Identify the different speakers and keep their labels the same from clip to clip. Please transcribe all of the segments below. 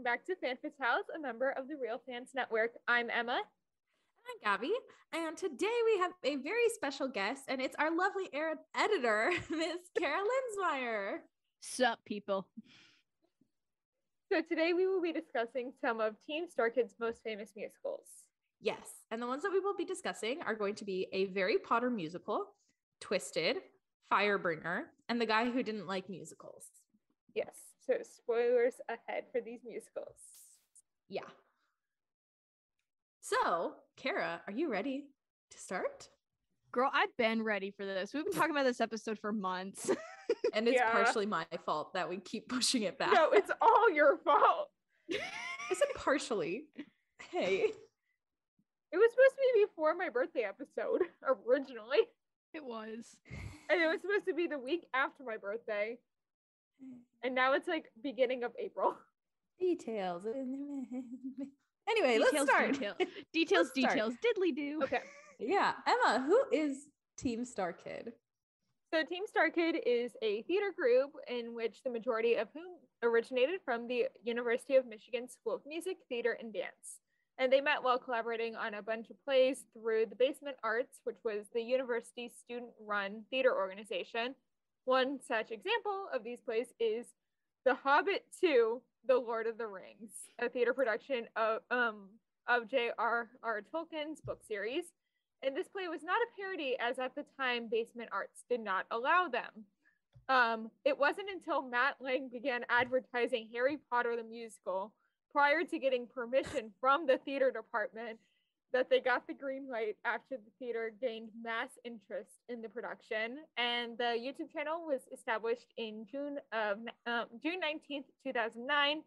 Speaker 1: welcome back to Fan Fatales, a member of the Real Fans Network. I'm Emma.
Speaker 2: And I'm Gabby, and today we have a very special guest, and it's our lovely editor, Miss Kara Lensmeyer.
Speaker 3: Sup, people?
Speaker 1: So today we will be discussing some of Team Starkid's most famous musicals.
Speaker 2: Yes, and the ones that we will be discussing are going to be a Harry Potter musical, Twisted, Firebringer, and The Guy Who Didn't Like Musicals.
Speaker 1: Yes, so spoilers ahead for these musicals.
Speaker 2: Yeah. So, Kara, are you ready to start?
Speaker 3: Girl, I've been ready for this. We've been talking about this episode for months.
Speaker 2: And it's partially my fault that we keep pushing it back.
Speaker 1: No, it's all your fault.
Speaker 2: I said partially. Hey.
Speaker 1: It was supposed to be before my birthday episode, originally.
Speaker 3: It was.
Speaker 1: And it was supposed to be the week after my birthday. And now it's like beginning of April.
Speaker 2: Details. Anyway, let's start.
Speaker 3: Details. Diddly do.
Speaker 1: Okay.
Speaker 2: Yeah. Emma, who is Team Starkid?
Speaker 1: So Team Starkid is a theater group in which the majority of whom originated from the University of Michigan School of Music, Theater, and Dance. And they met while collaborating on a bunch of plays through the Basement Arts, which was the university's student-run theater organization. One such example of these plays is The Hobbit 2, The Lord of the Rings, a theater production of J.R.R. Tolkien's book series. And this play was not a parody, as at the time Basement Arts did not allow them. It wasn't until Matt Lang began advertising Harry Potter the musical prior to getting permission from the theater department that they got the green light after the theater gained mass interest in the production. And the YouTube channel was established in June 19th, 2009.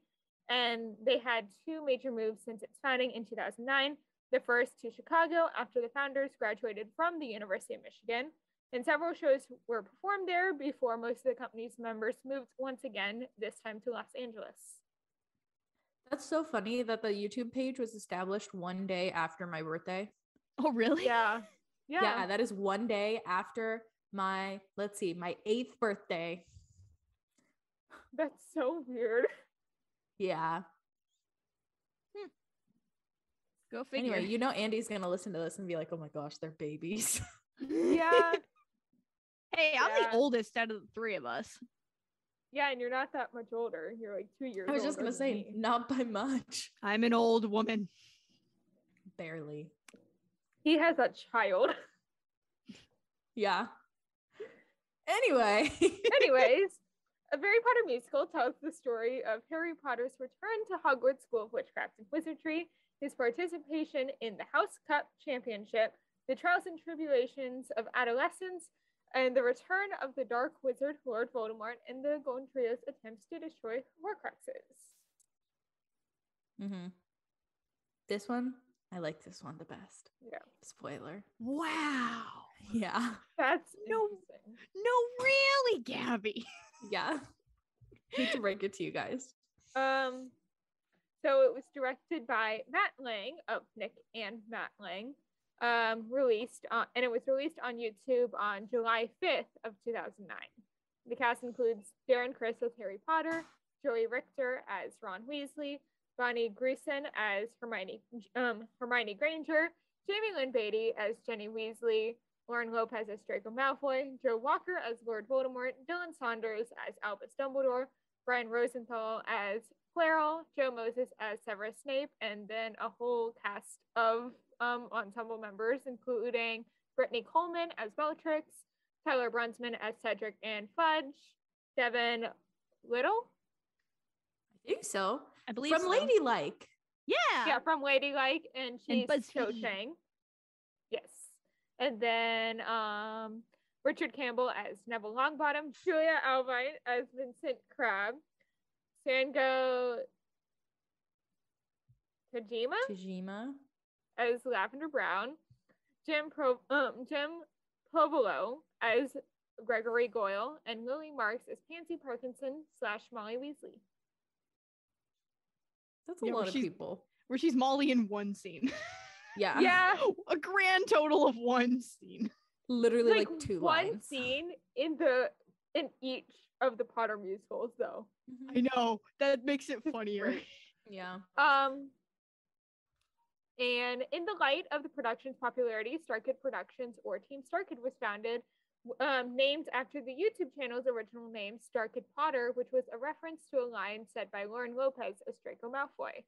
Speaker 1: And they had two major moves since its founding in 2009. The first to Chicago after the founders graduated from the University of Michigan. And several shows were performed there before most of the company's members moved once again, this time to Los Angeles.
Speaker 2: That's so funny that the YouTube page was established one day after my birthday.
Speaker 3: Oh, really?
Speaker 1: Yeah.
Speaker 2: Yeah, that is one day after my 8th birthday.
Speaker 1: That's so weird.
Speaker 2: Yeah.
Speaker 3: Go figure.
Speaker 2: Anyway, you know Andy's going to listen to this and be like, oh my gosh, they're babies.
Speaker 1: Yeah.
Speaker 3: Hey, I'm the oldest out of the three of us.
Speaker 1: Yeah, and you're not that much older. You're like 2 years older.
Speaker 2: I was just going to say,
Speaker 1: me.
Speaker 2: not by much.
Speaker 3: I'm an old woman.
Speaker 2: Barely.
Speaker 1: He has a child.
Speaker 2: Yeah. Anyways,
Speaker 1: a Harry Potter musical tells the story of Harry Potter's return to Hogwarts School of Witchcraft and Wizardry, his participation in the House Cup Championship, the trials and tribulations of adolescence, and the return of the Dark Wizard Lord Voldemort and the Golden Trio's attempts to destroy Horcruxes.
Speaker 2: Mm-hmm. This one, I like this one the best.
Speaker 1: Yeah.
Speaker 2: Spoiler.
Speaker 3: Wow.
Speaker 2: Yeah.
Speaker 1: That's
Speaker 3: No, really, Gabby.
Speaker 2: Yeah. Hate to break it to you guys.
Speaker 1: So it was directed by Matt Lang of Nick and Matt Lang. And it was released on YouTube on July 5th of 2009. The cast includes Darren Criss as Harry Potter, Joey Richter as Ron Weasley, Bonnie Greason as Hermione Granger, Jamie Lynn Beatty as Jenny Weasley, Lauren Lopez as Draco Malfoy, Joe Walker as Lord Voldemort, Dylan Saunders as Albus Dumbledore, Brian Rosenthal as Quirrell, Joe Moses as Severus Snape, and then a whole cast of ensemble members, including Brittany Coleman as Bellatrix, Tyler Brunsman as Cedric and Fudge, Devin Little?
Speaker 2: I think so.
Speaker 3: I believe
Speaker 2: From
Speaker 3: so.
Speaker 2: Ladylike.
Speaker 1: Yeah, from Ladylike, and she's Cho Chang. Yes. And then Richard Campbell as Neville Longbottom, Julia Alvine as Vincent Crabbe, Sango Tajima as Lavender Brown, Jim Provolo as Gregory Goyle, and Lily Marks as Pansy Parkinson / Molly Weasley.
Speaker 2: That's a lot of people.
Speaker 3: Where she's Molly in one scene.
Speaker 2: Yeah.
Speaker 1: Yeah.
Speaker 3: A grand total of one scene.
Speaker 2: Literally like two
Speaker 1: one
Speaker 2: lines.
Speaker 1: Scene in each of the Potter musicals, though.
Speaker 3: I know. That makes it funnier.
Speaker 2: Yeah.
Speaker 1: And in the light of the production's popularity, Starkid Productions, or Team Starkid, was founded, named after the YouTube channel's original name, Starkid Potter, which was a reference to a line said by Lauren Lopez as Draco Malfoy.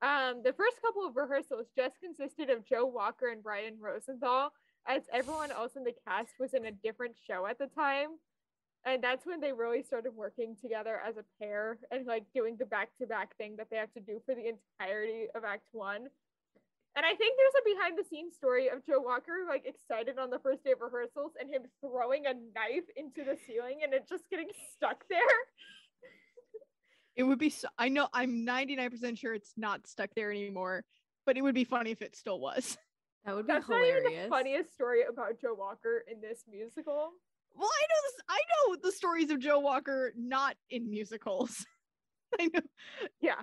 Speaker 1: The first couple of rehearsals just consisted of Joe Walker and Brian Rosenthal, as everyone else in the cast was in a different show at the time. And that's when they really started working together as a pair and like doing the back-to-back thing that they have to do for the entirety of Act 1. And I think there's a behind-the-scenes story of Joe Walker like excited on the first day of rehearsals and him throwing a knife into the ceiling and it just getting stuck there.
Speaker 3: It would be, I know, I'm 99% sure it's not stuck there anymore, but it would be funny if it still was.
Speaker 2: That would be
Speaker 1: That's
Speaker 2: hilarious.
Speaker 1: not even the funniest story about Joe Walker in this musical.
Speaker 3: Well, I know the stories of Joe Walker not in musicals. I know.
Speaker 1: Yeah.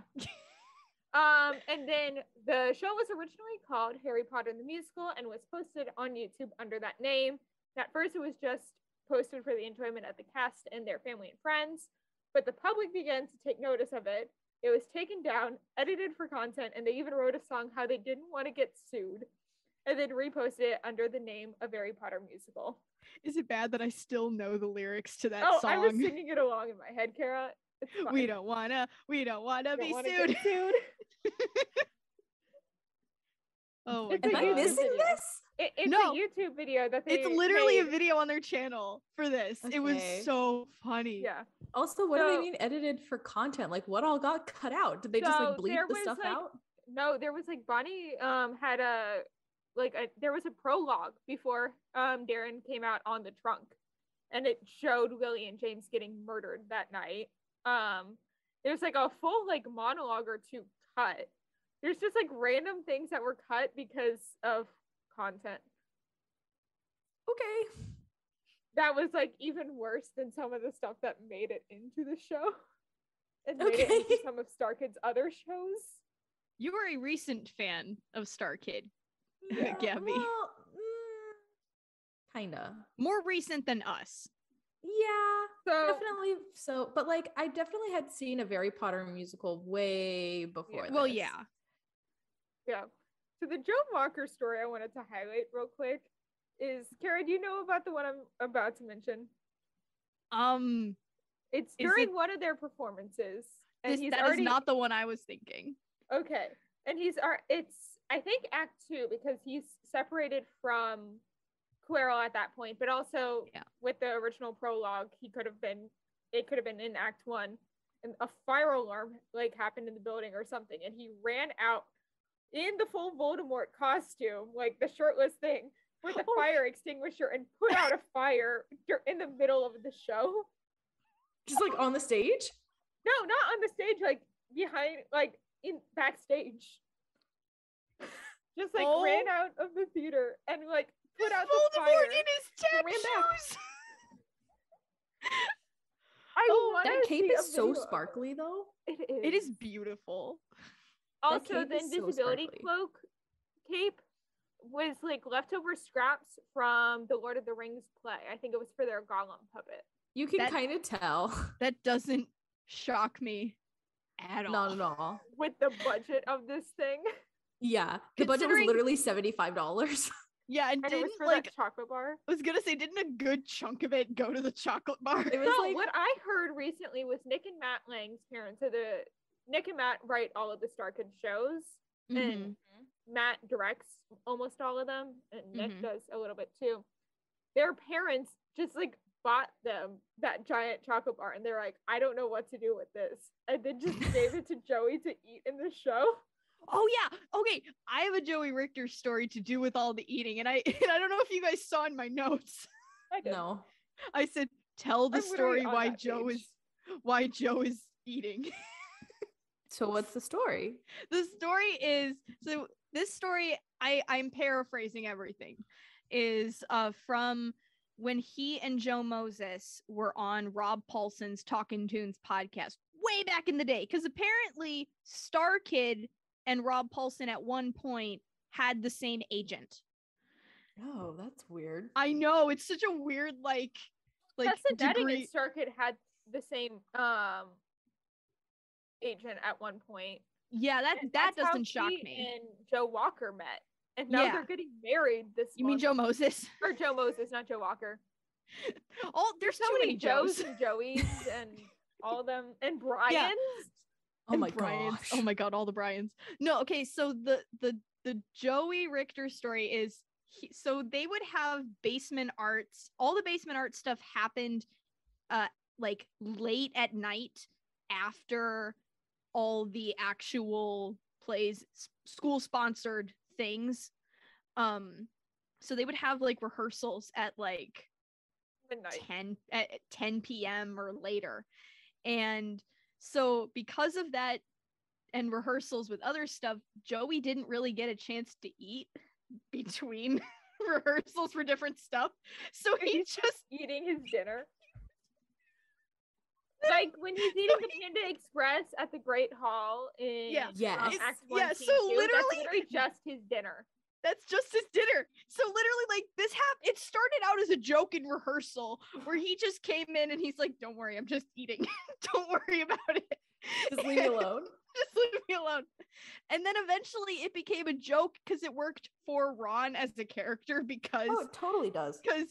Speaker 1: And then the show was originally called Harry Potter the Musical and was posted on YouTube under that name. At first, it was just posted for the enjoyment of the cast and their family and friends, but the public began to take notice of it. It was taken down, edited for content, and they even wrote a song how they didn't want to get sued, and then reposted it under the name of Harry Potter Musical.
Speaker 3: Is it bad that I still know the lyrics to that song?
Speaker 1: I was singing it along in my head, Kara.
Speaker 3: We don't wanna be sued. Oh my God.
Speaker 2: Am I missing this?
Speaker 1: It's a YouTube video that they
Speaker 3: It's literally
Speaker 1: made.
Speaker 3: a video on their channel for this. Okay. It was so funny.
Speaker 1: Yeah.
Speaker 2: Also, what do they mean edited for content? Like, what all got cut out? Did they just like bleep the stuff out?
Speaker 1: No, there was like Bonnie had there was a prologue before Darren came out on the trunk, and it showed Lily and James getting murdered that night. There's like a full like monologue or two cut. There's just like random things that were cut because of content.
Speaker 2: Okay.
Speaker 1: That was like even worse than some of the stuff that made it into the show and made it into some of Starkid's other shows.
Speaker 3: You were a recent fan of Starkid, Gabby.
Speaker 2: Well, kinda.
Speaker 3: More recent than us.
Speaker 2: Yeah, definitely so. But like, I definitely had seen a Harry Potter musical way before this.
Speaker 3: Well, yeah.
Speaker 1: Yeah. So the Joe Walker story I wanted to highlight real quick is, Kara, do you know about the one I'm about to mention? It's during one of their performances. And
Speaker 3: that is not the one I was thinking.
Speaker 1: Okay. And it's, I think, Act 2, because he's separated from Quirrell at that point, but also with the original prologue, it could have been in Act 1, and a fire alarm like happened in the building or something, and he ran out in the full Voldemort costume, like the shirtless thing, with a fire extinguisher and put out a fire in the middle of the show.
Speaker 2: Just like on the stage?
Speaker 1: No, not on the stage, like behind, like in backstage. Just like ran out of the theater and like put out the fire.
Speaker 3: In his tap shoes.
Speaker 2: That cape is so sparkly though.
Speaker 1: It is.
Speaker 3: It is beautiful.
Speaker 1: Also, the invisibility cloak cape was like leftover scraps from the Lord of the Rings play. I think it was for their Gollum puppet.
Speaker 2: You can kind of tell.
Speaker 3: That doesn't shock me at all.
Speaker 2: Not at all.
Speaker 1: With the budget of this thing.
Speaker 2: Yeah, the budget was literally $75.
Speaker 3: Yeah, and
Speaker 1: it was for that chocolate bar.
Speaker 3: I was gonna say, didn't a good chunk of it go to the chocolate bar?
Speaker 2: It was like,
Speaker 1: what I heard recently was Nick and Matt Lang's parents. So Nick and Matt write all of the Starkid shows, and Matt directs almost all of them, and Nick does a little bit too. Their parents just like bought them that giant chocolate bar, and they're like, I don't know what to do with this, and then just gave it to Joey to eat in the show.
Speaker 3: Oh yeah. Okay. I have a Joey Richter story to do with all the eating. And I don't know if you guys saw in my notes.
Speaker 1: I did.
Speaker 2: No.
Speaker 3: I said, tell the story why Joe is eating.
Speaker 2: So what's the story?
Speaker 3: The story is, so this story, I'm paraphrasing everything, is from when he and Joe Moses were on Rob Paulson's Talkin' Tunes podcast way back in the day. Because apparently Starkid and Rob Paulson at one point had the same agent.
Speaker 2: Oh, that's weird.
Speaker 3: I know, it's such a weird like
Speaker 1: that's the Deading and Starkid had the same agent at one point.
Speaker 3: Yeah, that
Speaker 1: That's how
Speaker 3: doesn't shock
Speaker 1: she
Speaker 3: me.
Speaker 1: and Joe Walker met. And now they're getting married this
Speaker 3: You mean
Speaker 1: month.
Speaker 3: Joe Moses?
Speaker 1: Or Joe Moses, not Joe Walker.
Speaker 3: There's
Speaker 1: so
Speaker 3: too many
Speaker 1: Joes
Speaker 3: Joes.
Speaker 1: and Joeys and all of them. And Brian's.
Speaker 3: Yeah.
Speaker 2: Oh my
Speaker 3: Brian's.
Speaker 2: gosh.
Speaker 3: Oh my god, all the Brians. No, okay, so the Joey Richter story is so they would have basement arts. All the basement art stuff happened like late at night after all the actual plays, school sponsored things. So they would have like rehearsals at like
Speaker 1: Midnight.
Speaker 3: 10 p.m. or later. And so because of that and rehearsals with other stuff, Joey didn't really get a chance to eat between rehearsals for different stuff. So he's just
Speaker 1: eating his dinner. Like when he's eating the Panda Express at the Great Hall in Act 1,
Speaker 3: yeah,
Speaker 1: Scene
Speaker 3: so
Speaker 1: 2,
Speaker 3: literally
Speaker 1: that's literally just his dinner.
Speaker 3: That's just his dinner. So literally, like, this it started out as a joke in rehearsal where he just came in and he's like, "Don't worry, I'm just eating. Don't worry about it.
Speaker 2: Just leave me alone."
Speaker 3: Just leave me alone." And then eventually it became a joke because it worked for Ron as a character because
Speaker 2: it totally does.
Speaker 3: Because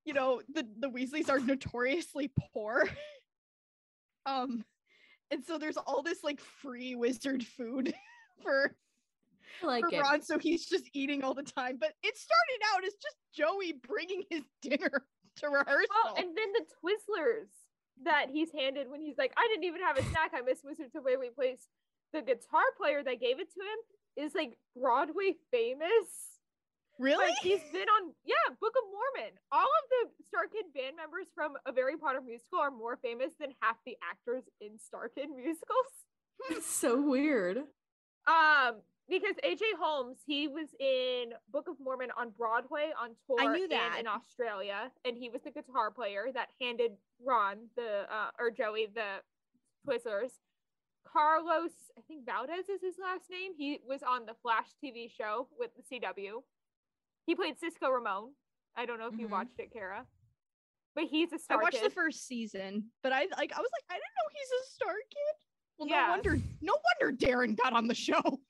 Speaker 3: you know the Weasleys are notoriously poor. And so there's all this like free wizard food for Ron, so he's just eating all the time. But it started out as just Joey bringing his dinner to rehearsal.
Speaker 1: Well, and then the Twizzlers that he's handed when he's like, "I didn't even have a snack. I miss Wizards of Waverly Place." The guitar player that gave it to him is like Broadway famous.
Speaker 3: Really?
Speaker 1: Like, he's been on, Book of Mormon. All of the Starkid band members from A Very Potter Musical are more famous than half the actors in Starkid musicals.
Speaker 2: That's so weird.
Speaker 1: Because AJ Holmes, he was in Book of Mormon on Broadway on tour.
Speaker 3: I knew that.
Speaker 1: In Australia, and he was the guitar player that handed Ron or Joey the Twizzlers. Carlos, I think Valdez is his last name. He was on the Flash TV show with the CW. He played Cisco Ramon. I don't know if you watched it, Kara, but he's a Starkid.
Speaker 3: I watched the first season, but I was like, I didn't know he's a Starkid. Well, no wonder Darren got on the show.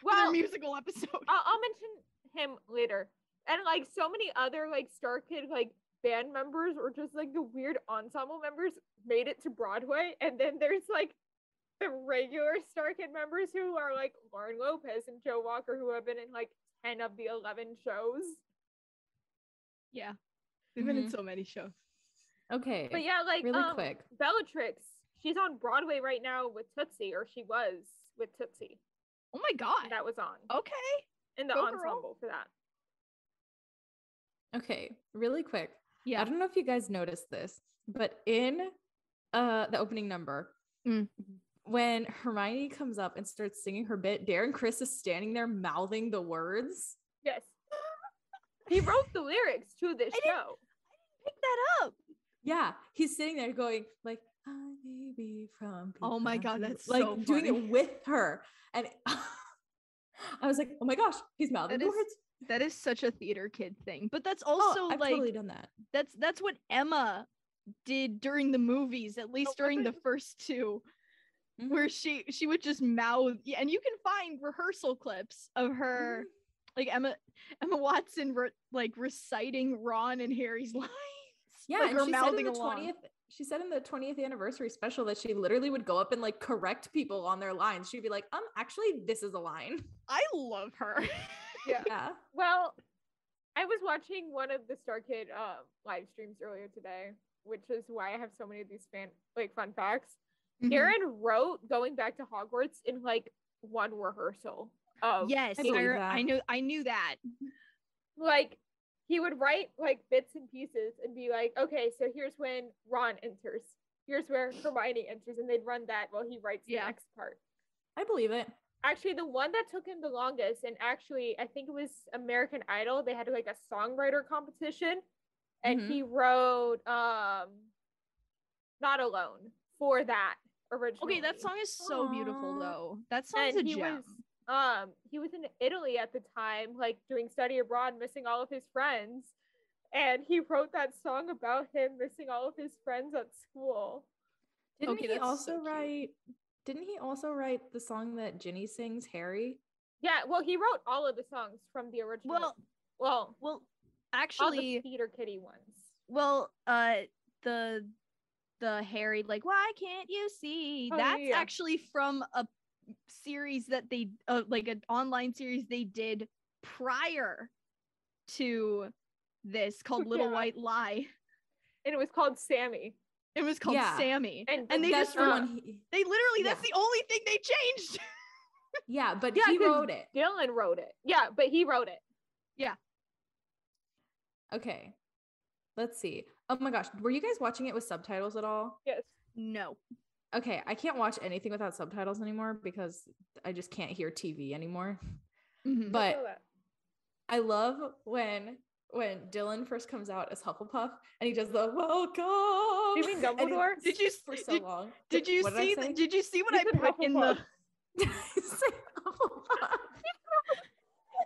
Speaker 3: Well, their musical episode.
Speaker 1: I'll mention him later. And like so many other like Starkid like band members or just like the weird ensemble members made it to Broadway, and then there's like the regular Starkid members who are like Lauren Lopez and Joe Walker, who have been in like 10 of the 11 shows.
Speaker 3: Yeah, they've been in so many shows.
Speaker 2: Okay,
Speaker 1: but yeah, like
Speaker 2: really quick,
Speaker 1: Bellatrix, she's on Broadway right now with Tootsie, or she was with Tootsie.
Speaker 3: Oh my god,
Speaker 1: that was on.
Speaker 3: Okay,
Speaker 1: in the ensemble for that.
Speaker 2: Okay, really quick.
Speaker 3: Yeah,
Speaker 2: I don't know if you guys noticed this, but in the opening number, when Hermione comes up and starts singing her bit, Darren Criss is standing there mouthing the words.
Speaker 1: Yes. He wrote the lyrics to this show.
Speaker 3: I didn't pick that up.
Speaker 2: Yeah, he's sitting there going like, "I may be from."
Speaker 3: Oh my god, that's
Speaker 2: like
Speaker 3: so
Speaker 2: doing
Speaker 3: funny.
Speaker 2: it with her, and I was like, "Oh my gosh, he's mouthing the words."
Speaker 3: That is such a theater kid thing, but that's also
Speaker 2: I've
Speaker 3: like
Speaker 2: totally done that.
Speaker 3: That's what Emma did during the movies, at least during the first two. Where she would just mouth, and you can find rehearsal clips of her, like Emma Watson reciting Ron and Harry's lines.
Speaker 2: Yeah,
Speaker 3: like,
Speaker 2: and
Speaker 3: her
Speaker 2: she
Speaker 3: mouthing
Speaker 2: said
Speaker 3: along.
Speaker 2: She said in the 20th anniversary special that she literally would go up and like correct people on their lines. She'd be like, actually, this is a line.
Speaker 3: I love her.
Speaker 1: Yeah. Well, I was watching one of the Starkid live streams earlier today, which is why I have so many of these fun facts. Darren wrote Going Back to Hogwarts in like one rehearsal.
Speaker 3: Yes, I knew that. Like,
Speaker 1: he would write like bits and pieces and be like, okay, so here's when Ron enters. Here's where Hermione enters, and they'd run that while he writes the next part.
Speaker 2: I believe it.
Speaker 1: Actually, the one that took him the longest, and actually, I think it was American Idol. They had like a songwriter competition, and he wrote Not Alone for that originally.
Speaker 3: Okay, that song is so beautiful though. That song's a gem.
Speaker 1: He was in Italy at the time, like doing study abroad, missing all of his friends, and he wrote that song about him missing all of his friends at school.
Speaker 2: Didn't he also write Didn't he also write the song that Ginny sings, Harry?
Speaker 1: Yeah, well, he wrote all of the songs from the original. Well,
Speaker 3: actually,
Speaker 1: all the Theater Kitty ones.
Speaker 3: Well, the Harry, like, why can't you see?
Speaker 1: Oh,
Speaker 3: That's
Speaker 1: yeah.
Speaker 3: actually from a series that they like an online series they did prior to this called Little White Lie.
Speaker 1: And it was called Sammy.
Speaker 3: It was called Sammy.
Speaker 1: And
Speaker 3: they
Speaker 2: that's
Speaker 3: just
Speaker 2: the one
Speaker 3: they literally that's the only thing they changed.
Speaker 2: Yeah, but he wrote it.
Speaker 1: Dylan wrote it. Yeah, but he wrote it.
Speaker 3: Yeah.
Speaker 2: Okay. Let's see. Oh my gosh. Were you guys watching it with subtitles at all?
Speaker 1: Yes.
Speaker 3: No.
Speaker 2: Okay. I can't watch anything without subtitles anymore because I just can't hear TV anymore.
Speaker 3: Mm-hmm.
Speaker 2: But I love when Dylan first comes out as Hufflepuff and he does the welcome.
Speaker 1: You mean Dumbledore?
Speaker 2: Did you for so long?
Speaker 3: Did you see what I put in the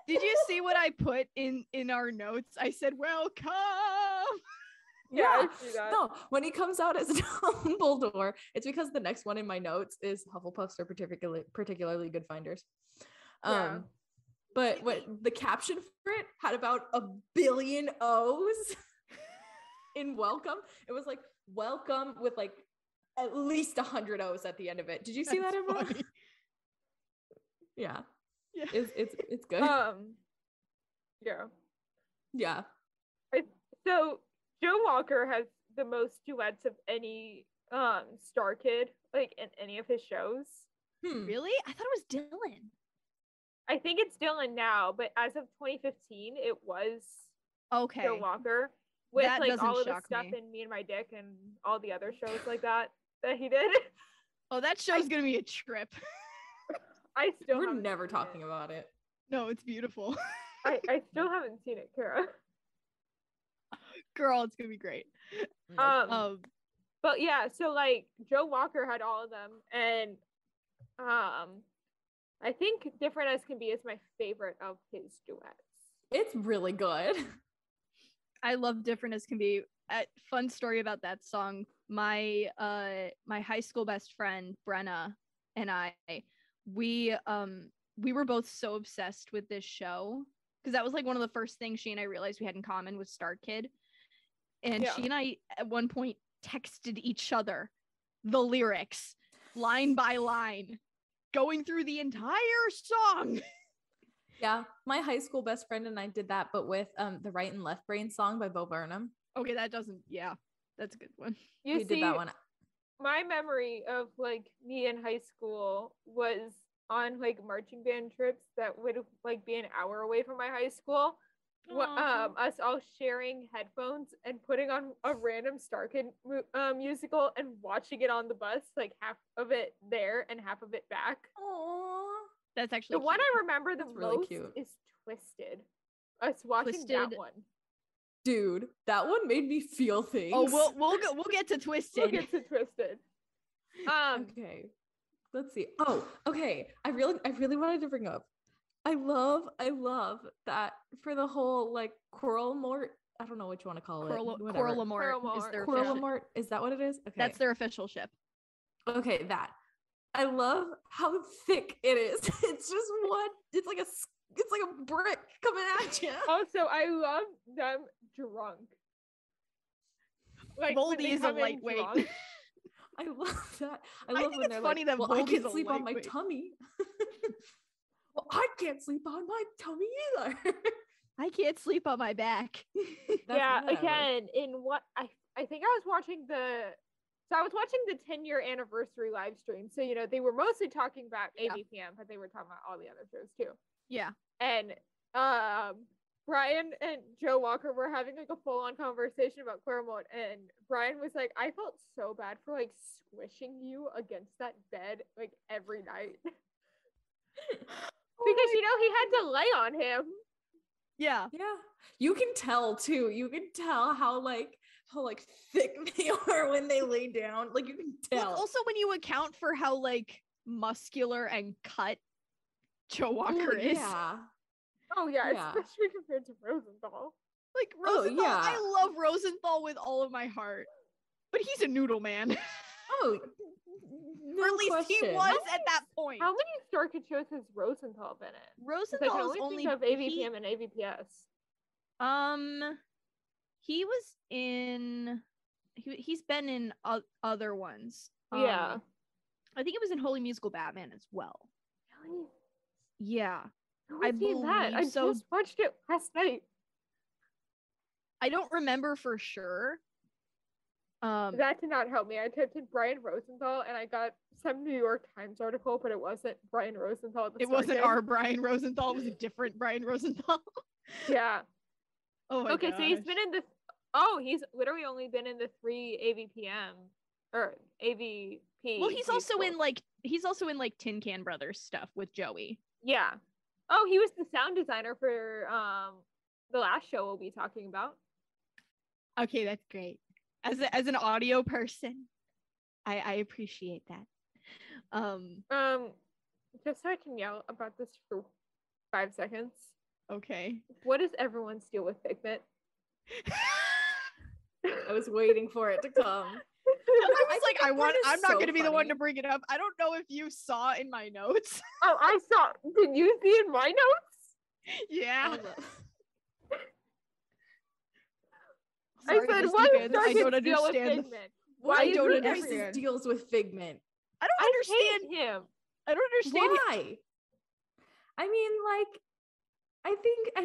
Speaker 3: Did you see what I put in our notes? I said welcome.
Speaker 1: Yeah.
Speaker 2: No, when he comes out as Dumbledore, it's because the next one in my notes is Hufflepuffs are particularly good finders. But what the caption for it had about 1 billion O's in welcome. It was like welcome with like at least 100 O's at the end of it. Did you see that, Emma? Yeah. It's good. Yeah.
Speaker 1: So Joe Walker has the most duets of any Starkid, like in any of his shows.
Speaker 3: Really? I thought it was Dylan.
Speaker 1: I think it's Dylan now, but as of 2015, it was Joe Walker with
Speaker 3: that
Speaker 1: like all of the stuff
Speaker 3: me.
Speaker 1: in Me and My Dick and all the other shows like that he did.
Speaker 3: Oh, that show's gonna be a trip.
Speaker 2: We're never talking about it.
Speaker 3: No, it's beautiful.
Speaker 1: I still haven't seen it, Kara.
Speaker 3: Girl, it's gonna be great.
Speaker 1: But yeah, so like Joe Walker had all of them, and I think Different as Can Be is my favorite of his duets.
Speaker 2: It's really good.
Speaker 3: I love Different as Can Be. Fun story about that song. My high school best friend Brenna and we were both so obsessed with this show because that was like one of the first things she and I realized we had in common with Starkid. And she and I at one point texted each other the lyrics line by line, going through the entire song.
Speaker 2: Yeah, my high school best friend and I did that, but with the Right and Left Brain song by Bo Burnham.
Speaker 3: Okay, that's a good one.
Speaker 1: We did that one. My memory of like me in high school was on like marching band trips that would like be an hour away from my high school. Us all sharing headphones and putting on a random Starkid musical and watching it on the bus, like half of it there and half of it back.
Speaker 2: Aww.
Speaker 3: That's actually
Speaker 1: the one I remember the most is Twisted. Us watching that one.
Speaker 2: Dude, that one made me feel things.
Speaker 3: Oh, we'll get to Twisted.
Speaker 2: Okay. Let's see. Oh, okay. I really wanted to bring up. I love that for the whole like Quarrelmort. I don't know what you want to call it.
Speaker 3: Quarrelmort is their
Speaker 2: Quarrelmort. Is that what it is? Okay.
Speaker 3: That's their official ship.
Speaker 2: Okay, that. I love how thick it is. It's just one. It's like a brick coming at you.
Speaker 1: Also, I love them drunk.
Speaker 3: Like Voldy is a lightweight.
Speaker 2: I love that. I love when they're
Speaker 3: funny
Speaker 2: like,
Speaker 3: that
Speaker 2: well, I can't sleep on my tummy. Well, I can't sleep on my tummy either.
Speaker 3: I can't sleep on my back.
Speaker 1: Again, in what I think I was watching the 10-year anniversary live stream. So, they were mostly talking about ABPM, but they were talking about all the other shows too.
Speaker 3: Yeah.
Speaker 1: And Brian and Joe Walker were having like a full-on conversation about Claremont, and Brian was like, I felt so bad for like squishing you against that bed like every night. Because he had to lay on him.
Speaker 3: Yeah.
Speaker 2: You can tell too. You can tell how thick they are when they lay down. Like you can tell.
Speaker 3: Well, also when you account for how like muscular and cut Joe Walker is.
Speaker 2: Yeah.
Speaker 1: Oh yeah, especially compared to Rosenthal.
Speaker 3: Like Rosenthal, I love Rosenthal with all of my heart, but he's a noodle man.
Speaker 2: Oh, No
Speaker 3: or at least he
Speaker 2: question.
Speaker 3: was at that point.
Speaker 1: How many Starkid shows has Rosenthal been in? 'Cause I can
Speaker 3: Rosenthal is
Speaker 1: only
Speaker 3: only
Speaker 1: think of AVPM and AVPS.
Speaker 3: He was in he's been in other ones.
Speaker 1: Yeah.
Speaker 3: I think it was in Holy Musical Batman as well.
Speaker 1: Really?
Speaker 3: Yeah.
Speaker 1: Who
Speaker 3: I
Speaker 1: was he in that? I
Speaker 3: believe so.
Speaker 1: just watched it last night.
Speaker 3: I don't remember for sure.
Speaker 1: That did not help me. I typed in Brian Rosenthal and I got some New York Times article, but it wasn't Brian Rosenthal.
Speaker 3: It wasn't our Brian Rosenthal. It was a different Brian Rosenthal.
Speaker 1: Yeah.
Speaker 3: Oh my
Speaker 1: Okay,
Speaker 3: gosh.
Speaker 1: so he's been in he's literally only been in the 3 AVPM or AVP.
Speaker 3: Well, he's also in like Tin Can Brothers stuff with Joey.
Speaker 1: Yeah. Oh, he was the sound designer for the last show we'll be talking about.
Speaker 3: Okay, that's great. As an audio person, I appreciate that.
Speaker 1: Just so I can yell about this for 5 seconds.
Speaker 3: Okay.
Speaker 1: What does everyone steal with Figment?
Speaker 2: I was waiting for it to come.
Speaker 3: I'm not going to be the one to bring it up. I don't know if you saw in my notes.
Speaker 1: Oh, I saw. Did you see in my notes?
Speaker 3: Yeah.
Speaker 1: I said, what
Speaker 3: I don't understand.
Speaker 2: Why
Speaker 3: don't
Speaker 2: understand deals with Figment?
Speaker 3: I don't understand
Speaker 1: him.
Speaker 3: I don't understand
Speaker 2: why. I mean, like, I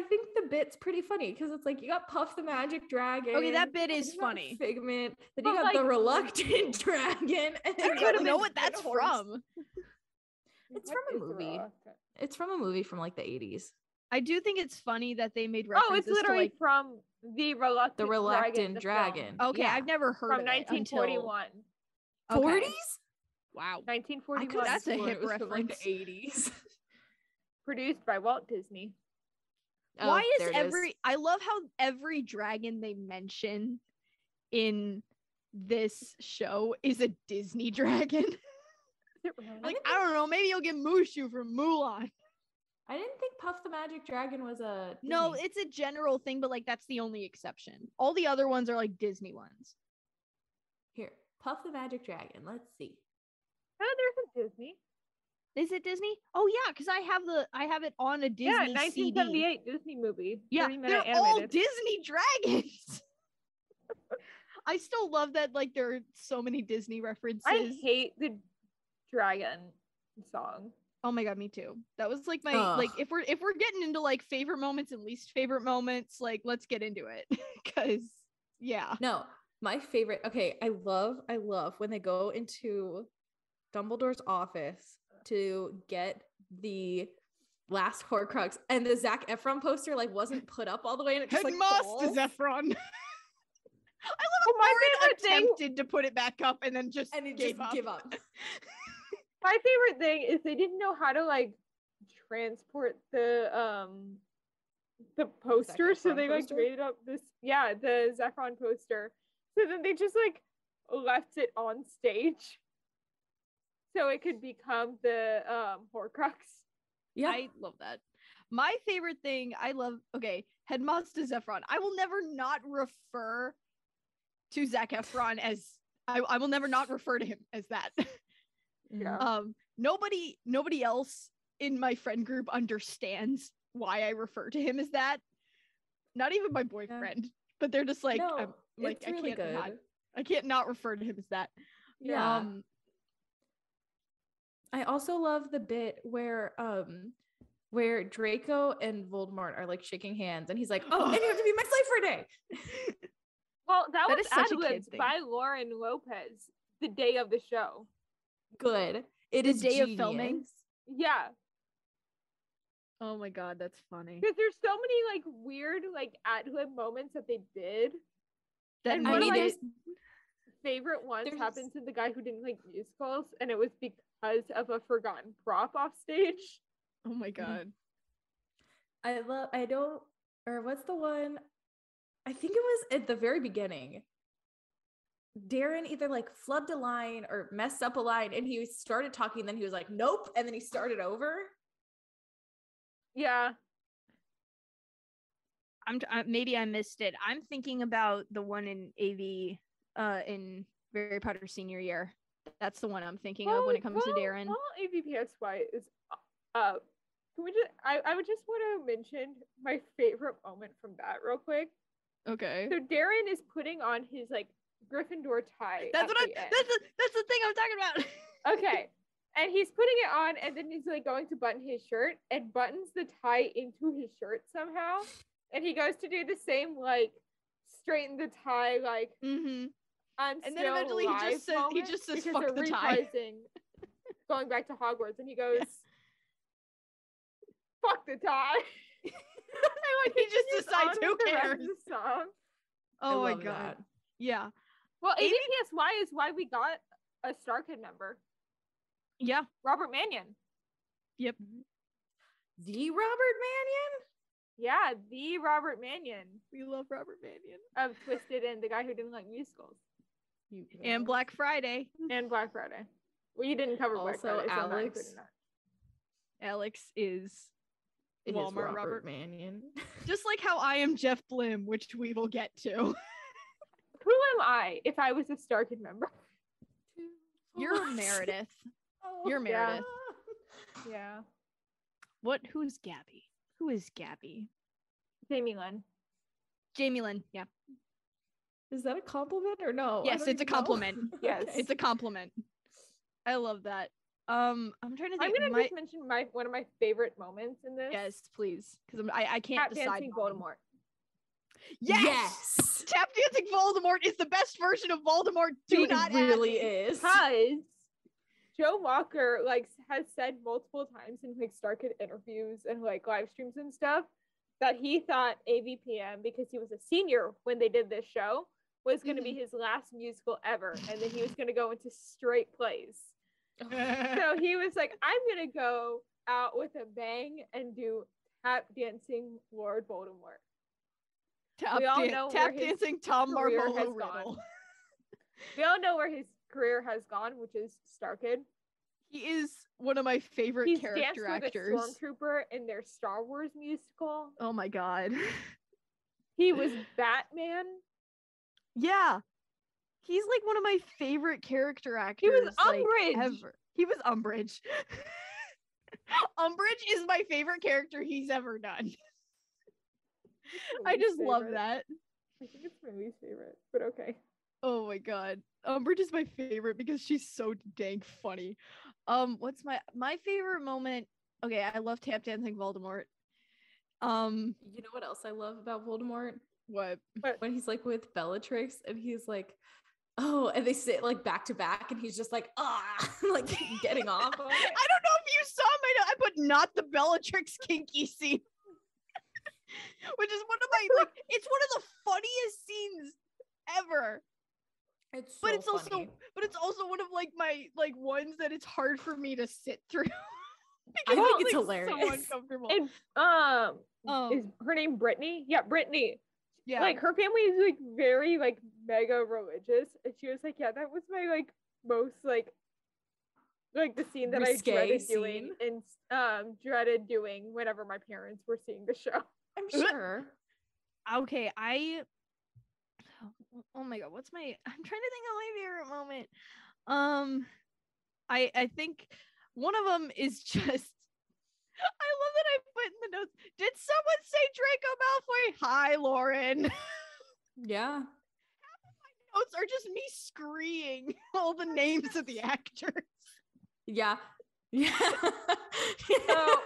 Speaker 2: think the bit's pretty funny because it's like you got Puff the Magic Dragon.
Speaker 3: Okay, that bit is funny.
Speaker 2: Figment. Then you got the Reluctant Dragon. And
Speaker 3: I don't even know what that's from.
Speaker 2: It's from a movie. It's from a movie from like the 80s.
Speaker 3: I do think it's funny that they made references.
Speaker 1: Oh, it's literally from the Reluctant Dragon.
Speaker 3: Okay, yeah. I've never heard
Speaker 1: from
Speaker 3: of
Speaker 1: 1941.
Speaker 3: Until...
Speaker 2: 40s?
Speaker 3: Okay. Wow.
Speaker 1: 1941.
Speaker 3: That's a hip reference.
Speaker 2: From like the 80s.
Speaker 1: Produced by Walt Disney.
Speaker 3: Oh, why is I love how every dragon they mention in this show is a Disney dragon.
Speaker 1: Really?
Speaker 3: Like, I don't know, maybe you'll get Mushu from Mulan.
Speaker 2: I didn't think Puff the Magic Dragon was a Disney.
Speaker 3: No, it's a general thing, but like that's the only exception. All the other ones are like Disney ones.
Speaker 2: Here, Puff the Magic Dragon. Let's see.
Speaker 1: Oh, there's a Disney.
Speaker 3: Is it Disney? Oh yeah, because I have it on a Disney
Speaker 1: 1978
Speaker 3: CD.
Speaker 1: Disney movie.
Speaker 3: Yeah, they're
Speaker 1: animated.
Speaker 3: all Disney dragons. I still love that. Like there are so many Disney references.
Speaker 1: I hate the dragon song.
Speaker 3: Oh my god, me too. That was like my like if we're getting into like favorite moments and least favorite moments, like let's get into it. Cause yeah.
Speaker 2: No, my favorite. Okay, I love when they go into Dumbledore's office to get the last Horcrux and the Zac Efron poster like wasn't put up all the way and it just like falls.
Speaker 3: Efron. I love Lauren attempted to put it back up and then just gave up.
Speaker 1: My favorite thing is they didn't know how to like transport the poster, so they like made up the Zephron poster. So then they just like left it on stage so it could become the Horcrux.
Speaker 3: Yeah, I love that. My favorite thing, Headmaster Zephron. I will never not refer to Zac Efron as I will never not refer to him as that.
Speaker 1: Yeah.
Speaker 3: Nobody else in my friend group understands why I refer to him as that. Not even my boyfriend, but they're just like,
Speaker 2: no,
Speaker 3: I'm like,
Speaker 2: it's really good.
Speaker 3: I can't not refer to him as that.
Speaker 2: Yeah. I also love the bit where Draco and Voldemort are like shaking hands and he's like, oh, and you have to be my slave for a day.
Speaker 1: Well, that was ad-libbed by Lauren Lopez the day of the show.
Speaker 2: Good. It is
Speaker 3: day
Speaker 2: genius.
Speaker 3: of filming.
Speaker 1: Yeah.
Speaker 3: Oh my god, that's funny.
Speaker 1: Because there's so many like weird like ad-lib moments that they did.
Speaker 3: That
Speaker 1: and one of my favorite ones happened to the guy who didn't like musicals, and it was because of a forgotten prop off stage.
Speaker 3: Oh my god.
Speaker 2: What's the one? I think it was at the very beginning. Darren either like flubbed a line or messed up a line and he started talking, then he was like, nope, and then he started over.
Speaker 1: Yeah.
Speaker 3: Maybe I missed it. I'm thinking about the one in AV in Harry Potter senior year That's the one I'm thinking of when it comes to Darren.
Speaker 1: Well, AVPSY is can we just I would just want to mention my favorite moment from that real quick.
Speaker 3: Okay.
Speaker 1: So Darren is putting on his like Gryffindor tie.
Speaker 3: That's the thing I'm talking about.
Speaker 1: Okay. And he's putting it on, and then he's like going to button his shirt and buttons the tie into his shirt somehow. And he goes to do the same, like straighten the tie, like I'm
Speaker 3: and
Speaker 1: still
Speaker 3: then eventually he just says fuck the tie.
Speaker 1: Going back to Hogwarts, and he goes, fuck the tie. And like
Speaker 3: he just decides who cares.
Speaker 1: The song.
Speaker 3: Oh my god. That. Yeah.
Speaker 1: Well, AVPSY is why we got a Starkid member.
Speaker 3: Yeah.
Speaker 1: Robert Mannion.
Speaker 3: Yep.
Speaker 2: The Robert Mannion?
Speaker 1: Yeah, the Robert Mannion.
Speaker 3: We love Robert Mannion.
Speaker 1: Of Twisted and the guy who didn't like musicals.
Speaker 3: And Black Friday.
Speaker 1: And Black Friday. Well, you didn't cover Black Friday.
Speaker 2: Also, Alex.
Speaker 3: Alex is Walmart
Speaker 2: Robert Mannion.
Speaker 3: Just like how I am Jeff Blim, which we will get to.
Speaker 1: Who am I if I was a Starkid member?
Speaker 3: You're Meredith. You're Meredith.
Speaker 1: Yeah.
Speaker 3: Who's Gabby? Who is Gabby?
Speaker 1: Jamie Lynn.
Speaker 3: Jamie Lynn, yeah.
Speaker 2: Is that a compliment or no?
Speaker 3: Yes, it's a compliment.
Speaker 1: Yes.
Speaker 3: It's a compliment. I love that. I'm trying to think.
Speaker 1: I'm gonna just mention one of my favorite moments in this.
Speaker 3: Yes, please. Because I can't decide.
Speaker 1: Tap dancing Voldemort.
Speaker 3: Yes! Tap dancing Voldemort is the best version of Voldemort. It
Speaker 2: really is.
Speaker 1: Because Joe Walker like has said multiple times in like Starkid interviews and like live streams and stuff that he thought AVPM, because he was a senior when they did this show, was going to be his last musical ever, and then he was going to go into straight plays. So he was like, I'm going to go out with a bang and do tap dancing Lord Voldemort.
Speaker 3: Tap dancing Tom Marvolo Riddle.
Speaker 1: We all know where his career has gone, which is Starkid.
Speaker 3: He is one of my favorite character actors.
Speaker 1: He's danced with a stormtrooper in their Star Wars musical.
Speaker 3: Oh my god.
Speaker 1: He was Batman.
Speaker 3: Yeah. He's like one of my favorite character actors.
Speaker 1: He was Umbridge.
Speaker 3: Like, ever. He was Umbridge. Umbridge is my favorite character he's ever done. I just love that.
Speaker 1: I think it's my least favorite, but okay.
Speaker 3: Oh my god. Umbridge is my favorite because she's so dang funny. What's my favorite moment? Okay, I love tap dancing Voldemort.
Speaker 2: You know what else I love about Voldemort?
Speaker 3: What?
Speaker 2: When he's like with Bellatrix and he's like, oh, and they sit like back to back and he's just like, like getting off.
Speaker 3: I don't know if you saw I put not the Bellatrix kinky scene. Which is one of my it's one of the funniest scenes ever.
Speaker 2: It's so funny.
Speaker 3: It's also one of my ones that it's hard for me to sit through.
Speaker 2: I think it's hilarious.
Speaker 3: So uncomfortable.
Speaker 1: And is her name Brittany? Yeah, Brittany. Yeah. Like her family is like very like mega religious, and she was like, yeah, that was my like most like the scene that I dreaded doing and dreaded doing whenever my parents were seeing the show.
Speaker 2: I'm sure.
Speaker 3: Okay, oh my god, I'm trying to think of my favorite moment. I think one of them is just I love that I put in the notes. Did someone say Draco Malfoy? Hi, Lauren.
Speaker 2: Yeah.
Speaker 3: Half of my notes are just me screaming all the names of the actors.
Speaker 2: Yeah. Yeah.
Speaker 3: So,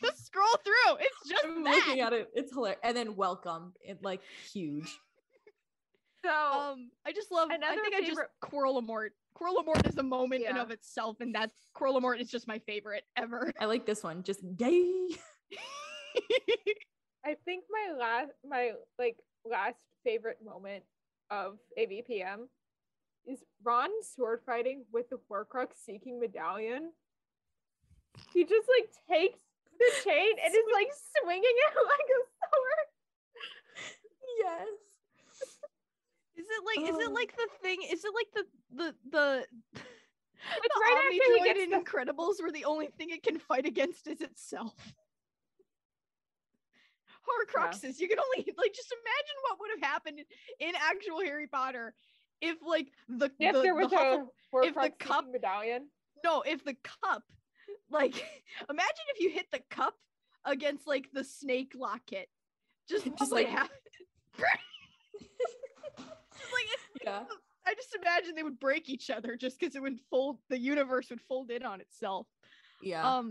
Speaker 3: just scroll through. It's just
Speaker 2: I'm looking at it. It's hilarious. And then welcome. It like huge.
Speaker 1: So
Speaker 3: I just love Quirrell-Lamort. Quirrell-Lamort is a moment in of itself, and that Quirrell-Lamort is just my favorite ever.
Speaker 2: I like this one. Just yay.
Speaker 1: I think my last favorite moment of AVPM is Ron sword fighting with the Horcrux seeking medallion. He just like takes the chain and is like swinging it like a sword.
Speaker 2: Yes.
Speaker 3: Is it like the thing? Is it like the
Speaker 1: it's right after he gets
Speaker 3: in Incredibles where the only thing it can fight against is itself? Horcruxes. Yeah. You can only just imagine what would have happened in actual Harry Potter if like
Speaker 1: If there was a
Speaker 3: if the cup
Speaker 1: medallion.
Speaker 3: No, if the cup, like, imagine if you hit the cup against like the snake locket. Just like happen?
Speaker 2: Yeah.
Speaker 3: I just imagine they would break each other just because it would fold. The universe would fold in on itself.
Speaker 2: Yeah.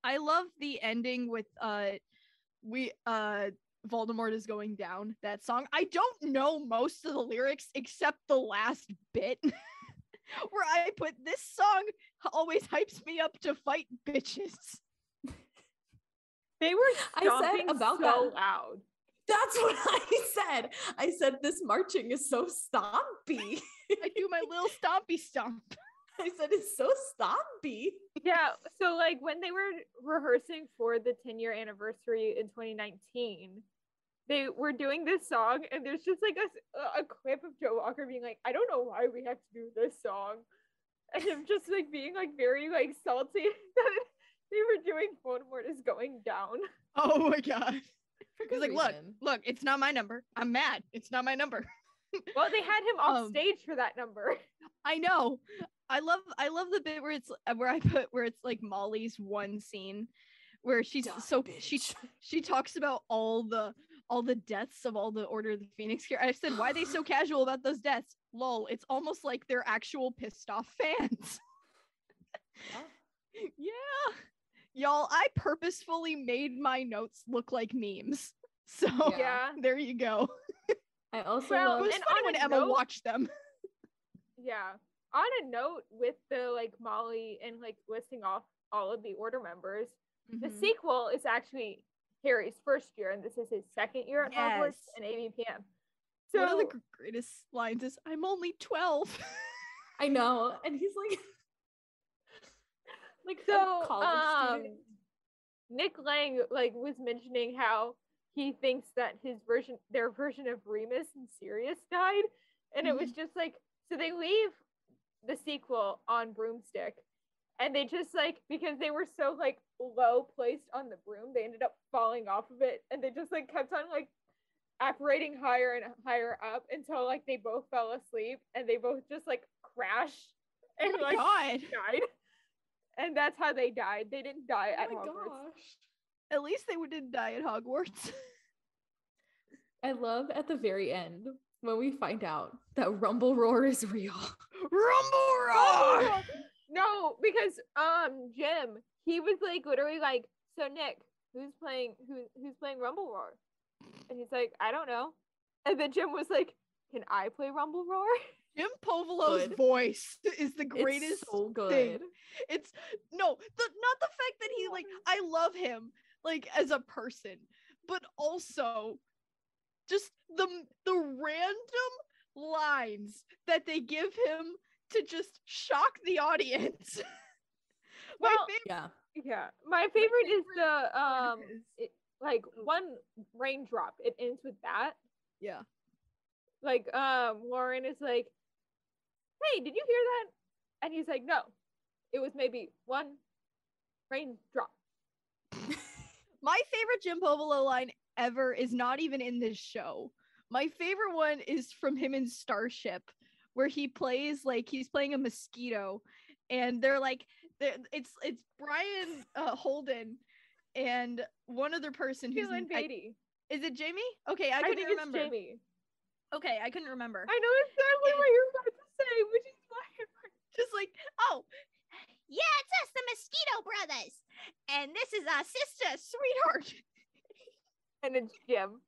Speaker 3: I love the ending with Voldemort is going down, that song. I don't know most of the lyrics except the last bit where I put, this song always hypes me up to fight bitches.
Speaker 1: They were stomping so loud.
Speaker 2: That's what I said. I said this marching is so stompy.
Speaker 3: I do my little stompy stomp.
Speaker 2: I said it's so stompy.
Speaker 1: Yeah, so like when they were rehearsing for the 10-year anniversary in 2019, they were doing this song, and there's just like a clip of Joe Walker being like, I don't know why we have to do this song, and him just like being like very like salty that they were doing Voldemort is going down.
Speaker 3: Oh my god. He's like, look, it's not my number. I'm mad. It's not my number.
Speaker 1: Well, they had him off stage for that number.
Speaker 3: I know. I love the bit where it's like Molly's one scene where she's she talks about all the deaths of all the Order of the Phoenix here. I said, why are they so casual about those deaths? Lol, it's almost like they're actual pissed off fans. Yeah. Y'all, I purposefully made my notes look like memes. So
Speaker 1: yeah,
Speaker 3: there you go.
Speaker 2: I also
Speaker 3: it was funny when Emma watched them.
Speaker 1: Yeah. On a note with the like Molly and like listing off all of the Order members, the sequel is actually Harry's first year, and this is his second year at Hogwarts and AVPM. So
Speaker 3: one of the greatest lines is, "I'm only 12."
Speaker 2: I know, and he's like
Speaker 1: so
Speaker 2: college student.
Speaker 1: Nick Lang like was mentioning how he thinks that their version of Remus and Sirius died, and it was just like, so they leave the sequel on broomstick, and they just like, because they were so like low placed on the broom, they ended up falling off of it, and they just like kept on like apparating higher and higher up until like they both fell asleep, and they both just like crashed and died. And that's how they died. They didn't die at Hogwarts.
Speaker 2: Gosh.
Speaker 3: At least they didn't die at Hogwarts.
Speaker 2: I love at the very end when we find out that Rumble Roar is real.
Speaker 3: Rumble Roar!
Speaker 1: No, because Jim, he was like literally like, so Nick, who's playing Rumble Roar? And he's like, I don't know. And then Jim was like, can I play Rumble Roar?
Speaker 3: Jim Povolo's voice is the greatest.
Speaker 2: It's so good.
Speaker 3: Thing. It's not the fact that he like, I love him like as a person, but also just the random lines that they give him to just shock the audience.
Speaker 1: Well, yeah. My favorite is the like one raindrop. It ends with that.
Speaker 3: Yeah.
Speaker 1: Like Lauren is like, hey, did you hear that? And he's like, no, it was maybe one raindrop.
Speaker 3: My favorite Jim Povolo line ever is not even in this show. My favorite one is from him in Starship, where he plays like he's playing a mosquito, and they're like, it's Brian Holden and one other person who's
Speaker 1: Beatty.
Speaker 3: Is it Jamie? Okay, I couldn't remember.
Speaker 1: It's Jamie.
Speaker 3: Okay, I couldn't remember.
Speaker 1: I know exactly what you're about to say, which is why
Speaker 3: just like, oh, yeah, it's us, the Mosquito Brothers, and this is our sister, Sweetheart.
Speaker 1: And it's Jim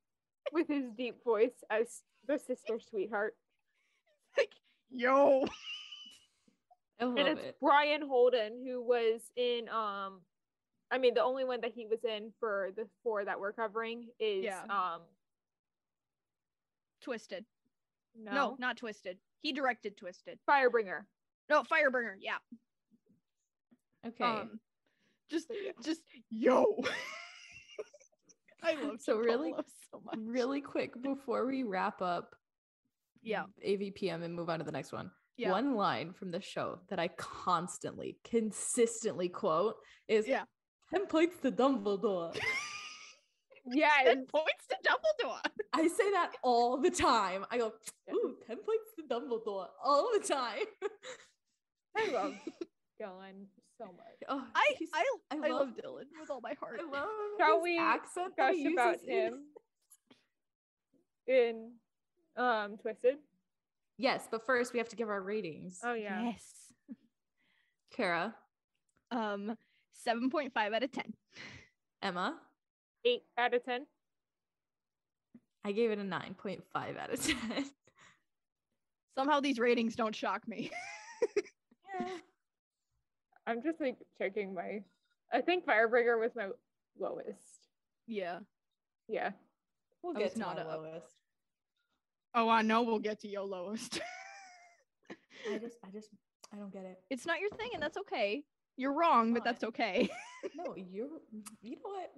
Speaker 1: with his deep voice as the sister Sweetheart.
Speaker 3: Like, yo.
Speaker 2: I love
Speaker 1: and it's Brian Holden, who was in I mean, the only one that he was in for the 4 that we're covering is
Speaker 3: Twisted.
Speaker 1: No,
Speaker 3: not Twisted. He directed Twisted.
Speaker 1: Firebringer.
Speaker 3: No, Firebringer. Yeah.
Speaker 2: Okay.
Speaker 3: Just yo. I love
Speaker 2: so
Speaker 3: much.
Speaker 2: Really quick before we wrap up.
Speaker 3: Yeah.
Speaker 2: AVPM and move on to the next one.
Speaker 3: Yeah.
Speaker 2: One line from the show that I consistently quote is, "Templates to Dumbledore."
Speaker 1: Yes.
Speaker 3: 10 points to Dumbledore.
Speaker 2: I say that all the time. I go, ooh, 10 points to Dumbledore all the time.
Speaker 1: I love Dylan so much.
Speaker 2: Oh,
Speaker 3: I love Dylan with all my heart.
Speaker 2: I love
Speaker 1: Shall
Speaker 2: his
Speaker 1: we
Speaker 2: accent that
Speaker 1: gush
Speaker 2: he
Speaker 1: about
Speaker 2: uses
Speaker 1: him in Twisted?
Speaker 2: Yes, but first we have to give our ratings.
Speaker 1: Oh yeah.
Speaker 3: Yes.
Speaker 2: Kara,
Speaker 3: 7.5 out of 10.
Speaker 2: Emma,
Speaker 1: 8 out of 10.
Speaker 2: I gave it a 9.5 out of 10.
Speaker 3: Somehow these ratings don't shock me.
Speaker 2: Yeah.
Speaker 1: I'm just like checking I think Firebringer was my lowest.
Speaker 3: Yeah.
Speaker 1: Yeah.
Speaker 2: We'll
Speaker 3: I
Speaker 2: get
Speaker 3: was
Speaker 2: to
Speaker 3: not
Speaker 2: my
Speaker 3: a-
Speaker 2: lowest.
Speaker 3: Oh, I know we'll get to your lowest.
Speaker 2: I don't get it.
Speaker 3: It's not your thing, and that's okay. You're wrong, but that's okay.
Speaker 2: No, you know what?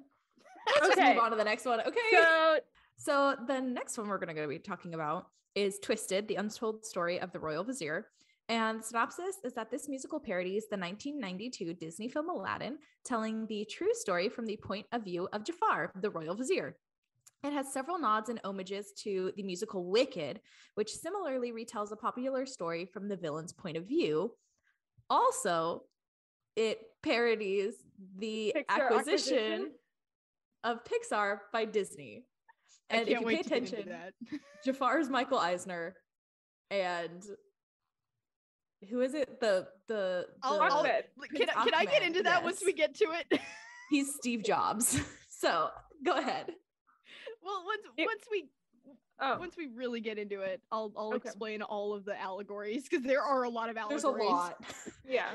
Speaker 2: Let's just move on to the next one. Okay. So the next one we're going to be talking about is Twisted, the untold story of the Royal Vizier. And the synopsis is that this musical parodies the 1992 Disney film Aladdin, telling the true story from the point of view of Jafar, the Royal Vizier. It has several nods and homages to the musical Wicked, which similarly retells a popular story from the villain's point of view. Also, it parodies the acquisition of Pixar by Disney. And if you pay attention, Jafar is Michael Eisner, and who is it? The
Speaker 3: can I get into that once we get to it?
Speaker 2: He's Steve Jobs. So go ahead.
Speaker 3: Well, once we really get into it, I'll explain all of the allegories, because there are a lot of allegories.
Speaker 2: There's a lot.
Speaker 1: Yeah.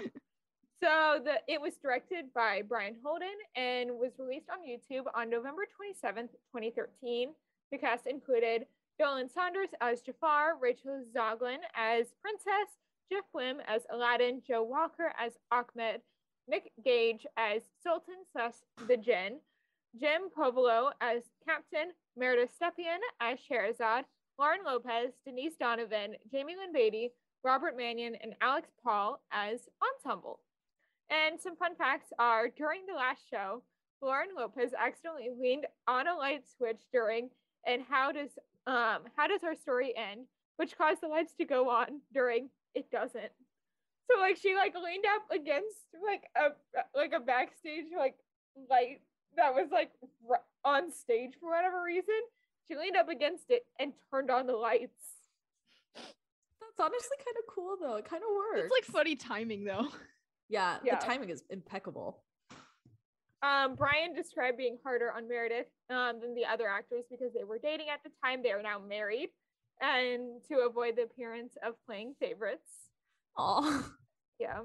Speaker 1: So it was directed by Brian Holden and was released on YouTube on November 27th, 2013. The cast included Dolan Saunders as Jafar, Rachel Zoglin as Princess, Jeff Wim as Aladdin, Joe Walker as Ahmed, Nick Gage as Sultan / the Jinn, Jim Povolo as Captain, Meredith Stepien as Scheherazade, Lauren Lopez, Denise Donovan, Jamie Lynn Beatty, Robert Mannion, and Alex Paul as Ensemble. And some fun facts are, during the last show, Lauren Lopez accidentally leaned on a light switch during and how does our story end, which caused the lights to go on during it doesn't. So like she like leaned up against like a backstage like light that was like on stage for whatever reason. She leaned up against it and turned on the lights.
Speaker 2: That's honestly kind of cool though. It kind of works.
Speaker 3: It's like funny timing though.
Speaker 2: Yeah, the timing is impeccable.
Speaker 1: Brian described being harder on Meredith than the other actors because they were dating at the time. They are now married, and to avoid the appearance of playing favorites.
Speaker 2: Oh,
Speaker 1: yeah.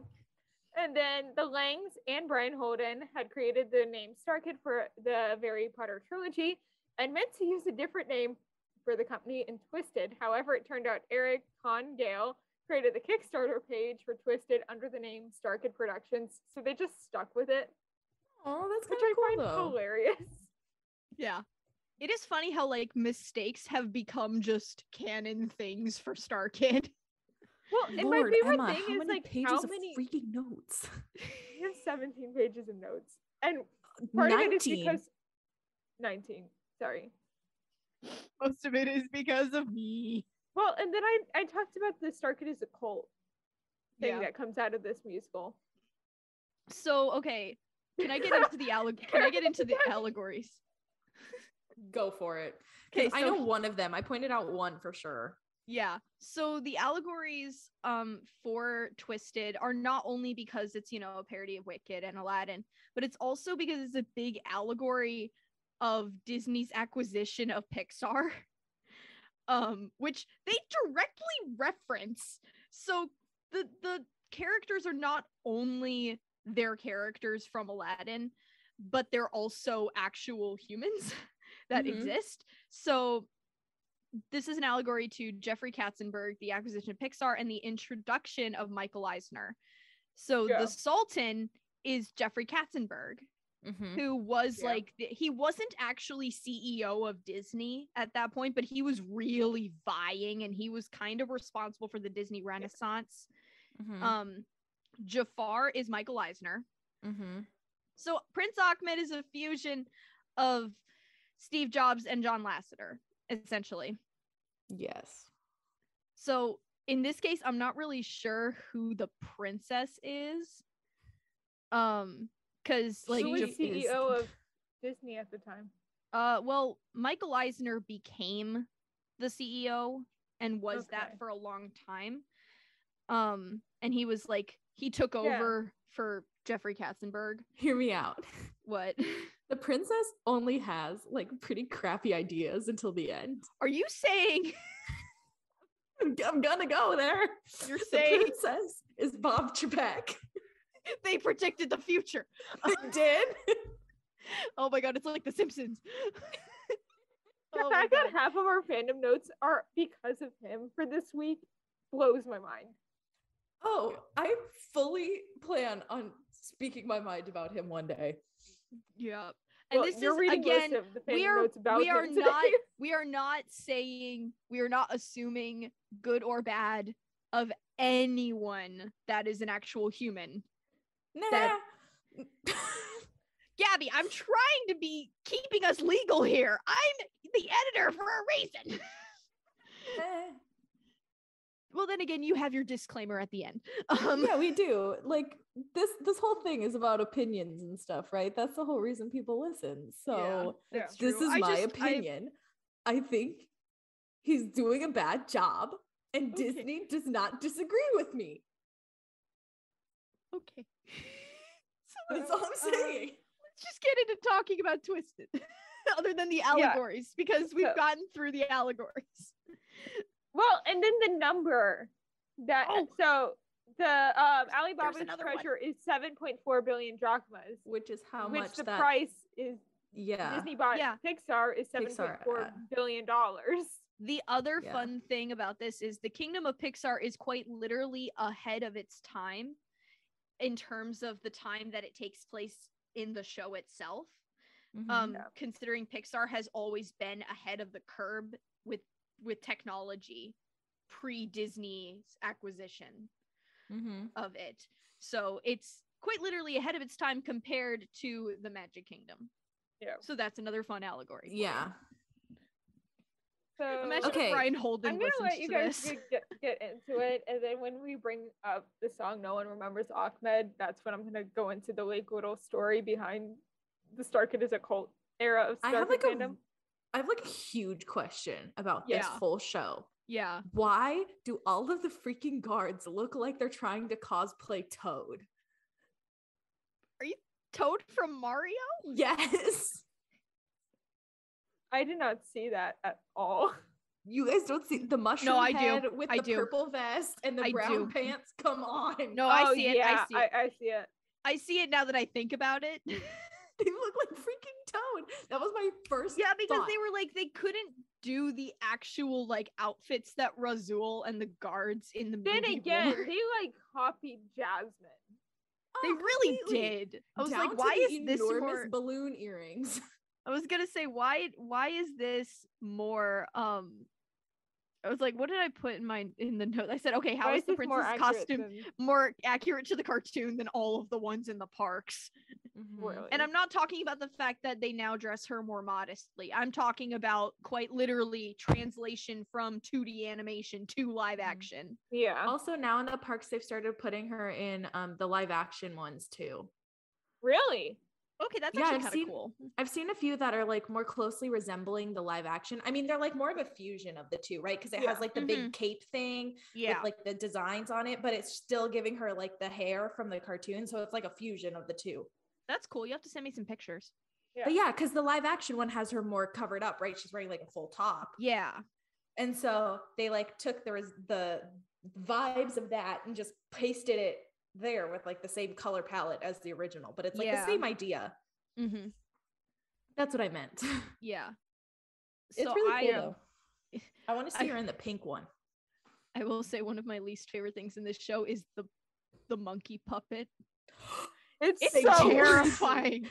Speaker 1: And then the Langs and Brian Holden had created the name Starkid for the Harry Potter trilogy and meant to use a different name for the company in Twisted. However, it turned out Eric Con Gale created the Kickstarter page for Twisted under the name Starkid Productions, so they just stuck with it.
Speaker 2: Oh, that's
Speaker 1: which
Speaker 2: kind of cool,
Speaker 1: I find
Speaker 2: though.
Speaker 1: hilarious.
Speaker 3: Yeah. It is funny how like mistakes have become just canon things for Starkid.
Speaker 1: Well, and
Speaker 2: Lord,
Speaker 1: my favorite
Speaker 2: Emma,
Speaker 1: thing
Speaker 2: how
Speaker 1: is
Speaker 2: many
Speaker 1: like
Speaker 2: pages
Speaker 1: how
Speaker 2: of
Speaker 1: many
Speaker 2: freaking notes?
Speaker 1: You have 17 pages of notes, and part 19. Of it is because 19. Sorry.
Speaker 3: Most of it is because of me.
Speaker 1: Well, and then I talked about the Starkid is a cult thing that comes out of this musical.
Speaker 3: So okay, can I get into the allegories?
Speaker 2: Go for it.
Speaker 3: Okay,
Speaker 2: I know one of them. I pointed out one for sure.
Speaker 3: Yeah. So the allegories for Twisted are not only because it's, a parody of Wicked and Aladdin, but it's also because it's a big allegory of Disney's acquisition of Pixar. Which they directly reference. So the characters are not only their characters from Aladdin, but they're also actual humans that exist. So this is an allegory to Jeffrey Katzenberg, the acquisition of Pixar, and the introduction of Michael Eisner. So the Sultan is Jeffrey Katzenberg, who was he wasn't actually CEO of Disney at that point, but he was really vying, and he was kind of responsible for the Disney Renaissance. Jafar is Michael Eisner. So Prince Ahmed is a fusion of Steve Jobs and John Lasseter, essentially.
Speaker 2: Yes.
Speaker 3: So in this case, I'm not really sure who the princess is. Because like
Speaker 1: who was CEO of Disney at the time?
Speaker 3: Well, Michael Eisner became the CEO and was that for a long time. And he was like, he took over for Jeffrey Katzenberg.
Speaker 2: Hear me out.
Speaker 3: What?
Speaker 2: The princess only has like pretty crappy ideas until the end.
Speaker 3: Are you saying?
Speaker 2: I'm gonna go there.
Speaker 3: You're saying
Speaker 2: the princess is Bob Chapek.
Speaker 3: They predicted the future.
Speaker 2: They did.
Speaker 3: Oh my god, it's like The Simpsons.
Speaker 1: The fact that half of our fandom notes are because of him for this week blows my mind.
Speaker 2: Oh, I fully plan on speaking my mind about him one day.
Speaker 3: Yeah. And
Speaker 1: well,
Speaker 3: this is again, we are not assuming good or bad of anyone that is an actual human.
Speaker 2: Nah.
Speaker 3: Gabby, I'm trying to be keeping us legal here. I'm the editor for a reason. Well, then again, you have your disclaimer at the end.
Speaker 2: Yeah, we do. Like this whole thing is about opinions and stuff, right? That's the whole reason people listen. So this is my opinion. I think he's doing a bad job, and Disney does not disagree with me.
Speaker 3: Okay.
Speaker 2: So that's all I'm saying.
Speaker 3: Let's just get into talking about Twisted, other than the allegories, because we've gotten through the allegories.
Speaker 1: Well, and then the number that so the Alibaba's treasure is 7.4 billion drachmas,
Speaker 2: which is how much
Speaker 1: the price is.
Speaker 2: Yeah,
Speaker 1: Disney bought Pixar is $7.4 billion.
Speaker 3: The other fun thing about this is the Kingdom of Pixar is quite literally ahead of its time in terms of the time that it takes place in the show itself. Considering Pixar has always been ahead of the curve with technology pre-Disney's acquisition of it. So it's quite literally ahead of its time compared to the Magic Kingdom. Yeah. So that's another fun allegory.
Speaker 2: Yeah.
Speaker 1: So
Speaker 3: imagine if Brian Holden
Speaker 1: I'm gonna let you guys
Speaker 3: this.
Speaker 1: get into it, and then when we bring up the song "No One Remembers Ahmed," that's when I'm gonna go into the like little story behind the Starkid as a cult era of Starkid fandom.
Speaker 2: I have like a huge question about this whole show.
Speaker 3: Yeah.
Speaker 2: Why do all of the freaking guards look like they're trying to cosplay Toad?
Speaker 3: Are you Toad from Mario?
Speaker 2: Yes.
Speaker 1: I did not see that at all.
Speaker 2: You guys don't see the mushroom head with the purple vest and the brown pants? Come on.
Speaker 3: No, I see it.
Speaker 1: Yeah, I see it.
Speaker 3: I see it now that I think about it.
Speaker 2: They look like freaking Toad. That was my first
Speaker 3: because
Speaker 2: thought.
Speaker 3: they were like, they couldn't do the actual like outfits that Razul and the guards in the movie
Speaker 1: Then again,
Speaker 3: wore.
Speaker 1: they like copied Jasmine.
Speaker 3: They really did. I was
Speaker 2: down
Speaker 3: like, why is this
Speaker 2: enormous
Speaker 3: more
Speaker 2: balloon earrings?
Speaker 3: I was gonna say, why is this more I was like, what did I put in the note? I said, okay, how is the princess costume more accurate to the cartoon than all of the ones in the parks?
Speaker 1: Really?
Speaker 3: And I'm not talking about the fact that they now dress her more modestly. I'm talking about quite literally translation from 2D animation to live action.
Speaker 1: Yeah.
Speaker 2: Also, now in the parks, they've started putting her in the live action ones too.
Speaker 1: Really?
Speaker 3: Okay, that's actually kind of cool.
Speaker 2: I've seen a few that are like more closely resembling the live action. I mean, they're like more of a fusion of the two, right? Because it has like the big cape thing with like the designs on it, but it's still giving her like the hair from the cartoon. So it's like a fusion of the two.
Speaker 3: That's cool. You have to send me some pictures.
Speaker 2: Yeah. But because the live action one has her more covered up, right? She's wearing like a full top.
Speaker 3: Yeah.
Speaker 2: And so they like took the vibes of that and just pasted it there with like the same color palette as the original, but it's like the same idea. That's what I meant.
Speaker 3: Yeah.
Speaker 2: It's
Speaker 3: so
Speaker 2: really cool though. I want to see her in the pink one.
Speaker 3: I will say one of my least favorite things in this show is the monkey puppet. It's so terrifying.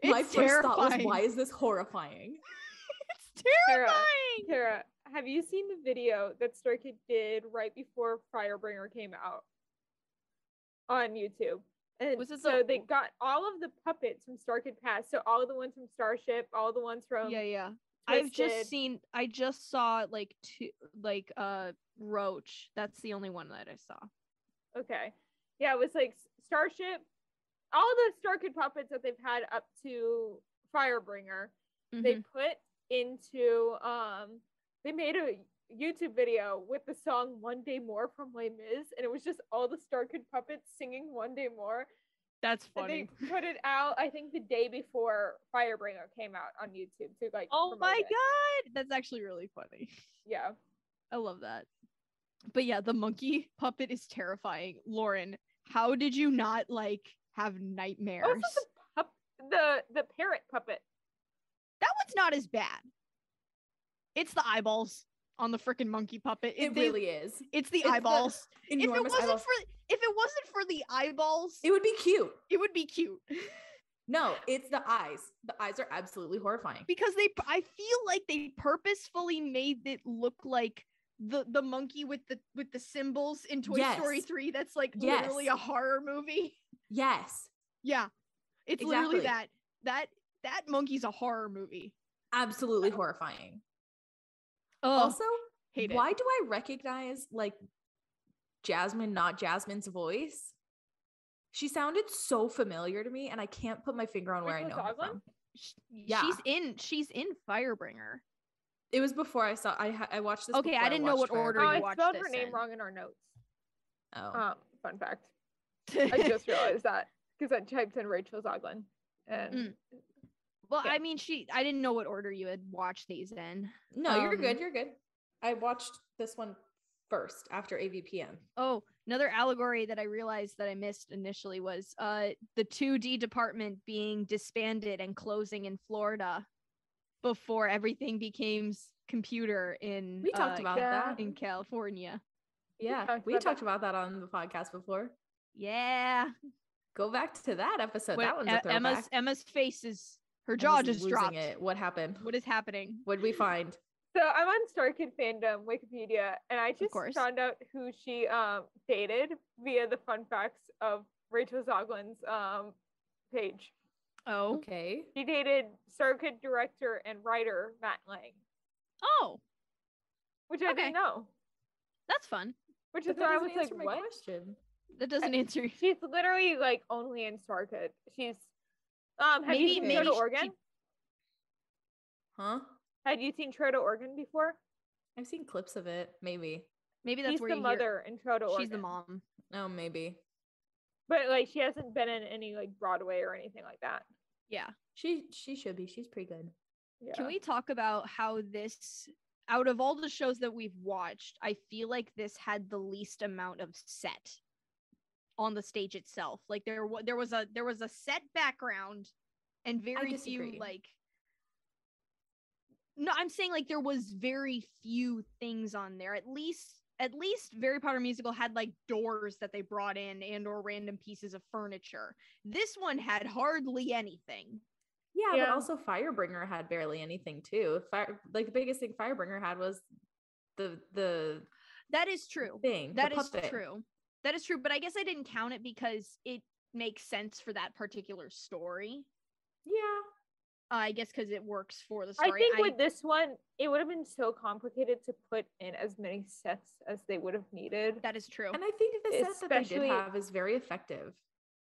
Speaker 2: My first thought was, why is this horrifying?
Speaker 3: It's terrifying.
Speaker 1: Tara, have you seen the video that Starkid did right before Firebringer came out on YouTube? And
Speaker 3: Was it
Speaker 1: so they got all of the puppets from Starkid Pass. So all of the ones from Starship, all the ones from
Speaker 3: Yeah.
Speaker 1: Twisted.
Speaker 3: I just saw like Roach. That's the only one that I saw.
Speaker 1: Okay. Yeah, it was like Starship, all the Starkid puppets that they've had up to Firebringer, they put into they made a YouTube video with the song One Day More from Les Mis, and it was just all the Starkid puppets singing One Day More.
Speaker 3: That's
Speaker 1: And
Speaker 3: funny.
Speaker 1: they put it out, I think, the day before Firebringer came out on YouTube to like
Speaker 3: Oh my
Speaker 1: promote it.
Speaker 3: god, that's actually really funny.
Speaker 1: Yeah.
Speaker 3: I love that. But yeah, the monkey puppet is terrifying. Lauren, how did you not like have nightmares?
Speaker 1: Also the parrot puppet.
Speaker 3: That one's not as bad. It's the eyeballs on the freaking monkey puppet.
Speaker 2: It really is.
Speaker 3: It's the eyeballs.
Speaker 2: If it
Speaker 3: wasn't for the eyeballs,
Speaker 2: it would be cute.
Speaker 3: It would be cute.
Speaker 2: No, it's the eyes. The eyes are absolutely horrifying.
Speaker 3: Because I feel like they purposefully made it look like the monkey with the symbols in Toy Story 3 that's like literally a horror movie.
Speaker 2: Yes.
Speaker 3: Yeah. It's literally that monkey's a horror movie.
Speaker 2: Absolutely horrifying.
Speaker 3: Also,
Speaker 2: why do I recognize like Jasmine, not Jasmine's voice? She sounded so familiar to me, and I can't put my finger on where I know her from.
Speaker 3: Yeah, she's in Firebringer.
Speaker 2: It was before I saw. I watched this.
Speaker 3: Okay, I didn't know what order you watched this.
Speaker 1: I spelled her name wrong in our notes.
Speaker 2: Oh,
Speaker 1: fun fact. I just realized that because I typed in Rachel Zoglin. And
Speaker 3: well, yeah. I mean, I didn't know what order you had watched these in.
Speaker 2: No, you're good. You're good. I watched this one first after AVPM.
Speaker 3: Oh, another allegory that I realized that I missed initially was the 2D department being disbanded and closing in Florida before everything became computer in
Speaker 2: we talked about that
Speaker 3: in California.
Speaker 2: Yeah, we talked about that on the podcast before.
Speaker 3: Yeah,
Speaker 2: go back to that episode. That one's a throwback.
Speaker 3: Emma's face is her jaw just dropped.
Speaker 2: What happened?
Speaker 3: What is happening?
Speaker 2: What did we find?
Speaker 1: So I'm on Starkid Fandom Wikipedia, and I just found out who she dated via the fun facts of Rachel Zoglin's page.
Speaker 3: Oh,
Speaker 2: okay.
Speaker 1: She dated Starkid director and writer Matt Lang.
Speaker 3: Oh,
Speaker 1: which I didn't know.
Speaker 3: That's fun.
Speaker 1: Which is why I was like, "What?"
Speaker 2: Question.
Speaker 3: That doesn't answer.
Speaker 1: She's literally like only in Starkid. She's have you seen True to Oregon?
Speaker 2: Huh?
Speaker 1: Had you seen True to Oregon before?
Speaker 2: I've seen clips of it. Maybe
Speaker 3: that's
Speaker 1: she's
Speaker 3: where
Speaker 1: the mother in True to Oregon.
Speaker 3: She's the mom.
Speaker 2: Oh, maybe.
Speaker 1: But like, she hasn't been in any like Broadway or anything like that.
Speaker 3: Yeah,
Speaker 2: she should be. She's pretty good.
Speaker 1: Yeah.
Speaker 3: Can we talk about how this, out of all the shows that we've watched, I feel like this had the least amount of set on the stage itself. Like there was a set background and very few like. No, I'm saying like there was very few things on there. At least Very Potter Musical had like doors that they brought in and or random pieces of furniture. This one had hardly anything.
Speaker 2: Yeah, but also Firebringer had barely anything too. Like the biggest thing Firebringer had was the
Speaker 3: That is true.
Speaker 2: Thing.
Speaker 3: That is true. That is true, but I guess I didn't count it because it makes sense for that particular story.
Speaker 2: Yeah.
Speaker 3: I guess because it works for the story.
Speaker 1: I think with this one, it would have been so complicated to put in as many sets as they would have needed.
Speaker 3: That is true.
Speaker 2: And I think the set that they did have is very effective.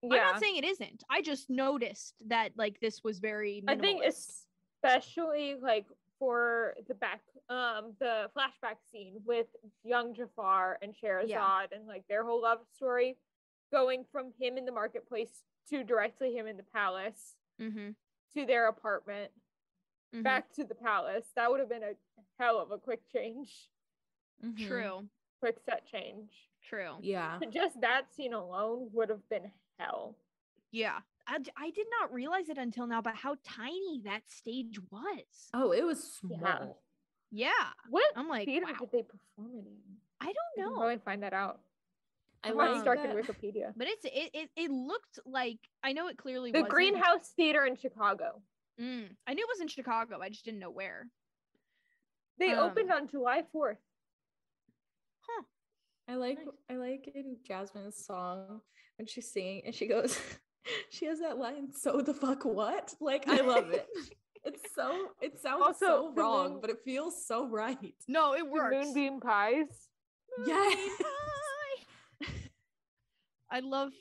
Speaker 3: Yeah. I'm not saying it isn't. I just noticed that like this was very minimalist.
Speaker 1: I think especially like for the flashback scene with young Jafar and Sherazade and like their whole love story going from him in the marketplace to directly him in the palace to their apartment back to the palace. That would have been a hell of a quick change.
Speaker 3: True.
Speaker 1: Quick set change.
Speaker 3: True.
Speaker 2: Yeah.
Speaker 1: Just that scene alone would have been hell.
Speaker 3: Yeah. I did not realize it until now, but how tiny that stage was.
Speaker 2: Oh, it was small.
Speaker 3: Yeah.
Speaker 1: What
Speaker 3: I'm like,
Speaker 1: theater did they perform it in?
Speaker 3: I don't know.
Speaker 1: I can probably find that out.
Speaker 2: I like
Speaker 1: Starkid Wikipedia.
Speaker 3: But it looked like, I know it clearly
Speaker 1: the
Speaker 3: wasn't.
Speaker 1: Greenhouse Theater in Chicago.
Speaker 3: I knew it was in Chicago. I just didn't know where.
Speaker 1: They opened on July 4th.
Speaker 3: Huh.
Speaker 2: I like in Jasmine's song when she's singing and she goes, she has that line, "So the fuck what?" Like, I love it. It sounds
Speaker 1: Also,
Speaker 2: so
Speaker 1: the
Speaker 2: wrong,
Speaker 1: moon-
Speaker 2: but it feels so right.
Speaker 3: No, it
Speaker 1: The
Speaker 3: works.
Speaker 1: Moonbeam Pies.
Speaker 2: Yes.
Speaker 3: I love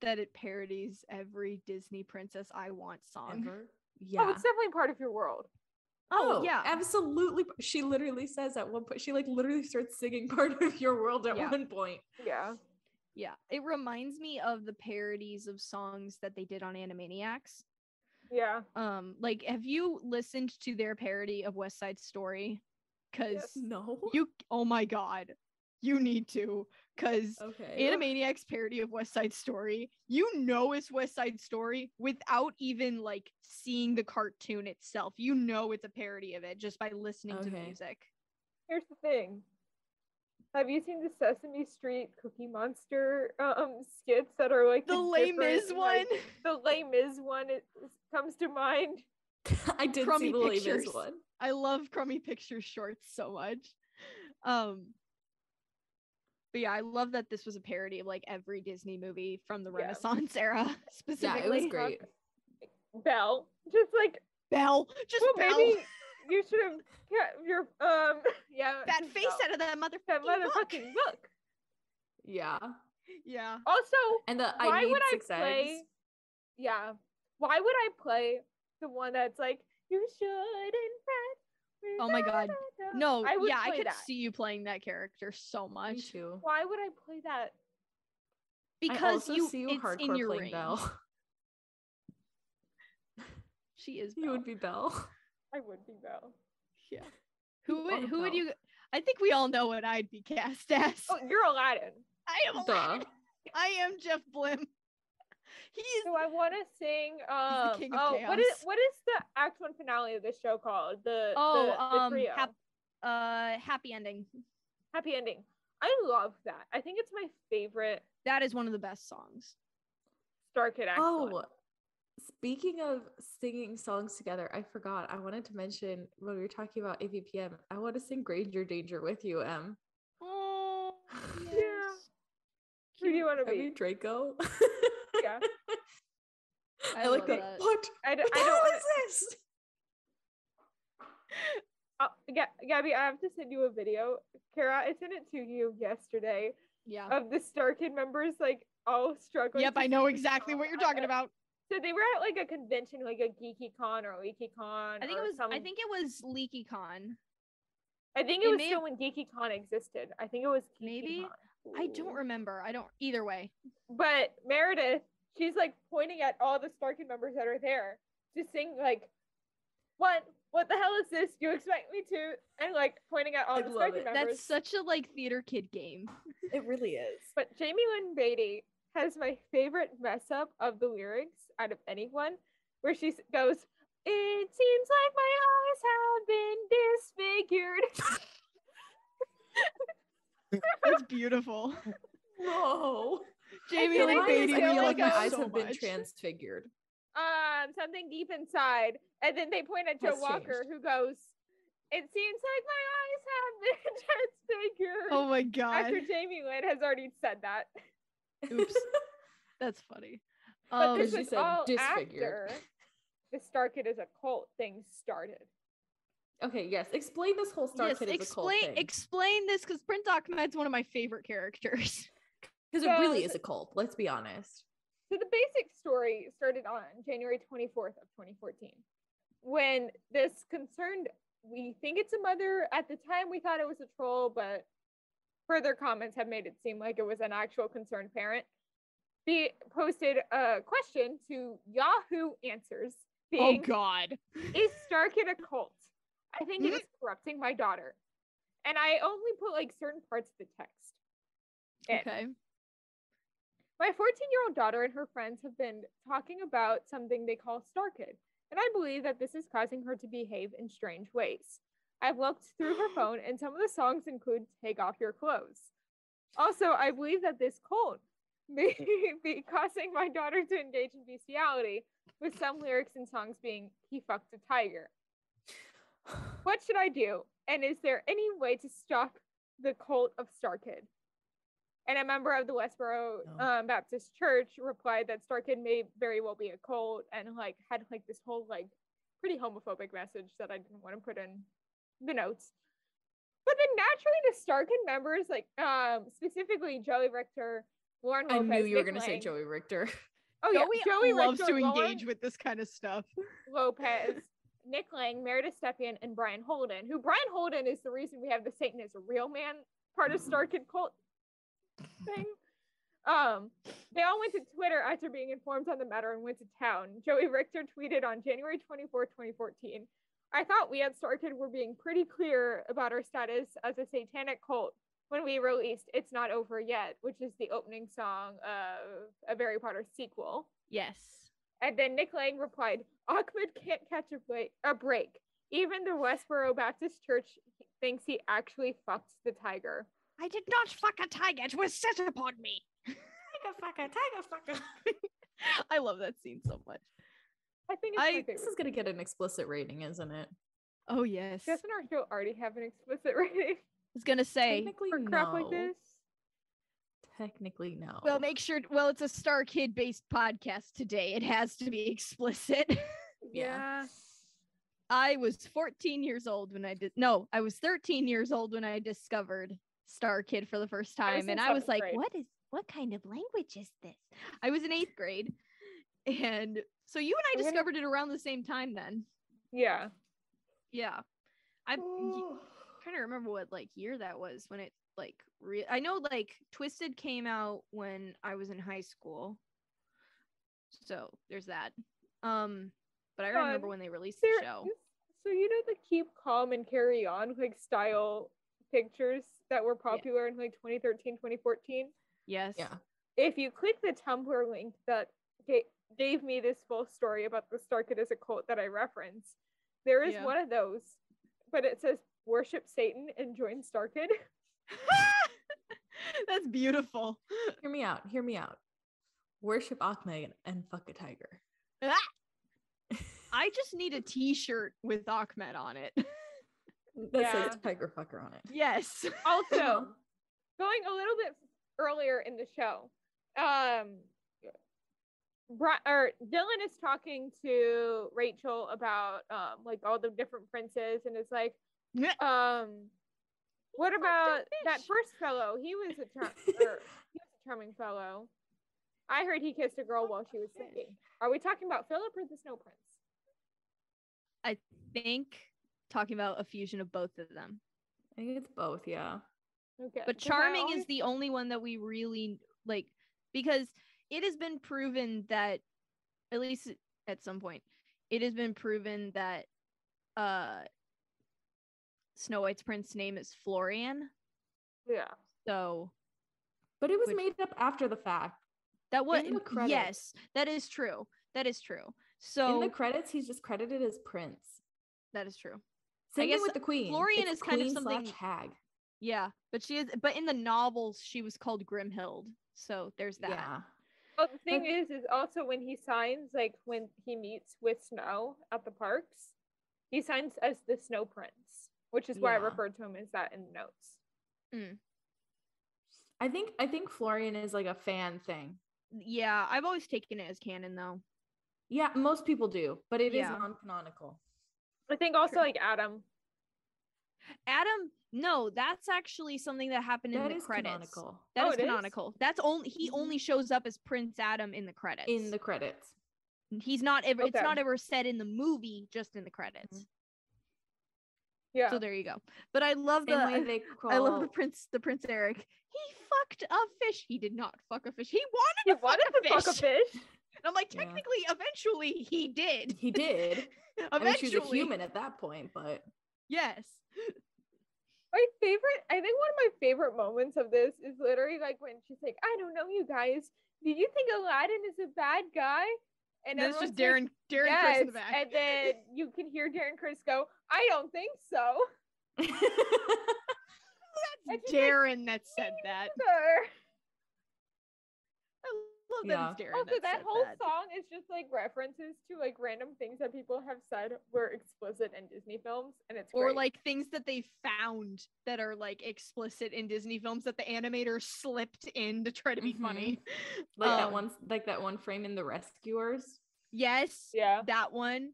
Speaker 3: that it parodies every Disney Princess I Want song.
Speaker 2: Ever?
Speaker 1: Oh,
Speaker 2: Yeah.
Speaker 1: it's definitely part of your world.
Speaker 3: Oh, yeah.
Speaker 2: Absolutely. She literally says at one point, she like literally starts singing Part of Your World at
Speaker 3: Yeah.
Speaker 2: one point.
Speaker 1: Yeah.
Speaker 3: Yeah. It reminds me of the parodies of songs that they did on Animaniacs.
Speaker 1: Yeah.
Speaker 3: Like, have you listened to their parody of West Side Story? Because
Speaker 1: Yes.
Speaker 2: No.
Speaker 3: oh my god, you need to. Because
Speaker 2: Okay.
Speaker 3: Animaniacs parody of West Side Story, you know it's West Side Story without even like seeing the cartoon itself. You know it's a parody of it just by listening to the
Speaker 2: Okay.
Speaker 3: music.
Speaker 1: Here's the thing. Have you seen the Sesame Street Cookie Monster skits that are like
Speaker 3: The Les Mis
Speaker 1: different,
Speaker 3: one?
Speaker 1: like, the Les Mis one comes to mind.
Speaker 2: I did
Speaker 3: Crummy
Speaker 2: see the Les Mis
Speaker 3: Pictures.
Speaker 2: one.
Speaker 3: I love Crummy Pictures shorts so much. But yeah, I love that this was a parody of like every Disney movie from the
Speaker 1: Yeah.
Speaker 3: Renaissance era,
Speaker 2: Yeah,
Speaker 3: specifically.
Speaker 2: it was great.
Speaker 1: Belle, just like,
Speaker 3: Belle, just
Speaker 1: well,
Speaker 3: Belle.
Speaker 1: maybe you should have kept your yeah,
Speaker 3: That
Speaker 1: just
Speaker 3: face
Speaker 1: Belle.
Speaker 3: out of that motherfucking
Speaker 1: That motherfucking
Speaker 3: book.
Speaker 1: book.
Speaker 2: Yeah.
Speaker 3: Yeah.
Speaker 1: Also,
Speaker 2: And the
Speaker 1: why
Speaker 2: I need
Speaker 1: would I
Speaker 2: 6
Speaker 1: play?
Speaker 2: eggs.
Speaker 1: Yeah, why would I play the one that's like, you shouldn't fret?
Speaker 3: Oh my god. No,
Speaker 1: I would
Speaker 3: yeah, I
Speaker 1: play
Speaker 3: could
Speaker 1: that.
Speaker 3: see you playing that character so
Speaker 2: Me
Speaker 3: much.
Speaker 2: too.
Speaker 1: Why would I play that?
Speaker 3: Because
Speaker 2: I also
Speaker 3: you
Speaker 2: see you
Speaker 3: it's in
Speaker 2: hardcore
Speaker 3: your
Speaker 2: playing
Speaker 3: range.
Speaker 2: Belle.
Speaker 3: She is
Speaker 2: You
Speaker 3: Belle.
Speaker 2: would be Belle.
Speaker 1: I would be Belle.
Speaker 3: Yeah. Who
Speaker 2: are
Speaker 3: would
Speaker 2: Belle.
Speaker 3: you I think we all know what I'd be cast as.
Speaker 1: Oh, you're Aladdin.
Speaker 3: I am
Speaker 2: Duh.
Speaker 3: Aladdin. I am Jeff Blim. He is
Speaker 1: So I want to sing.
Speaker 3: the king of
Speaker 1: what is the act one finale of this show called? The trio.
Speaker 3: happy ending.
Speaker 1: Happy ending. I love that. I think it's my favorite
Speaker 3: That is one of the best songs.
Speaker 1: Starkid act one.
Speaker 2: Oh, speaking of singing songs together, I forgot. I wanted to mention when we were talking about AVPM, I want to sing Granger Danger with you, Em.
Speaker 3: Oh,
Speaker 1: Yeah.
Speaker 3: yes.
Speaker 1: Who do you want to
Speaker 2: Have
Speaker 1: be?
Speaker 2: you Draco?
Speaker 1: Yeah.
Speaker 2: I like
Speaker 3: love
Speaker 2: that.
Speaker 3: that.
Speaker 2: What?
Speaker 1: I
Speaker 2: What the
Speaker 1: don't
Speaker 2: hell
Speaker 1: wanna-
Speaker 2: is this?
Speaker 1: Gabby, I have to send you a video. Kara, I sent it to you yesterday
Speaker 3: Yeah.
Speaker 1: of the Starkid members like all struggling.
Speaker 3: Yep,
Speaker 1: to
Speaker 3: I know
Speaker 1: sing the
Speaker 3: exactly
Speaker 1: song.
Speaker 3: what you're talking about.
Speaker 1: So they were at like a convention, like a Geeky Con or Leaky Con.
Speaker 3: I think it was Leaky Con.
Speaker 1: I think
Speaker 3: it
Speaker 1: it was
Speaker 3: may
Speaker 1: still
Speaker 3: have-
Speaker 1: when Geeky Con existed. I think it was Geeky
Speaker 3: Maybe?
Speaker 1: Con.
Speaker 3: I don't remember. I don't either way.
Speaker 1: But Meredith, she's like pointing at all the Starkid members that are there to sing like, what the hell is this? You expect me to? And like pointing at all
Speaker 2: I
Speaker 1: the
Speaker 2: love
Speaker 1: Starkid
Speaker 2: it.
Speaker 1: members.
Speaker 3: That's such a like theater kid game.
Speaker 2: It really is.
Speaker 1: But Jamie Lynn Beatty has my favorite mess up of the lyrics out of anyone, where she goes, "It seems like my eyes have been disfigured."
Speaker 3: That's beautiful.
Speaker 2: No.
Speaker 3: Jamie
Speaker 1: feel
Speaker 3: Lynn
Speaker 1: like
Speaker 3: Beatty,
Speaker 1: I
Speaker 3: we
Speaker 1: feel
Speaker 3: love
Speaker 1: like
Speaker 3: you
Speaker 1: my
Speaker 2: eyes
Speaker 3: so
Speaker 2: have been
Speaker 3: much.
Speaker 2: transfigured.
Speaker 1: Something deep inside, and then they point at Joe
Speaker 2: Has
Speaker 1: Walker,
Speaker 2: changed.
Speaker 1: who goes, "It seems like my eyes have been transfigured."
Speaker 3: Oh my god.
Speaker 1: After Jamie Lynn has already said that.
Speaker 3: Oops. That's funny.
Speaker 1: But this
Speaker 2: she
Speaker 1: was
Speaker 2: said
Speaker 1: all
Speaker 2: disfigured.
Speaker 1: after the Starkid is a cult thing started.
Speaker 2: Okay, yes. Explain this whole Star
Speaker 3: Yes,
Speaker 2: Kid as a cult thing.
Speaker 3: explain this because Prince Ahmed's one of my favorite characters.
Speaker 2: Because
Speaker 1: So
Speaker 2: it really is a cult, let's be honest.
Speaker 1: So the basic story started on January 24th of 2014 when this concerned, we think it's a mother. At the time, we thought it was a troll, but further comments have made it seem like it was an actual concerned parent. He posted a question to Yahoo Answers being,
Speaker 3: Oh god.
Speaker 1: "Is Starkid a cult? I think it is corrupting my daughter." And I only put like certain parts of the text in.
Speaker 3: Okay.
Speaker 1: My 14-year-old daughter and her friends have been talking about something they call Starkid, and I believe that this is causing her to behave in strange ways. I've looked through her phone, and some of the songs include "Take Off Your Clothes." Also, I believe that this cult may be causing my daughter to engage in bestiality, with some lyrics and songs being "He fucked a tiger." What should I do? And is there any way to stop the cult of Starkid? And a member of the Westboro Baptist Church replied that Starkid may very well be a cult, and like had like this whole like pretty homophobic message that I didn't want to put in the notes. But then naturally the Starkid members, like specifically Joey Richter, Lauren Lopez,
Speaker 2: I knew you were
Speaker 1: Nick
Speaker 2: going to say
Speaker 1: Lang.
Speaker 2: Joey Richter.
Speaker 1: Oh yeah,
Speaker 3: Joey loves
Speaker 1: Richter,
Speaker 3: to engage
Speaker 1: Lauren
Speaker 3: with this kind of stuff.
Speaker 1: Lopez, Nick Lang, Meredith Stepien, and Brian Holden, who Brian Holden is the reason we have the Satan is a real man part of Starkid cult thing. They all went to Twitter after being informed on the matter and went to town. Joey Richter tweeted on January 24, 2014, I thought we at Starkid were being pretty clear about our status as a satanic cult when we released It's Not Over Yet, which is the opening song of a Harry Potter sequel.
Speaker 3: Yes.
Speaker 1: And then Nick Lang replied, Ahmed can't catch a break. Even the Westboro Baptist Church thinks he actually fucked the tiger.
Speaker 3: I did not fuck a tiger. It was set upon me.
Speaker 2: Tiger fucker.
Speaker 3: I love that scene so much.
Speaker 1: I think it's my favorite.
Speaker 2: This is going to get an explicit rating, isn't it?
Speaker 3: Oh, yes.
Speaker 1: Doesn't our show already have an explicit rating?
Speaker 3: I was going to say.
Speaker 2: Technically,
Speaker 1: For crap like this?
Speaker 2: Technically, no.
Speaker 3: Well, it's a Starkid based podcast today. It has to be explicit.
Speaker 1: Yeah.
Speaker 3: I was 14 years old when I was 13 years old when I discovered Starkid for the first time. And I was like,
Speaker 1: grade.
Speaker 3: what kind of language is this? I was in 8th grade. And so you and I discovered it around the same time then.
Speaker 1: Yeah.
Speaker 3: Yeah. I'm trying to remember what like year that was when it like I know like Twisted came out when I was in high school. So there's that. But I remember when they released the show.
Speaker 1: So you know the Keep Calm and Carry On like style pictures that were popular in like 2013, 2014?
Speaker 3: Yes.
Speaker 2: Yeah.
Speaker 1: If you click the Tumblr link that gave me this full story about the Starkid as a cult that I referenced, there is one of those, but it says worship Satan and join Starkid.
Speaker 3: That's beautiful.
Speaker 2: Hear me out. Worship Ahmed and fuck a tiger.
Speaker 3: I just need a t-shirt with Ahmed on it.
Speaker 2: That says tiger fucker on it.
Speaker 3: Yes.
Speaker 1: Also, going a little bit earlier in the show, Dylan is talking to Rachel about like all the different princes, and it's like, what about that first fellow? He was a charming fellow. I heard he kissed a girl while she was sleeping. Are we talking about Philip or the Snow Prince?
Speaker 3: I think talking about a fusion of both of them.
Speaker 2: I think it's both, yeah.
Speaker 1: Okay.
Speaker 3: But charming is the only one that we really like, because it has been proven that, at least at some point, it has been proven that Snow White's prince's name is Florian.
Speaker 1: Yeah.
Speaker 3: So.
Speaker 2: But it was made up after the fact.
Speaker 3: That was, yes, that is true. So
Speaker 2: in the credits, he's just credited as Prince.
Speaker 3: That is true.
Speaker 2: Same thing with the Queen.
Speaker 3: Florian is kind of something.
Speaker 2: Hag.
Speaker 3: Yeah, but but in the novels, she was called Grimhild. So there's that.
Speaker 2: Yeah.
Speaker 1: Well, the thing is also when he signs, like when he meets with Snow at the parks, he signs as the Snow Prince, which is why I referred to him as that in the notes.
Speaker 2: I think Florian is like a fan thing.
Speaker 3: Yeah, I've always taken it as canon though.
Speaker 2: Yeah, most people do, but it is non-canonical.
Speaker 1: I think also like Adam,
Speaker 3: no, that's actually something that happened in the credits.
Speaker 2: Canonical.
Speaker 3: That is canonical. That's only he only shows up as Prince Adam in the credits.
Speaker 2: In the credits.
Speaker 3: He's not ever it's not ever said in the movie, just in the credits.
Speaker 1: Yeah.
Speaker 3: So there you go. But I love the Prince Eric. He fucked a fish. He did not fuck a fish. He wanted to fuck a fish. And I'm like, technically, eventually he did.
Speaker 2: He did.
Speaker 3: Eventually.
Speaker 2: I mean, she was a human at that point, but
Speaker 3: yes.
Speaker 1: I think one of my favorite moments of this is literally like when she's like, I don't know, you guys. Do you think Aladdin is a bad guy?
Speaker 3: And it's just Darren Chris in the back.
Speaker 1: And then you can hear Darren Chris go, I don't think so.
Speaker 3: That's Darren that said that. I love that it's Darren.
Speaker 1: Also, that
Speaker 3: said
Speaker 1: whole
Speaker 3: that.
Speaker 1: song is just like references to like random things that people have said were explicit in Disney films, and it's
Speaker 3: Or
Speaker 1: great.
Speaker 3: like things that they found that are like explicit in Disney films that the animator slipped in to try to be funny.
Speaker 2: Like that one frame in The Rescuers.
Speaker 3: Yes.
Speaker 1: Yeah.
Speaker 3: That one.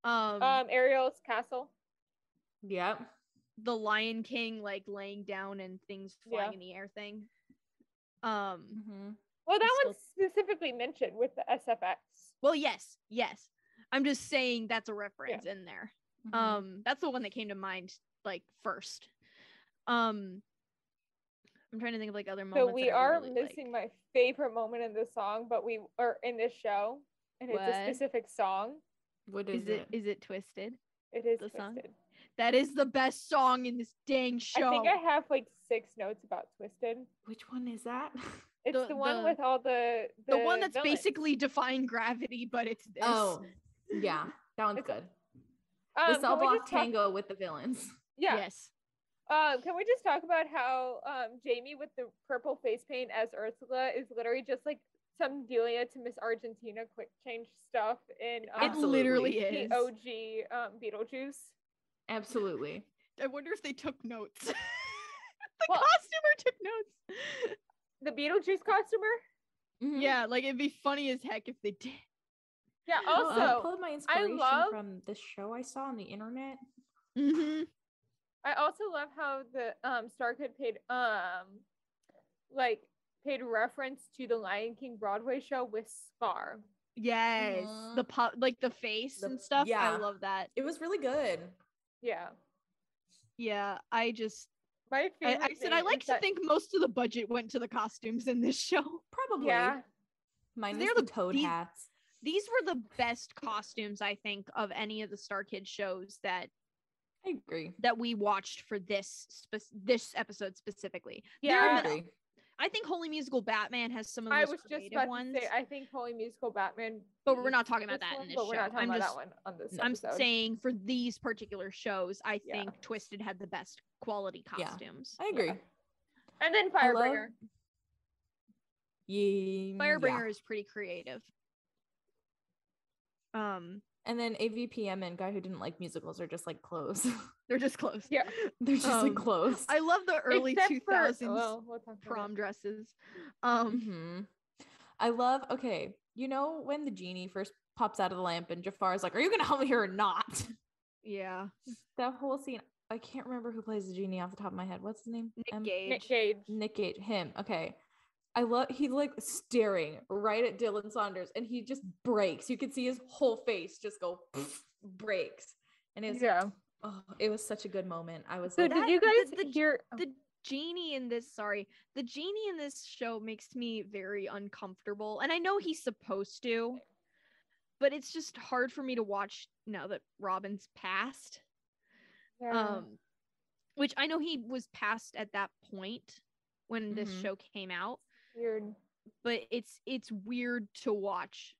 Speaker 1: Ariel's castle.
Speaker 2: Yep.
Speaker 3: The Lion King like laying down and things flying in the air thing.
Speaker 1: Well, that
Speaker 3: still...
Speaker 1: one's specifically mentioned with the SFX.
Speaker 3: Well, yes. I'm just saying that's a reference in there. That's the one that came to mind like first. I'm trying to think of like other moments.
Speaker 1: So we are really missing my favorite moment in this song, but we are in this show, and it's a specific song.
Speaker 2: What is it?
Speaker 3: Is it Twisted?
Speaker 1: It is
Speaker 3: the
Speaker 1: Twisted.
Speaker 3: Song? That is the best song in this dang show.
Speaker 1: I think I have like 6 notes about Twisted.
Speaker 2: Which one is that?
Speaker 1: It's the one with all the
Speaker 3: one that's
Speaker 1: villains.
Speaker 3: Basically defying gravity, but it's this.
Speaker 2: Oh, yeah, that one's good. The cell block tango with the villains.
Speaker 1: Yeah.
Speaker 3: Yes.
Speaker 1: Can we just talk about how Jamie with the purple face paint as Ursula is literally just like some Delia to Miss Argentina quick change stuff in
Speaker 3: it literally is
Speaker 1: the OG Beetlejuice.
Speaker 2: Absolutely.
Speaker 3: I wonder if they took notes. Costumer took notes.
Speaker 1: The Beetlejuice costumer?
Speaker 3: Yeah, like it'd be funny as heck if they did.
Speaker 1: Yeah, also
Speaker 2: I pulled my inspiration from this show I saw on the internet.
Speaker 1: I also love how the Starkid paid reference to the Lion King Broadway show with Scar.
Speaker 3: Yes. The face and stuff. Yeah. I love that.
Speaker 2: It was really good.
Speaker 1: Yeah.
Speaker 3: Yeah, I said I like to think most of the budget went to the costumes in this show.
Speaker 2: Probably.
Speaker 1: Yeah.
Speaker 2: Minus the toad hats.
Speaker 3: These were the best costumes, I think, of any of the Starkid shows that
Speaker 2: I agree.
Speaker 3: That we watched for this episode specifically.
Speaker 1: Yeah.
Speaker 2: I agree.
Speaker 3: I think Holy Musical Batman has some of the most creative ones.
Speaker 1: I think Holy Musical Batman.
Speaker 3: But we're not talking about that in this show.
Speaker 1: We're not talking about that one on this episode.
Speaker 3: I'm saying for these particular shows, I think Twisted had the best quality costumes.
Speaker 2: I agree.
Speaker 1: Yeah. And then Firebringer.
Speaker 3: Firebringer is pretty creative.
Speaker 2: And then AVPM and Guy Who Didn't Like Musicals are just like clothes.
Speaker 3: They're just clothes.
Speaker 1: Yeah.
Speaker 2: They're just like clothes.
Speaker 3: I love the early 2000s prom dresses.
Speaker 2: I love, you know when the genie first pops out of the lamp and Jafar's like, are you going to help me here or not?
Speaker 3: Yeah.
Speaker 2: That whole scene, I can't remember who plays the genie off the top of my head. What's his name?
Speaker 1: Nick Cage.
Speaker 2: Nick Cage. Him. Okay. He's like staring right at Dylan Saunders and he just breaks. You can see his whole face just go breaks. And it's it was such a good moment. I was
Speaker 1: did you guys hear
Speaker 3: the genie in this show makes me very uncomfortable. And I know he's supposed to, but it's just hard for me to watch now that Robin's passed.
Speaker 1: Yeah.
Speaker 3: Which I know he was passed at that point when this show came out.
Speaker 1: Weird.
Speaker 3: But it's weird to watch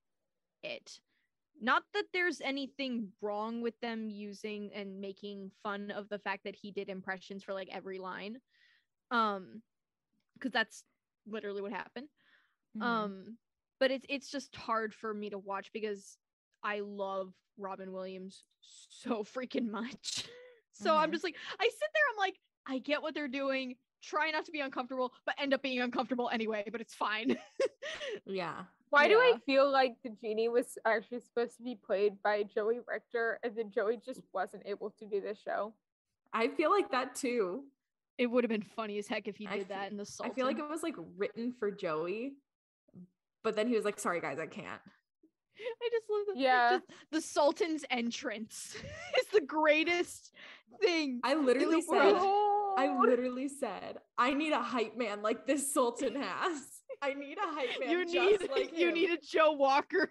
Speaker 3: it. Not that there's anything wrong with them using and making fun of the fact that he did impressions for like every line. Because that's literally what happened. But it's just hard for me to watch because I love Robin Williams so freaking much. So I'm just like, I sit there, I'm like, I get what they're doing. Try not to be uncomfortable, but end up being uncomfortable anyway, but it's fine.
Speaker 2: Yeah.
Speaker 1: Why do I feel like the genie was actually supposed to be played by Joey Richter and then Joey just wasn't able to do this show?
Speaker 2: I feel like that too.
Speaker 3: It would have been funny as heck if he did that in the Sultan.
Speaker 2: I feel like it was like written for Joey, but then he was like, sorry guys, I can't.
Speaker 3: I just love the Sultan's entrance is the greatest thing.
Speaker 2: I literally said, I need a hype man like this Sultan has. I need a hype man like him.
Speaker 3: You need a Joe Walker.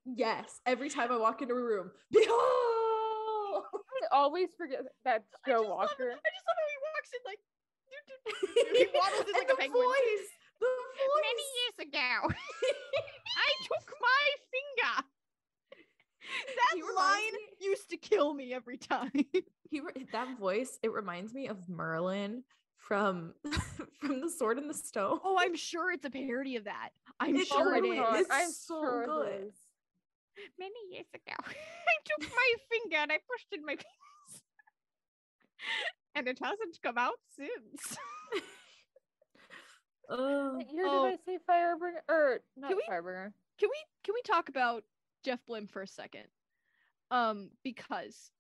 Speaker 2: Yes. Every time I walk into a room, behold!
Speaker 1: I always forget that's Joe Walker.
Speaker 3: I just love how he walks in like he waddles in like a penguin.
Speaker 2: The voice.
Speaker 3: Many years ago, I took my finger. That line used to kill me every time.
Speaker 2: That voice, it reminds me of Merlin from from The Sword and the Stone.
Speaker 3: Oh, I'm sure it's a parody of that. I'm
Speaker 2: It
Speaker 3: sure it
Speaker 2: totally
Speaker 3: is.
Speaker 2: is.
Speaker 1: I'm
Speaker 2: so
Speaker 1: sure
Speaker 2: good.
Speaker 1: it is.
Speaker 3: Many years ago, I took my finger and I pushed in my penis. And it hasn't come out since.
Speaker 1: What year
Speaker 3: Oh.
Speaker 1: did I say Firebringer? Or not
Speaker 3: Can we-
Speaker 1: Firebringer.
Speaker 3: Can we talk about Jeff Blim for a second? Because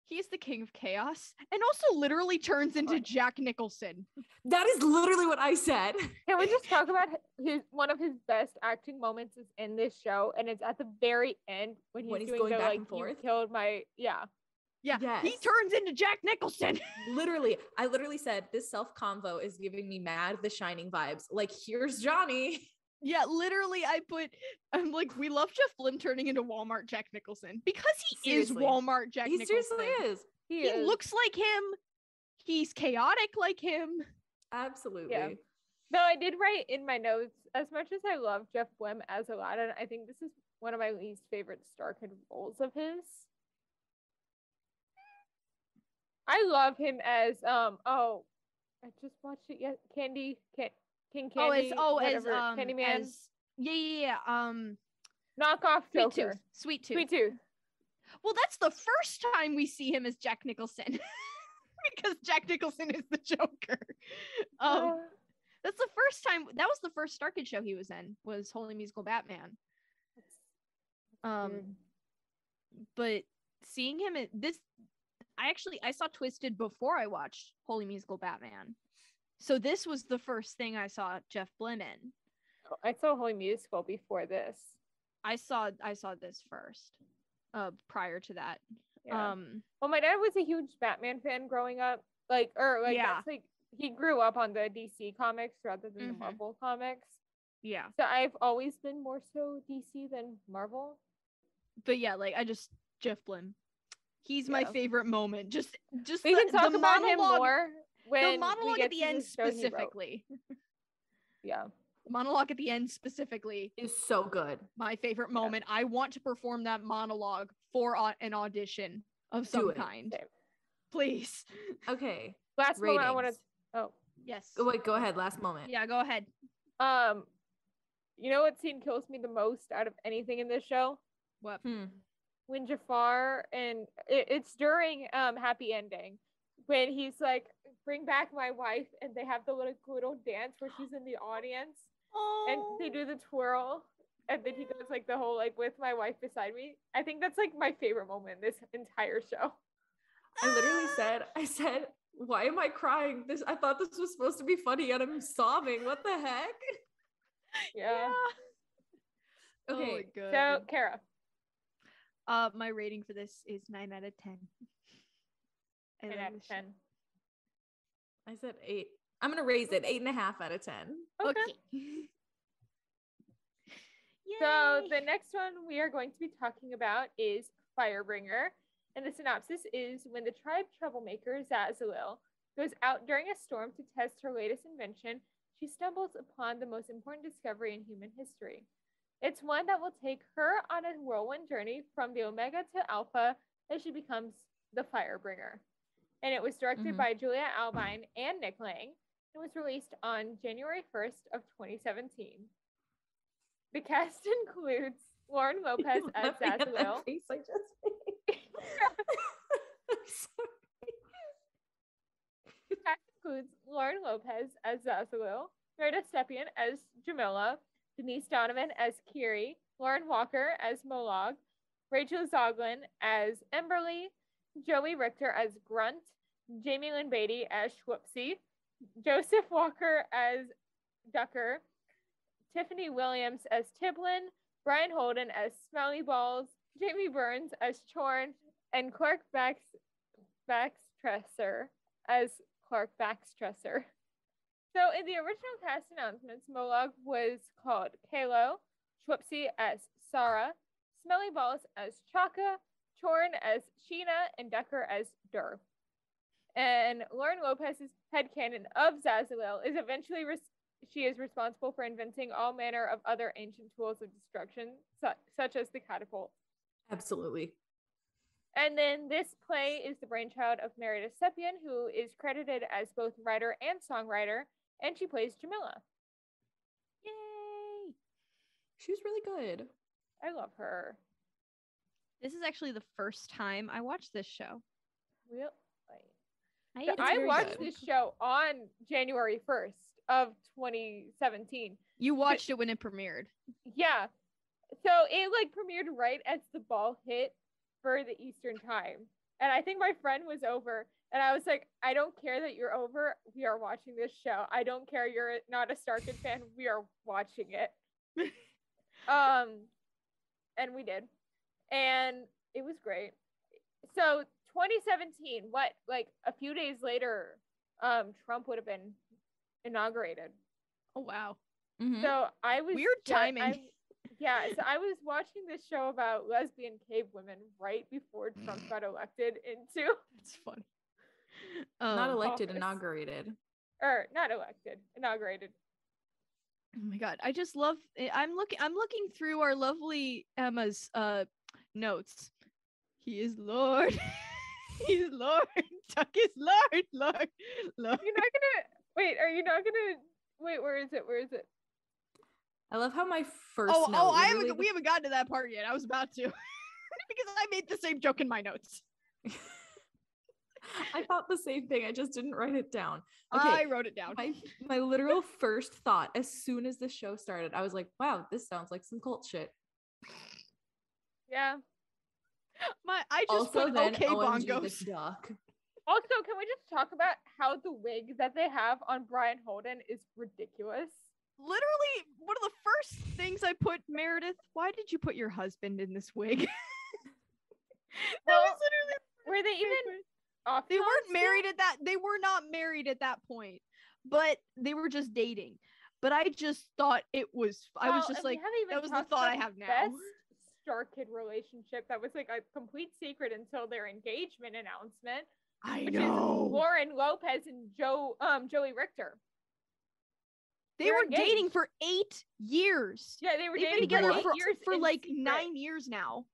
Speaker 3: he's the king of chaos and also literally turns into Jack Nicholson.
Speaker 2: That is literally what I said.
Speaker 1: Can we just talk about one of his best acting moments is in this show, and it's at the very end when he's doing
Speaker 2: going
Speaker 1: the
Speaker 2: back
Speaker 1: like
Speaker 2: and forth?
Speaker 1: you killed my
Speaker 3: Yeah,
Speaker 2: Yes.
Speaker 3: he turns into Jack Nicholson.
Speaker 2: Literally, I literally said this self convo is giving me mad The Shining vibes. Like, here's Johnny.
Speaker 3: Yeah, literally, I'm like, we love Jeff Blim turning into Walmart Jack Nicholson because he
Speaker 2: Seriously.
Speaker 3: is Walmart Jack
Speaker 2: He
Speaker 3: Nicholson.
Speaker 2: seriously is.
Speaker 1: He
Speaker 3: He
Speaker 1: is.
Speaker 3: looks like him. He's chaotic like him.
Speaker 2: Absolutely.
Speaker 1: Yeah. No, I did write in my notes, as much as I love Jeff Blim as Aladdin, I think this is one of my least favorite Starkid roles of his. I love him as I just watched it yet. King Candy. Candyman.
Speaker 3: Yeah.
Speaker 1: Knockoff
Speaker 3: Sweet
Speaker 1: Joker.
Speaker 3: Tooth. Sweet Tooth.
Speaker 1: Sweet Tooth.
Speaker 3: Well, that's the first time we see him as Jack Nicholson. Because Jack Nicholson is the Joker. That's the first time. That was the first Starkid show he was in. Was Holy Musical Batman. But seeing him in this, I saw Twisted before I watched Holy Musical Batman. So this was the first thing I saw Jeff Blim in.
Speaker 1: I saw Holy Musical before this.
Speaker 3: I saw this first. Prior to that.
Speaker 1: Yeah. Well, my dad was a huge Batman fan growing up. That's like he grew up on the DC comics rather than the Marvel comics.
Speaker 3: Yeah.
Speaker 1: So I've always been more so DC than Marvel.
Speaker 3: But yeah, like Jeff Blim. He's my favorite moment. Just
Speaker 1: we can talk about him more when
Speaker 3: the monologue at the end specifically.
Speaker 1: Yeah.
Speaker 3: The monologue at the end specifically
Speaker 2: is so good.
Speaker 3: My favorite moment. I want to perform that monologue for an audition of some kind.
Speaker 1: Same.
Speaker 3: Please.
Speaker 2: Okay.
Speaker 1: Last moment I want to. Oh.
Speaker 3: Yes.
Speaker 2: Oh, wait, go ahead. Last moment.
Speaker 3: Yeah, go ahead.
Speaker 1: You know what scene kills me the most out of anything in this show?
Speaker 3: What?
Speaker 1: When Jafar and it's during Happy Ending when he's like, bring back my wife, and they have the little dance where she's in the audience. And they do the twirl, and then he does like the whole like with my wife beside me. I think that's like my favorite moment in this entire show.
Speaker 2: I literally said, why am I crying? I thought this was supposed to be funny, and I'm sobbing. What the heck?
Speaker 1: Yeah.
Speaker 2: Okay.
Speaker 3: Oh,
Speaker 1: so Kara.
Speaker 3: My rating for this is 9 out of 10.
Speaker 1: 10 out of 10.
Speaker 2: I said 8. I'm gonna raise it 8.5 out of 10.
Speaker 1: Okay. So the next one we are going to be talking about is Firebringer. And the synopsis is when the tribe troublemaker Zazalil goes out during a storm to test her latest invention, she stumbles upon the most important discovery in human history. It's one that will take her on a whirlwind journey from the Omega to Alpha as she becomes the Firebringer. And it was directed by Julia Albine and Nick Lang. It was released on January 1st of 2017. The cast includes Lauren Lopez as Zazalil. The cast includes Lauren Lopez as Zazalil, Merida Stepien as Jamila, Denise Donovan as Kiri, Lauren Walker as Molag, Rachel Zoglin as Emberly, Joey Richter as Grunt, Jamie Lynn Beatty as Schwupsie, Joseph Walker as Ducker, Tiffany Williams as Tiblin, Brian Holden as Smelly Balls, Jamie Burns as Chorn, and Clark Baxtresser as Clark Baxtresser. So in the original cast announcements, Molag was called Kalo, Schwupsie as Sarah, Smelly Balls as Chaka, Chorn as Sheena, and Ducker as Dur. And Lauren Lopez's headcanon of Zazalil is eventually she is responsible for inventing all manner of other ancient tools of destruction, such as the catapult.
Speaker 2: Absolutely.
Speaker 1: And then this play is the brainchild of Meredith Seppian, who is credited as both writer and songwriter, and she plays Jamila.
Speaker 3: Yay!
Speaker 2: She was really good.
Speaker 1: I love her.
Speaker 3: This is actually the first time I watched this show.
Speaker 1: I watched this show on January 1st of 2017.
Speaker 3: You watched it when it premiered.
Speaker 1: Yeah. So it like premiered right as the ball hit for the Eastern time. And I think my friend was over and I was like, I don't care that you're over. We are watching this show. I don't care you're not a Starkid fan. We are watching it. And we did. And it was great. So 2017, what, like a few days later, Trump would have been inaugurated.
Speaker 3: Oh, wow.
Speaker 1: Mm-hmm. So I was
Speaker 3: weird timing.
Speaker 1: So I was watching this show about lesbian cave women right before Trump got elected into.
Speaker 3: That's funny.
Speaker 2: Not elected,
Speaker 1: office.
Speaker 2: Inaugurated.
Speaker 1: Or not elected, inaugurated.
Speaker 3: Oh my god, I just love. I'm looking through our lovely Emma's notes. He is Lord. He's Lord. Tuck is Lord. Lord. Lord.
Speaker 1: You're not gonna wait. Are you not gonna wait? Where is it? Where is it?
Speaker 2: I love how my first.
Speaker 3: We haven't gotten to that part yet. I was about to, because I made the same joke in my notes.
Speaker 2: I thought the same thing. I just didn't write it down. Okay,
Speaker 3: I wrote it down.
Speaker 2: My literal first thought as soon as the show started, I was like, "Wow, this sounds like some cult shit."
Speaker 1: Yeah.
Speaker 3: I just
Speaker 2: also
Speaker 3: put
Speaker 2: then
Speaker 3: okay
Speaker 2: OMG,
Speaker 3: bongos.
Speaker 2: this duck.
Speaker 1: Also, can we just talk about how the wig that they have on Brian Holden is ridiculous?
Speaker 3: Literally, one of the first things I put, Meredith, why did you put your husband in this wig? That was literally.
Speaker 1: Were they even off?
Speaker 3: They weren't married at that. They were not married at that point, but they were just dating. But I just thought it was. I was just like, that was the thought I have now.
Speaker 1: Best Starkid relationship that was like a complete secret until their engagement announcement.
Speaker 3: I
Speaker 1: which
Speaker 3: know.
Speaker 1: Is Lauren Lopez and Joey Richter.
Speaker 3: They were dating for 8 years.
Speaker 1: Yeah, they were
Speaker 3: They've
Speaker 1: dating
Speaker 3: been together
Speaker 1: for 8 years
Speaker 3: for like
Speaker 1: secret.
Speaker 3: 9 years now.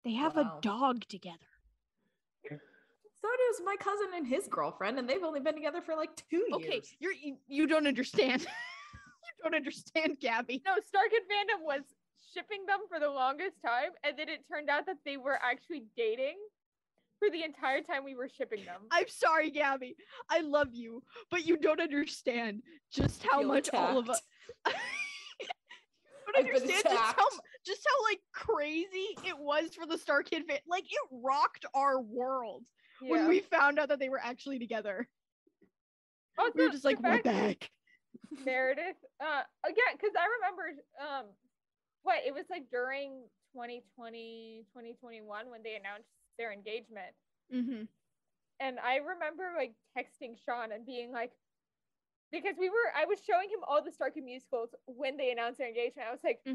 Speaker 3: They have a dog together.
Speaker 2: So does my cousin and his girlfriend, and they've only been together for like 2 years.
Speaker 3: Okay, you don't understand. You don't understand, Gabby.
Speaker 1: No, Starkid Fandom was shipping them for the longest time, and then it turned out that they were actually dating for the entire time we were shipping them.
Speaker 3: I'm sorry, Gabby. I love you, but you don't understand just how much all of us. You don't understand just how like crazy it was for the Starkid fan. Like it rocked our world when we found out that they were actually together.
Speaker 1: Also,
Speaker 3: we were just like, what the heck?
Speaker 1: Meredith, again, because I remember, it was like during 2020, 2021 when they announced their engagement.
Speaker 3: Mm-hmm.
Speaker 1: And I remember like texting Sean and being like, because I was showing him all the Starkid musicals when they announced their engagement. I was like, so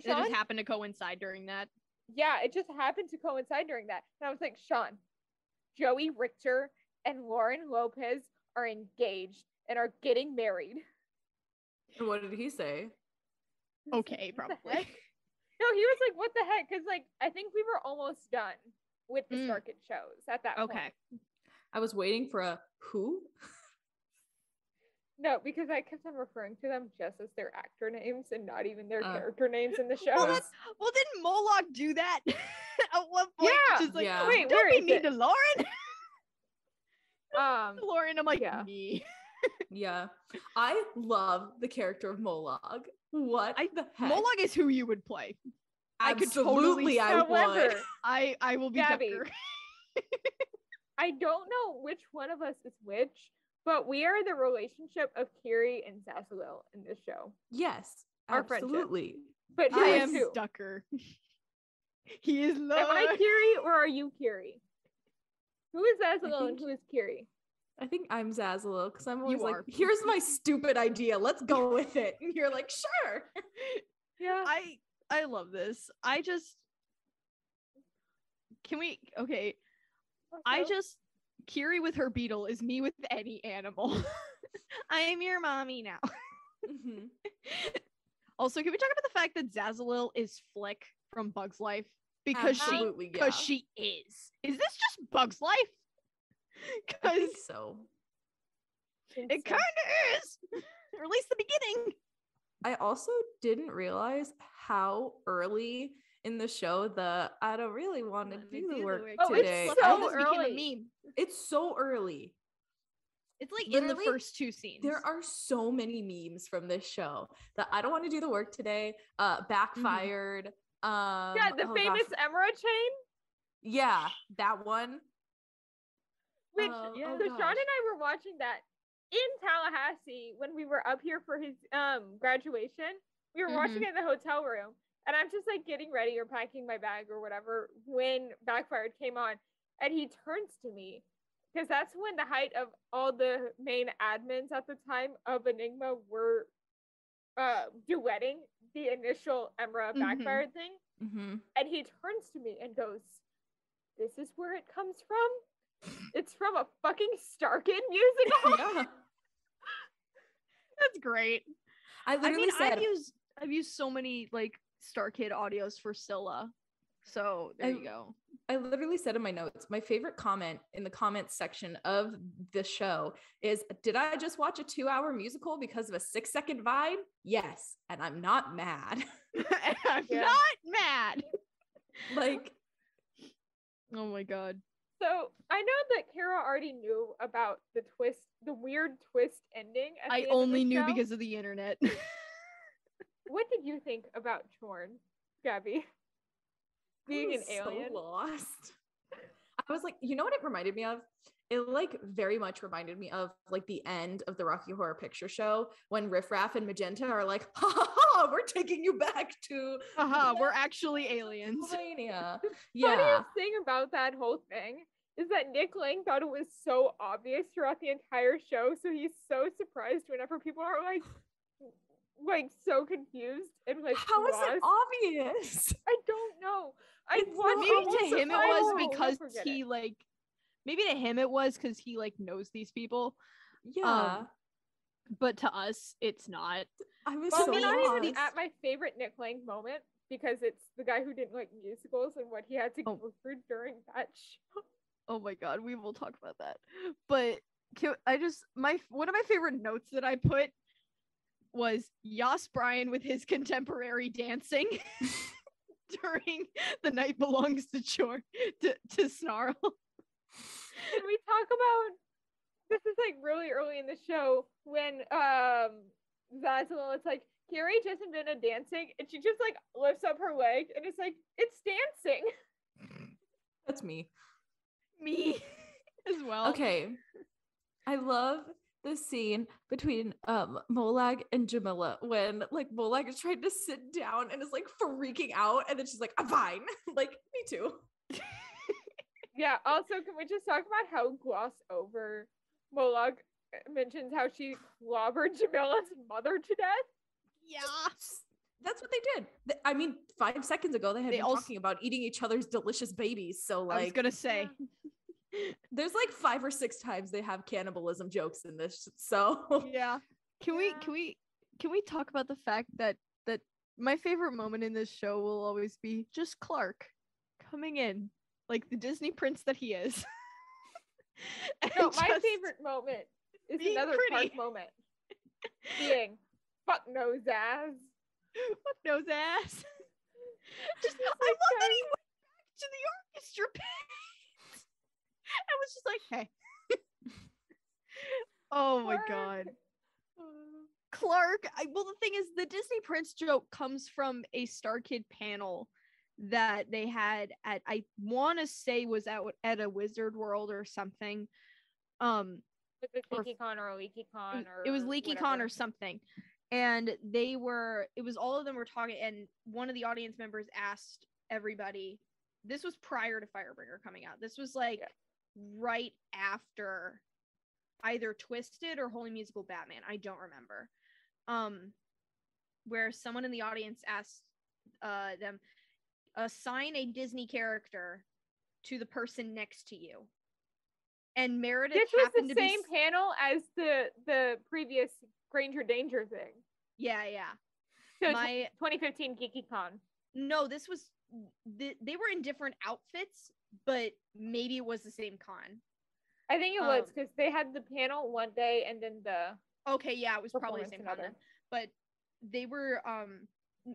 Speaker 1: Sean,
Speaker 3: it just happened to coincide during that.
Speaker 1: Yeah, it just happened to coincide during that. And I was like, Sean, Joey Richter and Lauren Lopez are engaged and are getting married.
Speaker 2: And what did he say?
Speaker 3: Okay, probably.
Speaker 1: No, he was like, what the heck? Because like I think we were almost done with the Starkid shows at that point.
Speaker 2: I was waiting for a who?
Speaker 1: No, because I kept on referring to them just as their actor names and not even their character names in the show.
Speaker 3: Well, didn't Moloch do that at one point?
Speaker 1: Yeah.
Speaker 3: Just like,
Speaker 1: Wait,
Speaker 3: don't be mean to Lauren. Lauren, I'm like, me.
Speaker 2: Yeah. I love the character of Moloch. What the heck?
Speaker 3: Moloch is who you would play.
Speaker 2: Absolutely, I would.
Speaker 3: I will be
Speaker 1: Gabby.
Speaker 3: Tucker.
Speaker 1: I don't know which one of us is which, but we are the relationship of Kiri and Zazalil in this show.
Speaker 2: Yes,
Speaker 1: our
Speaker 2: absolutely.
Speaker 1: Friendship. But
Speaker 3: I am Tucker. He is Lord.
Speaker 1: Am I Kiri or are you Kiri? Who is Zazalil and who is Kiri?
Speaker 2: I think I'm Zazalil because I'm always
Speaker 3: You
Speaker 2: like,
Speaker 3: are.
Speaker 2: here's my stupid idea. Let's go with it. And you're like, sure.
Speaker 1: Yeah.
Speaker 3: I love this. Kiri with her beetle is me with any animal. I am your mommy now. Also, can we talk about the fact that Zazalil is Flick from Bug's Life? because
Speaker 2: Absolutely,
Speaker 3: she is. Is this just Bug's Life?
Speaker 2: I
Speaker 3: Because
Speaker 2: think so.
Speaker 3: it kind of is, or at least the beginning.
Speaker 2: I also didn't realize how early in the show I don't really want to do the work today.
Speaker 1: It's so
Speaker 3: this became a
Speaker 1: early.
Speaker 3: meme.
Speaker 2: It's so early.
Speaker 3: It's like
Speaker 2: Literally,
Speaker 3: in the first 2 scenes.
Speaker 2: There are so many memes from this show that I don't want to do the work today. Backfired.
Speaker 1: Yeah, the famous Emerald chain.
Speaker 2: Yeah, that one.
Speaker 1: Which so Sean and I were watching that in Tallahassee when we were up here for his graduation. We were watching it in the hotel room, and I'm just like getting ready or packing my bag or whatever when Backfired came on, and he turns to me because that's when the height of all the main admins at the time of Enigma were duetting the initial Emra Backfired thing, and he turns to me and goes, "This is where it comes from. It's from a fucking Starkid musical."
Speaker 2: Yeah.
Speaker 3: That's great.
Speaker 2: I literally said
Speaker 3: I've used so many like Starkid audios for Scylla. So there you go.
Speaker 2: I literally said in my notes, my favorite comment in the comments section of the show is, did I just watch a 2-hour musical because of a 6-second Vine? Yes. And I'm not mad.
Speaker 3: I'm not mad.
Speaker 2: Like,
Speaker 3: oh my God.
Speaker 1: So I know that Kara already knew about the weird twist ending.
Speaker 3: I only knew because of the internet.
Speaker 1: What did you think about Chorn, Gabby? Being an alien?
Speaker 2: So lost. I was like, you know what it reminded me of? It like very much reminded me of like the end of the Rocky Horror Picture Show when Riff Raff and Magenta are like, ha ha ha, we're taking you back to
Speaker 3: we're actually aliens.
Speaker 2: Pennsylvania.
Speaker 1: Funniest thing about that whole thing is that Nick Lang thought it was so obvious throughout the entire show, so he's so surprised whenever people are like so confused and like,
Speaker 2: how is it obvious?
Speaker 1: I don't know.
Speaker 3: Maybe to him it was because he like, maybe to him it was because he like knows these people.
Speaker 2: Yeah.
Speaker 1: But to us, it's not.
Speaker 2: I was
Speaker 1: so
Speaker 2: we're
Speaker 1: not even at my favorite Nick Lang moment because it's the guy who didn't like musicals and what he had to go through during that show.
Speaker 3: Oh my God, we will talk about that. But one of my favorite notes that I put was Yas Bryan with his contemporary dancing during The Night Belongs to Snarl.
Speaker 1: Can we talk about, this is like really early in the show when Zazzle, it's like, Carrie just invented dancing and she just like lifts up her leg and it's like, it's dancing.
Speaker 2: That's me
Speaker 3: as well.
Speaker 2: Okay, I love the scene between Molag and Jamila when like Molag is trying to sit down and is like freaking out and then she's like, I'm fine. Like, me too.
Speaker 1: Yeah, also can we just talk about how glossed over Molag mentions how she clobbered Jamila's mother to death?
Speaker 3: Yeah,
Speaker 2: that's what they did. I mean, 5 seconds ago they had been talking about eating each other's delicious babies, so like I
Speaker 3: was gonna say
Speaker 2: there's like 5 or 6 times they have cannibalism jokes in this, so
Speaker 3: yeah. Can we talk about the fact that my favorite moment in this show will always be just Clark coming in like the Disney prince that he is.
Speaker 1: No, my favorite moment is another Clark moment. Being fuck nose ass.
Speaker 3: Fuck nose ass. Just I love that he went back to the orchestra pit. I was just like, hey. Oh my God. Clark. Well, the thing is, the Disney Prince joke comes from a Starkid panel that they had at, I want to say was out at a Wizard World or something.
Speaker 1: Like a LeakyCon or a LeakyCon or
Speaker 3: it was LeakyCon or something. And it was all of them were talking, and one of the audience members asked everybody, this was prior to Firebringer coming out. This was like right after either Twisted or Holy Musical Batman. I don't remember. Where someone in the audience asked them, assign a Disney character to the person next to you. And Meredith happened to be...
Speaker 1: This was the same panel as the previous Granger Danger thing.
Speaker 3: Yeah.
Speaker 1: So 2015 GeekyCon.
Speaker 3: No, this was they were in different outfits, but maybe it was the same con.
Speaker 1: I think it was because they had the panel one day and then the
Speaker 3: okay, yeah, it was probably the same con then. But they were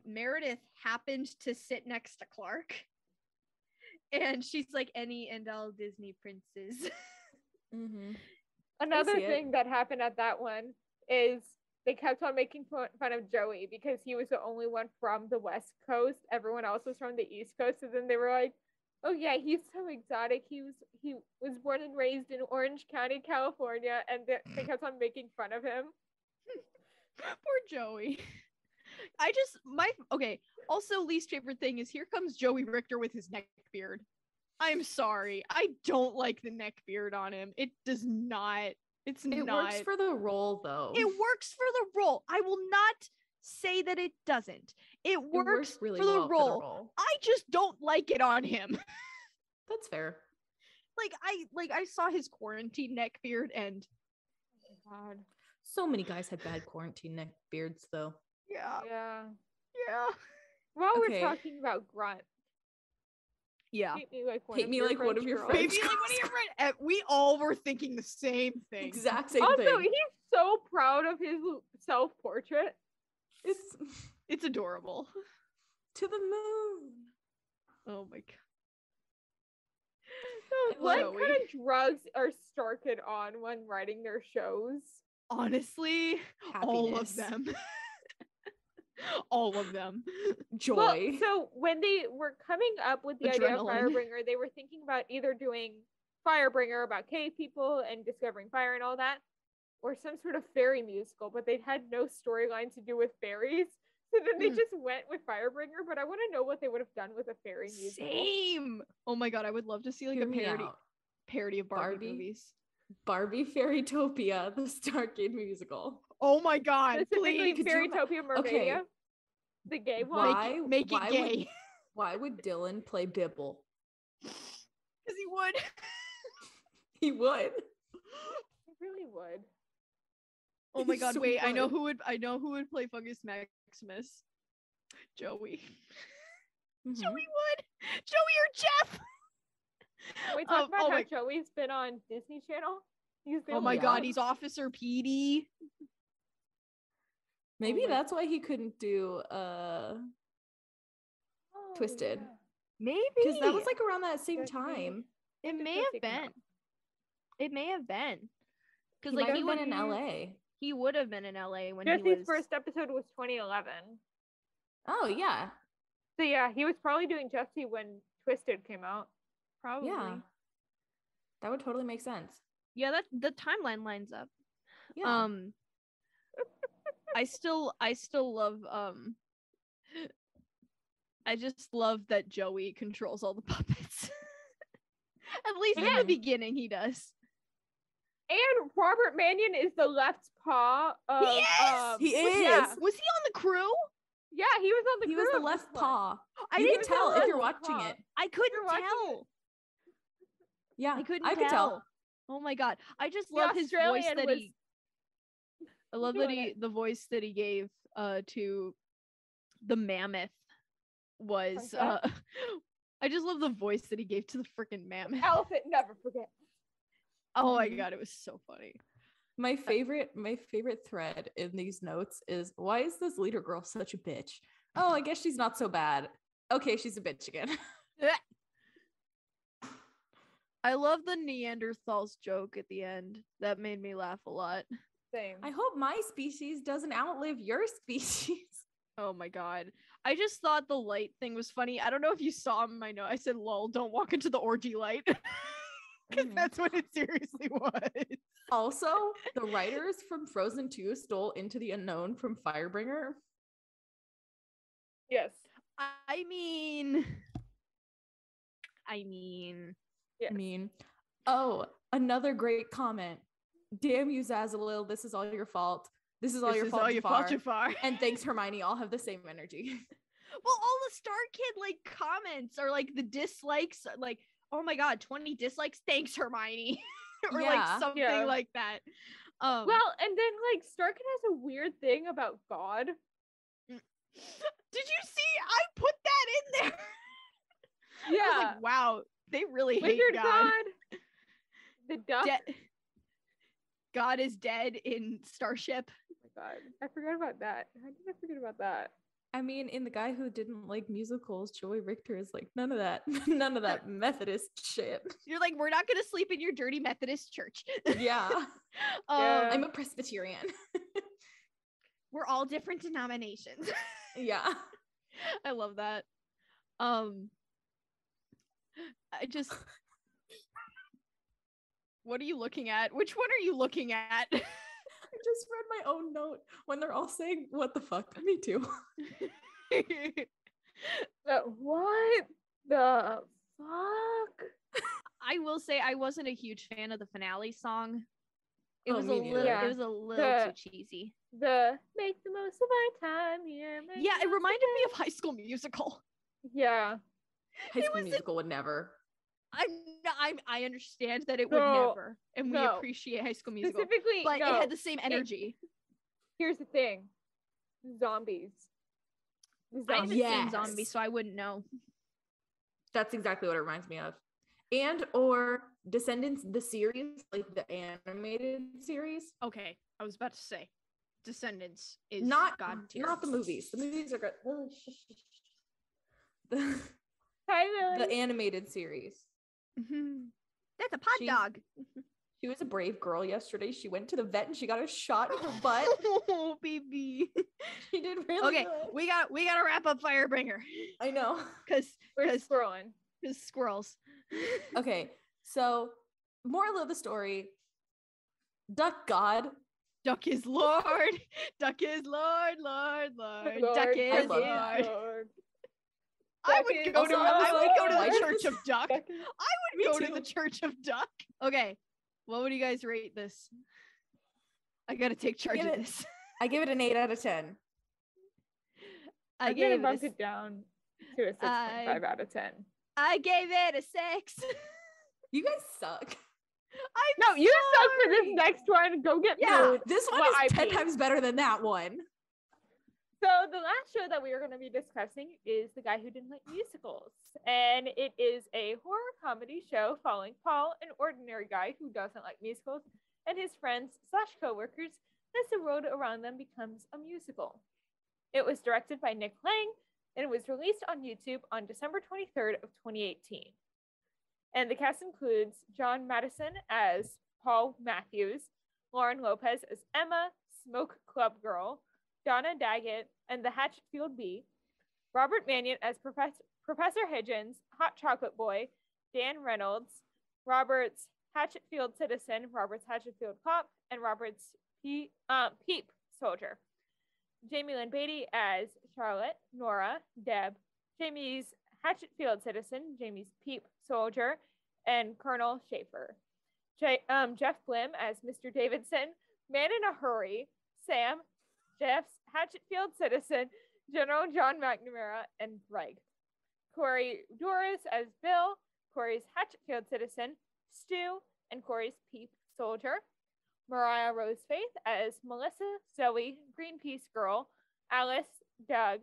Speaker 3: Meredith happened to sit next to Clark, and she's like any and all Disney princes.
Speaker 2: Mm-hmm.
Speaker 1: Another thing that happened at that one is they kept on making fun of Joey because he was the only one from the West Coast. Everyone else was from the East Coast. And then they were like, oh yeah, he's so exotic. He was born and raised in Orange County, California. And they kept on making fun of him.
Speaker 3: Poor Joey. Also, least favorite thing is here comes Joey Richter with his neck beard. I'm sorry. I don't like the neck beard on him. It does not. It
Speaker 2: works for the role, though.
Speaker 3: It works for the role. I will not say that it doesn't. It works really for the role. I just don't like it on him.
Speaker 2: That's fair.
Speaker 3: I saw his quarantine neck beard and
Speaker 1: oh God.
Speaker 2: So many guys had bad quarantine neck beards, though.
Speaker 3: Yeah.
Speaker 1: While we're talking about grunt.
Speaker 3: Yeah.
Speaker 1: Hate me like one
Speaker 2: of your friends.
Speaker 3: We all were thinking the same thing.
Speaker 2: Exact same thing.
Speaker 1: Also, he's so proud of his self-portrait.
Speaker 3: It's adorable.
Speaker 2: To the moon.
Speaker 3: Oh my God.
Speaker 1: So what kind of drugs are Starkid on when writing their shows?
Speaker 3: Honestly, all of them. All of them.
Speaker 2: Joy.
Speaker 1: Well, so when they were coming up with the idea of Firebringer, they were thinking about either doing Firebringer about cave people and discovering fire and all that, or some sort of fairy musical, but they had no storyline to do with fairies. So then they just went with Firebringer, but I want to know what they would have done with a fairy musical.
Speaker 3: Same. Oh my God, I would love to see like a parody of Barbie movies.
Speaker 2: Barbie Fairytopia, the Starkid musical.
Speaker 3: Oh my God,
Speaker 1: specifically Fairytopia Mermaidia. Okay. The gay one.
Speaker 3: Make it gay.
Speaker 2: Why would Dylan play Bibble?
Speaker 3: Because he would.
Speaker 2: He would.
Speaker 1: He really would.
Speaker 3: Oh my God! So wait, I know who would play Fungus Maximus. Joey. Mm-hmm. Joey would. Joey or Jeff.
Speaker 1: We talked about how Joey's been on Disney Channel.
Speaker 3: Oh my God, he's Officer Petey.
Speaker 2: Maybe that's why he couldn't do Twisted.
Speaker 1: Yeah.
Speaker 3: Maybe.
Speaker 2: Because that was like around that same time.
Speaker 3: It may have been. It may have been.
Speaker 2: Because like he would in LA.
Speaker 3: He would have been in LA when
Speaker 1: Jesse's first episode was 2011.
Speaker 2: Oh yeah.
Speaker 1: So yeah, he was probably doing Jesse when Twisted came out.
Speaker 3: Probably.
Speaker 2: Yeah. That would totally make sense.
Speaker 3: Yeah, that the timeline lines up.
Speaker 2: Yeah.
Speaker 3: I still love I just love that Joey controls all the puppets. At least in the beginning he does.
Speaker 1: And Robert Mannion is the left paw of
Speaker 2: he is.
Speaker 1: Yeah.
Speaker 3: Was he on the crew?
Speaker 1: Yeah, he was on the crew.
Speaker 2: He was the left paw.
Speaker 3: I
Speaker 2: didn't tell if you're watching it.
Speaker 3: I couldn't tell.
Speaker 2: Yeah,
Speaker 3: I could tell. Oh my God. I just love his voice that I love that the voice that he gave to the mammoth was I just love the voice that he gave to the freaking mammoth.
Speaker 1: Elephant never forget.
Speaker 3: Oh my God, it was so funny.
Speaker 2: My favorite thread in these notes is, why is this leader girl such a bitch? Oh, I guess she's not so bad. Okay, she's a bitch again.
Speaker 3: I love the Neanderthals joke at the end. That made me laugh a lot.
Speaker 1: Same.
Speaker 2: I hope my species doesn't outlive your species.
Speaker 3: Oh my God. I just thought the light thing was funny. I don't know if you saw my note. I said, lol, don't walk into the orgy light. Because that's what it seriously was.
Speaker 2: Also, the writers from Frozen 2 stole Into the Unknown from Firebringer.
Speaker 1: Yes.
Speaker 3: I mean.
Speaker 2: Yes. Oh, another great comment. Damn you, Zazzalil. This is all your fault. This is all your fault, Jafar. And thanks, Hermione. All have the same energy.
Speaker 3: Well, all the Starkid like comments are like the dislikes, like, oh my God, 20 dislikes. Thanks, Hermione. Or like something like that.
Speaker 1: Well, and then like Starkid has a weird thing about God.
Speaker 3: Did you see? I put that in there. I was
Speaker 1: Yeah.
Speaker 3: like, wow, they really hate
Speaker 1: Wizard
Speaker 3: God.
Speaker 1: The duck.
Speaker 3: God is dead in Starship.
Speaker 1: Oh my god. I forgot about that. How did I forget about that?
Speaker 2: I mean, in the guy who didn't like musicals, Joey Richter is like, none of that, none of that Methodist shit.
Speaker 3: You're like, we're not gonna sleep in your dirty Methodist church.
Speaker 2: Yeah.
Speaker 1: Yeah.
Speaker 2: I'm a Presbyterian.
Speaker 3: We're all different denominations.
Speaker 2: Yeah.
Speaker 3: I love that. I just what are you looking at? Which one are you looking at?
Speaker 2: I just read my own note when they're all saying, what the fuck? Me too.
Speaker 1: What the fuck?
Speaker 3: I will say I wasn't a huge fan of the finale song. It
Speaker 2: Oh,
Speaker 3: was a
Speaker 2: me
Speaker 3: little
Speaker 2: neither.
Speaker 3: it was a little too cheesy.
Speaker 1: The make the most of our time here.
Speaker 3: Yeah, it reminded me of High School Musical.
Speaker 1: Yeah.
Speaker 2: High School Musical would never.
Speaker 3: I understand that it would
Speaker 1: No,
Speaker 3: never, and we
Speaker 1: no.
Speaker 3: appreciate High School Musical,
Speaker 1: Specifically,
Speaker 3: but
Speaker 1: no.
Speaker 3: it had the same energy.
Speaker 1: Here's the thing. Zombies.
Speaker 3: I haven't
Speaker 2: Yes.
Speaker 3: seen Zombies, so I wouldn't know.
Speaker 2: That's exactly what it reminds me of. And or Descendants, the series, like the animated series.
Speaker 3: Okay, I was about to say, Descendants is
Speaker 2: Not
Speaker 3: God tier.
Speaker 2: not the movies. The movies are good. The,
Speaker 1: Hi,
Speaker 2: the
Speaker 1: Lily.
Speaker 2: animated series.
Speaker 3: Mhm. That's a pod
Speaker 2: She's-
Speaker 3: dog.
Speaker 2: She was a brave girl yesterday. She went to the vet and she got a shot in her butt.
Speaker 3: Oh, baby.
Speaker 2: She did really
Speaker 3: Okay,
Speaker 2: good.
Speaker 3: we gotta wrap up Firebringer
Speaker 2: I know.
Speaker 3: because
Speaker 1: We're scrolling.
Speaker 3: squirrels.
Speaker 2: Okay, so moral of the story: duck God.
Speaker 3: Duck is Lord. Duck is Lord. Lord. Lord.
Speaker 1: Lord,
Speaker 3: Duck is
Speaker 2: love
Speaker 3: Lord.
Speaker 2: that.
Speaker 1: Lord.
Speaker 3: I
Speaker 1: Duck
Speaker 3: would
Speaker 1: is
Speaker 3: go to
Speaker 2: Lord. Why
Speaker 3: the
Speaker 2: did
Speaker 3: Church
Speaker 2: this-
Speaker 3: of Duck.
Speaker 1: Duck is-
Speaker 3: I would
Speaker 2: Me
Speaker 3: go to
Speaker 2: too.
Speaker 3: the Church of Duck. Okay, what would you guys rate this? I gotta take charge
Speaker 2: Give
Speaker 3: of
Speaker 2: it-
Speaker 3: this.
Speaker 2: I give it an 8 out of 10.
Speaker 3: I
Speaker 1: I'm gonna
Speaker 3: gave
Speaker 1: bump
Speaker 3: it.
Speaker 1: it down to a 6.5 out of 10.
Speaker 3: I gave it a 6.
Speaker 2: You guys suck.
Speaker 3: I'm
Speaker 1: No, you suck for this
Speaker 3: sorry.
Speaker 1: next one. Go get
Speaker 2: Yeah,
Speaker 1: food.
Speaker 2: this one
Speaker 1: Well,
Speaker 2: is
Speaker 1: I
Speaker 2: 10
Speaker 1: peed.
Speaker 2: times better than that one.
Speaker 1: So the last show that we are going to be discussing is The Guy Who Didn't Like Musicals. And it is a horror comedy show following Paul, an ordinary guy who doesn't like musicals, and his friends / coworkers as the world around them becomes a musical. It was directed by Nick Lang, and it was released on YouTube on December 23rd of 2018. And the cast includes John Madison as Paul Matthews, Lauren Lopez as Emma, Smoke Club Girl, Donna Daggett, and the Hatchetfield Bee, Robert Mannion as Professor Higgins, Hot Chocolate Boy, Dan Reynolds, Robert's Hatchetfield Citizen, Robert's Hatchetfield Cop, and Robert's Peep Soldier. Jamie Lynn Beatty as Charlotte, Nora, Deb, Jamie's Hatchetfield Citizen, Jamie's Peep Soldier, and Colonel Schaefer. Jeff Blim as Mr. Davidson, Man in a Hurry, Sam, Jeff's Hatchetfield Citizen, General John McNamara, and Greg. Corey Doris as Bill, Corey's Hatchetfield Citizen, Stu, and Corey's Peep Soldier. Mariah Rose Faith as Melissa, Zoe, Greenpeace Girl, Alice, Doug,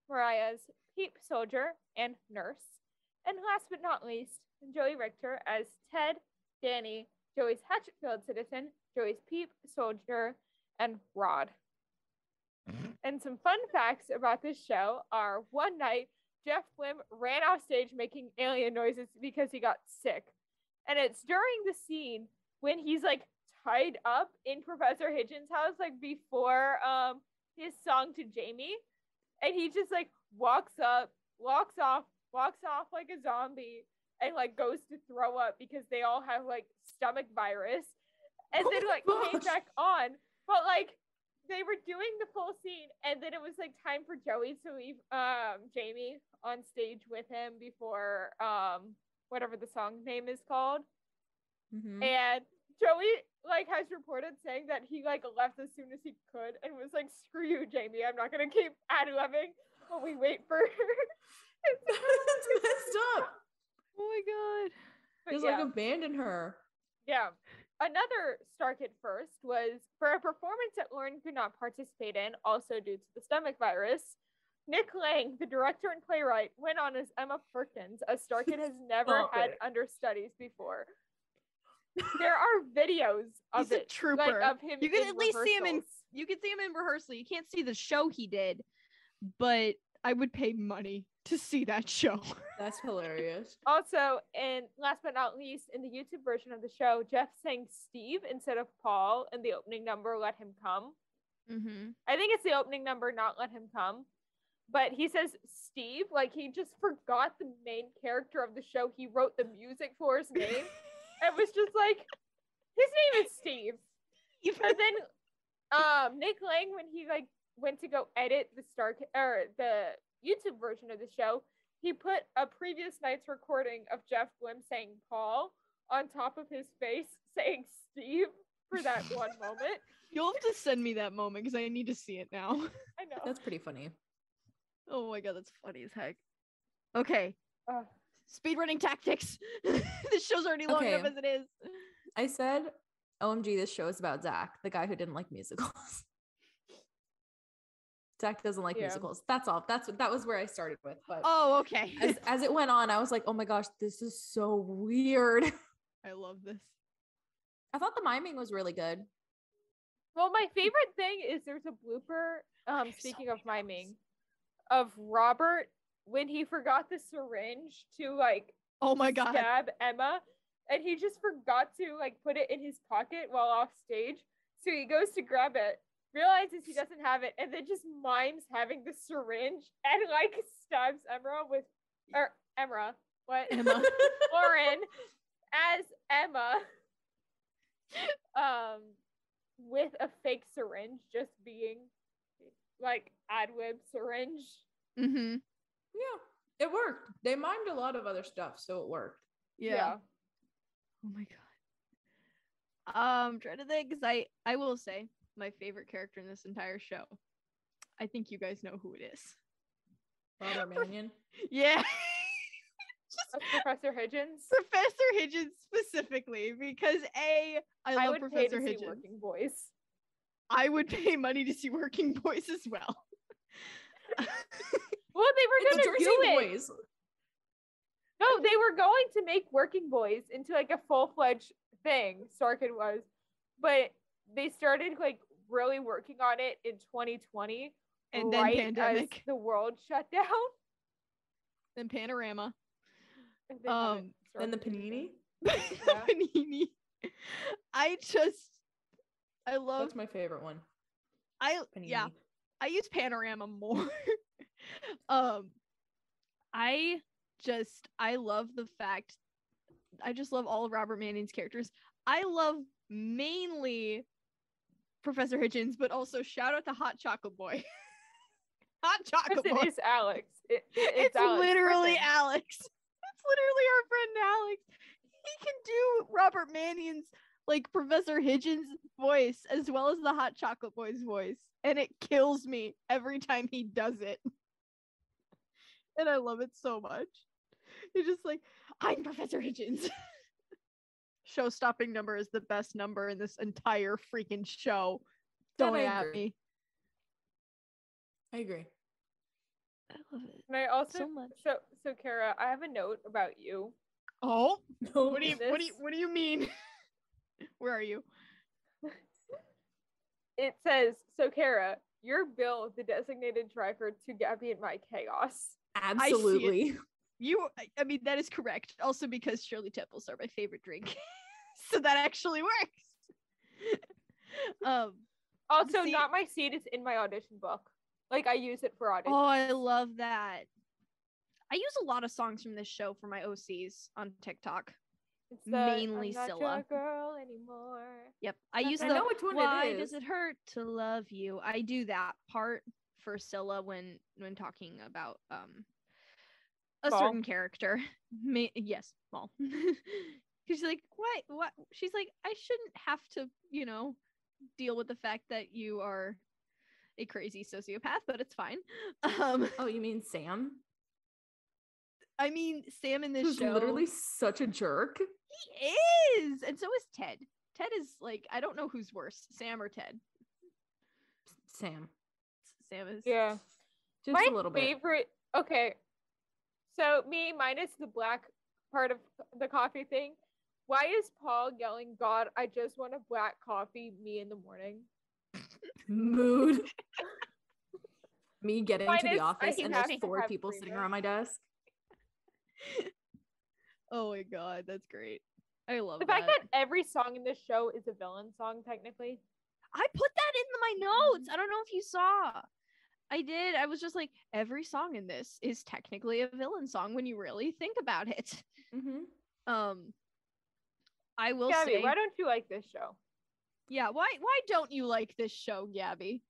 Speaker 1: Mariah's Peep Soldier, and Nurse. And last but not least, Joey Richter as Ted, Danny, Joey's Hatchetfield Citizen, Joey's Peep Soldier, and Rod. And some fun facts about this show are one night, Jeff Blim ran off stage making alien noises because he got sick. And it's during the scene when he's like tied up in Professor Higgins' house, like before his song to Jamie. And he just like walks off like a zombie and like goes to throw up because they all have like stomach virus. And then like came back on. But like they were doing the full scene, and then it was like time for Joey to leave Jamie on stage with him before whatever the song name is called.
Speaker 2: Mm-hmm.
Speaker 1: And Joey like has reported saying that he like left as soon as he could and was like, screw you, Jamie, I'm not gonna keep ad-libbing while we wait for
Speaker 2: That's messed up.
Speaker 3: Oh my god.
Speaker 1: But
Speaker 2: Just
Speaker 1: yeah.
Speaker 2: like abandon her.
Speaker 1: Yeah. Another Starkid first was for a performance that Lauren could not participate in, also due to the stomach virus. Nick Lang, the director and playwright, went on as Emma Perkins, as Starkid has never had understudies before. There are videos of
Speaker 3: He's a trooper.
Speaker 1: of him.
Speaker 3: You can at least see him
Speaker 1: rehearsals.
Speaker 3: you can see him in rehearsal. You can't see the show he did, but I would pay money to see that show.
Speaker 2: That's hilarious.
Speaker 1: Also, and last but not least, in the YouTube version of the show, Jeff sang Steve instead of Paul in the opening number, Let Him Come.
Speaker 3: Mm-hmm.
Speaker 1: I think it's the opening number, not Let Him Come. But he says Steve, like he just forgot the main character of the show he wrote the music for his name. It was just like, his name is Steve. And then Nick Lang, when he like went to go edit the YouTube version of the show, he put a previous night's recording of Jeff Blim saying Paul on top of his face saying Steve for that one moment.
Speaker 3: You'll have to send me that moment because I need to see it now.
Speaker 1: I know.
Speaker 2: That's pretty funny.
Speaker 3: Oh my god, that's funny as heck. Okay. Speedrunning tactics. This show's already long enough as it is.
Speaker 2: I said, OMG, this show is about Zach, the guy who didn't like musicals. Zach doesn't like musicals. That's all. That was where I started with. But
Speaker 3: okay.
Speaker 2: as it went on, I was like, oh my gosh, this is so weird.
Speaker 3: I love this.
Speaker 2: I thought the miming was really good.
Speaker 1: Well, my favorite thing is there's a blooper, speaking of miming, of Robert when he forgot the syringe to like stab Emma, and he just forgot to like put it in his pocket while off stage. So he goes to grab it, realizes he doesn't have it, and then just mimes having the syringe and like stabs Emma Lauren as Emma with a fake syringe, just being like ad-lib syringe.
Speaker 3: Mm-hmm.
Speaker 2: Yeah, it worked. They mimed a lot of other stuff, so it worked.
Speaker 3: Yeah. Oh my god. I'm trying to think, because I will say my favorite character in this entire show. I think you guys know who it is.
Speaker 2: Robert Mannion.
Speaker 3: Yeah.
Speaker 1: Professor Higgins.
Speaker 3: Professor Higgins specifically, because I love Professor Higgins.
Speaker 1: See Working Boys.
Speaker 3: I would pay money to see Working Boys as well.
Speaker 1: Well, they were going to do it.
Speaker 2: Boys.
Speaker 1: No, they were going to make Working Boys into like a full-fledged thing. Starkid was, but they started like really working on it in 2020,
Speaker 3: and then pandemic,
Speaker 1: as the world shut down.
Speaker 3: Then Panorama.
Speaker 2: Then the Panini.
Speaker 3: Panini. I love.
Speaker 2: That's my favorite one.
Speaker 3: Panini. I use Panorama more. I love the fact. I just love all of Robert Mannion's characters. I love mainly Professor Higgins, but also shout out to Hot Chocolate Boy. Hot Chocolate Boy.
Speaker 1: It is Alex.
Speaker 3: It's
Speaker 1: Alex
Speaker 3: literally
Speaker 1: Griffin.
Speaker 3: Alex. It's literally our friend Alex. He can do Robert Mannion's like Professor Higgins voice as well as the Hot Chocolate Boy's voice, and it kills me every time he does it. And I love it so much. It's just like, I'm Professor Higgins. Show-stopping number is the best number in this entire freaking show. Don't at me.
Speaker 2: I agree.
Speaker 3: I love it.
Speaker 1: And I also
Speaker 3: so much.
Speaker 1: So Kara, I have a note about you.
Speaker 3: Oh,
Speaker 2: no,
Speaker 3: what do you mean? Where are you?
Speaker 1: It says, so Kara, you're Bill, the designated driver to Gaby and my chaos.
Speaker 2: Absolutely.
Speaker 3: I mean, that is correct. Also because Shirley Temples are my favorite drink. So that actually works.
Speaker 1: Also, Not My Seat is in my audition book. Like, I use it for audition.
Speaker 3: Oh, I love that. I use a lot of songs from this show for my OCs on TikTok.
Speaker 1: It's
Speaker 3: mainly
Speaker 1: I'm not
Speaker 3: Scylla.
Speaker 1: Your girl anymore.
Speaker 3: Yep. I
Speaker 2: know which one
Speaker 3: Why
Speaker 2: it is.
Speaker 3: does it hurt to love you? I do that part for Scylla when talking about a certain character. Yes, Maul. She's like, what? She's like, I shouldn't have to, deal with the fact that you are a crazy sociopath, but it's fine.
Speaker 2: Oh, you mean Sam?
Speaker 3: I mean, Sam in this
Speaker 2: Who's
Speaker 3: show
Speaker 2: literally such a jerk.
Speaker 3: He is, and so is Ted. Ted is like, I don't know who's worse, Sam or Ted.
Speaker 2: Sam.
Speaker 3: Sam is.
Speaker 1: Yeah.
Speaker 2: Just
Speaker 1: My
Speaker 2: a little bit.
Speaker 1: favorite. Okay, so me minus the black part of the coffee thing. Why is Paul yelling, "God, I just want a black coffee, me in the morning"?
Speaker 2: Mood. Me getting to the
Speaker 1: Minus,
Speaker 2: office
Speaker 1: he
Speaker 2: and
Speaker 1: has
Speaker 2: there's
Speaker 1: to
Speaker 2: 4
Speaker 1: have
Speaker 2: people sitting
Speaker 1: creamer.
Speaker 2: around my desk.
Speaker 3: Oh my god, that's great. I love
Speaker 1: The
Speaker 3: that.
Speaker 1: fact that every song in this show is a villain song, technically.
Speaker 3: I put that in my notes. I don't know if you saw. I did. I was just like, every song in this is technically a villain song when you really think about it.
Speaker 2: Mm-hmm.
Speaker 3: I will
Speaker 1: Gabby,
Speaker 3: say,
Speaker 1: why don't you like this show?
Speaker 3: yeah, why don't you like this show, Gabby?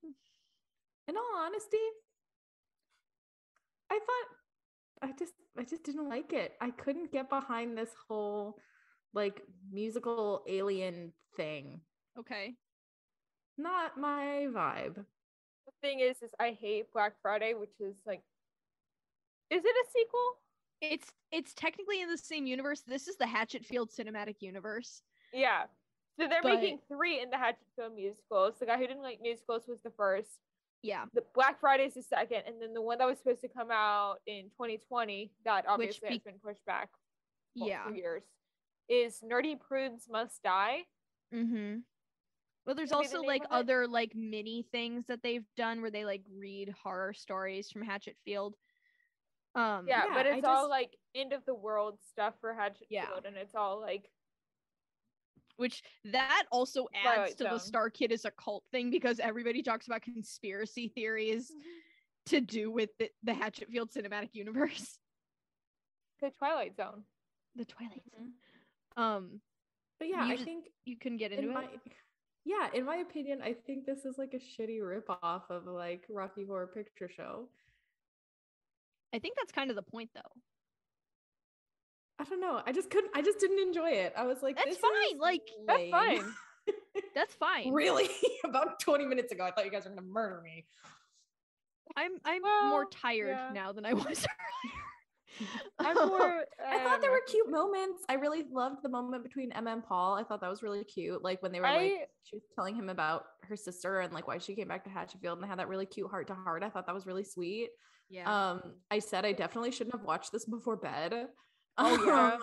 Speaker 2: In all honesty, I thought I just didn't like it. I couldn't get behind this whole like musical alien thing.
Speaker 3: Okay.
Speaker 2: Not my vibe.
Speaker 1: The thing is I hate Black Friday, which is like, is it a sequel?
Speaker 3: It's technically in the same universe. This is the Hatchetfield cinematic universe.
Speaker 1: Yeah. So they're
Speaker 3: But-
Speaker 1: making 3 in the Hatchetfield musicals. The guy who didn't like musicals was the first.
Speaker 3: Yeah.
Speaker 1: The Black Friday is the second, and then the one that was supposed to come out in 2020 that obviously has been pushed back for 2 years is Nerdy Prudes Must Die.
Speaker 3: Mm-hmm. Well, there's
Speaker 1: Maybe the
Speaker 3: also
Speaker 1: name
Speaker 3: like
Speaker 1: of it?
Speaker 3: other like mini things that they've done where they like read horror stories from Hatchetfield.
Speaker 1: Yeah,
Speaker 2: Yeah,
Speaker 1: but
Speaker 2: I
Speaker 1: it's all
Speaker 2: just-
Speaker 1: like end of the world stuff for Hatchetfield,
Speaker 3: Yeah.
Speaker 1: and it's all like
Speaker 3: Which that also adds
Speaker 1: Twilight
Speaker 3: to the
Speaker 1: Zone.
Speaker 3: Starkid as a cult thing because everybody talks about conspiracy theories to do with the Hatchetfield cinematic universe.
Speaker 1: the Twilight Zone.
Speaker 3: The Twilight Zone.
Speaker 2: Mm-hmm. But yeah,
Speaker 3: You
Speaker 2: I
Speaker 3: just-
Speaker 2: think
Speaker 3: You couldn't get into it.
Speaker 2: in my opinion, I think this is like a shitty ripoff of like Rocky Horror Picture Show.
Speaker 3: I think that's kind of the point, though.
Speaker 2: I don't know. I just didn't enjoy it. I was like,
Speaker 3: That's
Speaker 2: this
Speaker 3: fine,
Speaker 2: is
Speaker 3: like,
Speaker 1: That's
Speaker 2: lame.
Speaker 1: fine.
Speaker 3: That's fine.
Speaker 2: Really? About 20 minutes ago, I thought you guys were gonna murder me.
Speaker 3: I'm
Speaker 1: Well,
Speaker 3: more tired
Speaker 1: yeah.
Speaker 3: now than I was
Speaker 1: I'm
Speaker 3: earlier.
Speaker 1: more.
Speaker 2: I thought there were cute moments. I really loved the moment between Emma and Paul. I thought that was really cute. Like when they were like, she was telling him about her sister and like why she came back to Hatchetfield, and they had that really cute heart to heart. I thought that was really sweet.
Speaker 3: Yeah.
Speaker 2: I said I definitely shouldn't have watched this before bed.
Speaker 1: Oh yeah.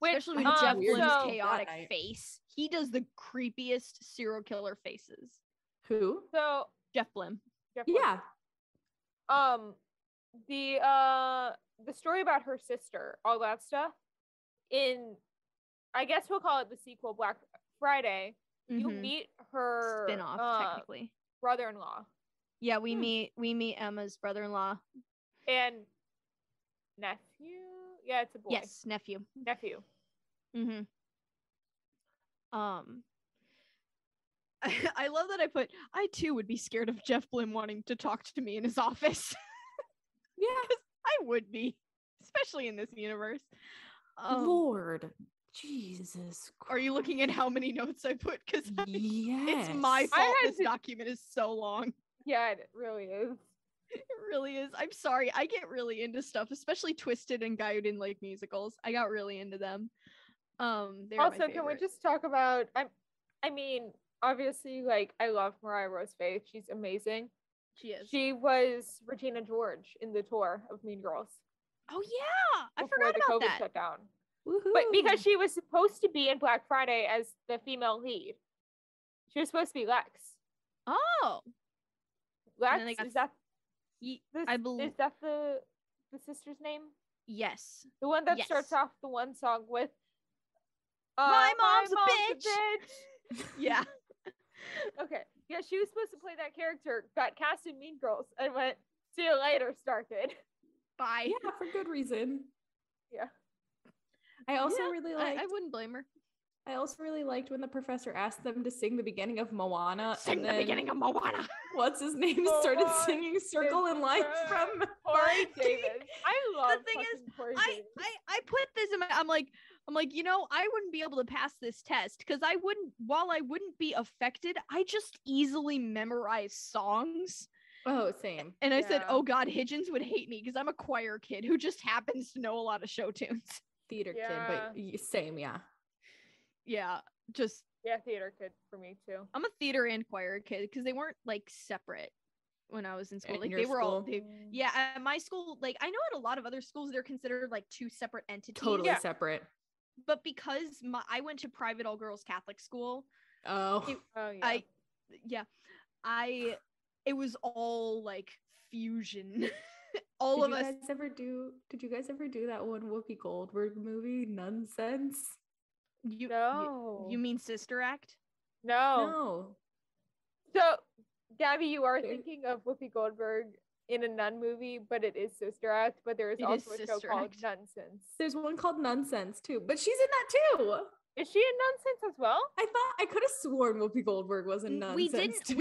Speaker 3: Especially with
Speaker 2: it's
Speaker 3: Jeff
Speaker 2: weird
Speaker 3: Blim's
Speaker 2: so-
Speaker 3: chaotic
Speaker 2: that night.
Speaker 3: face. He does the creepiest serial killer faces.
Speaker 2: Who?
Speaker 1: So
Speaker 3: Jeff Blim.
Speaker 1: Jeff
Speaker 2: Yeah.
Speaker 1: The story about her sister, all that stuff. In, I guess we'll call it the sequel, Black Friday. You
Speaker 3: Mhm.
Speaker 1: meet her
Speaker 3: Spin-off, technically.
Speaker 1: brother-in-law
Speaker 3: Yeah, we meet Emma's brother-in-law.
Speaker 1: and nephew. Yeah, it's a boy.
Speaker 3: Yes, nephew.
Speaker 1: Nephew.
Speaker 3: Mm-hmm. I love that I too would be scared of Jeff Blim wanting to talk to me in his office.
Speaker 2: Yeah.
Speaker 3: I would be, especially in this universe.
Speaker 2: Lord. Jesus.
Speaker 3: Are you looking at how many notes I put? Because
Speaker 2: Yes.
Speaker 3: it's my
Speaker 1: I
Speaker 3: fault
Speaker 1: had
Speaker 3: this
Speaker 1: to-
Speaker 3: document is so long.
Speaker 1: Yeah, it really is.
Speaker 3: It really is. I'm sorry. I get really into stuff, especially Twisted and Guy who didn't like musicals. I got really into them. They're my
Speaker 1: Also, can we
Speaker 3: favorite.
Speaker 1: just talk about? I mean, obviously, like I love Mariah Rose Faith. She's amazing.
Speaker 3: She is.
Speaker 1: She was Regina George in the tour of Mean Girls
Speaker 3: Oh yeah, I
Speaker 1: before
Speaker 3: forgot
Speaker 1: the
Speaker 3: about
Speaker 1: COVID
Speaker 3: that.
Speaker 1: shutdown.
Speaker 2: Woohoo.
Speaker 1: But because she was supposed to be in Black Friday as the female lead, she was supposed to be Lex.
Speaker 3: Oh,
Speaker 1: Lex,
Speaker 3: then they got
Speaker 1: is that
Speaker 3: I believe
Speaker 1: is that the sister's name?
Speaker 3: yes.
Speaker 1: The one that
Speaker 3: Yes.
Speaker 1: starts off the one song with
Speaker 3: My mom's a
Speaker 1: bitch."
Speaker 3: Yeah.
Speaker 1: Okay. Yeah, she was supposed to play that character, got cast in Mean Girls, and went, "See you later, Starkid."
Speaker 3: Bye.
Speaker 2: Yeah, for good reason.
Speaker 1: Yeah.
Speaker 2: I also
Speaker 3: Yeah,
Speaker 2: really liked
Speaker 3: I wouldn't blame her.
Speaker 2: I also really liked when the professor asked them to sing the beginning of Moana.
Speaker 3: Sing
Speaker 2: and
Speaker 3: the
Speaker 2: then
Speaker 3: beginning of Moana.
Speaker 2: What's his name started
Speaker 1: Moana
Speaker 2: singing Circle in Life from
Speaker 1: Corey
Speaker 2: Monkey.
Speaker 1: Davis. I love
Speaker 3: thing is,
Speaker 1: fucking Corey
Speaker 3: I
Speaker 1: Davis.
Speaker 3: put this in my I'm like, you know, I wouldn't be able to pass this test because I wouldn't be affected, I just easily memorize songs.
Speaker 2: Oh, same.
Speaker 3: And I said,
Speaker 1: Yeah.
Speaker 3: oh God, Higgins would hate me because I'm a choir kid who just happens to know a lot of show tunes.
Speaker 2: Theater
Speaker 1: Yeah.
Speaker 2: kid, but same, yeah.
Speaker 3: Yeah, just
Speaker 1: Yeah, theater kid for me too.
Speaker 3: I'm a theater and choir kid because they weren't like separate. when I was in school.
Speaker 2: In
Speaker 3: Like
Speaker 2: your
Speaker 3: they were all
Speaker 2: school?
Speaker 3: yeah, at my school, like I know at a lot of other schools they're considered like two separate entities.
Speaker 2: Totally
Speaker 1: Yeah.
Speaker 2: separate.
Speaker 3: But because I went to private all girls Catholic school,
Speaker 2: Oh.
Speaker 3: it was all like fusion. All of us.
Speaker 2: Did you guys ever do that one Whoopi Goldberg movie, Nonsense?
Speaker 3: You mean Sister Act?
Speaker 1: No. So, Gabby, you are thinking of Whoopi Goldberg in a nun movie, but it is Sister Act. But there is also a show called Nonsense.
Speaker 2: There's one called Nonsense too, but she's in that too.
Speaker 1: Is she in Nonsense as well?
Speaker 2: I could have sworn Whoopi Goldberg was in Nonsense too.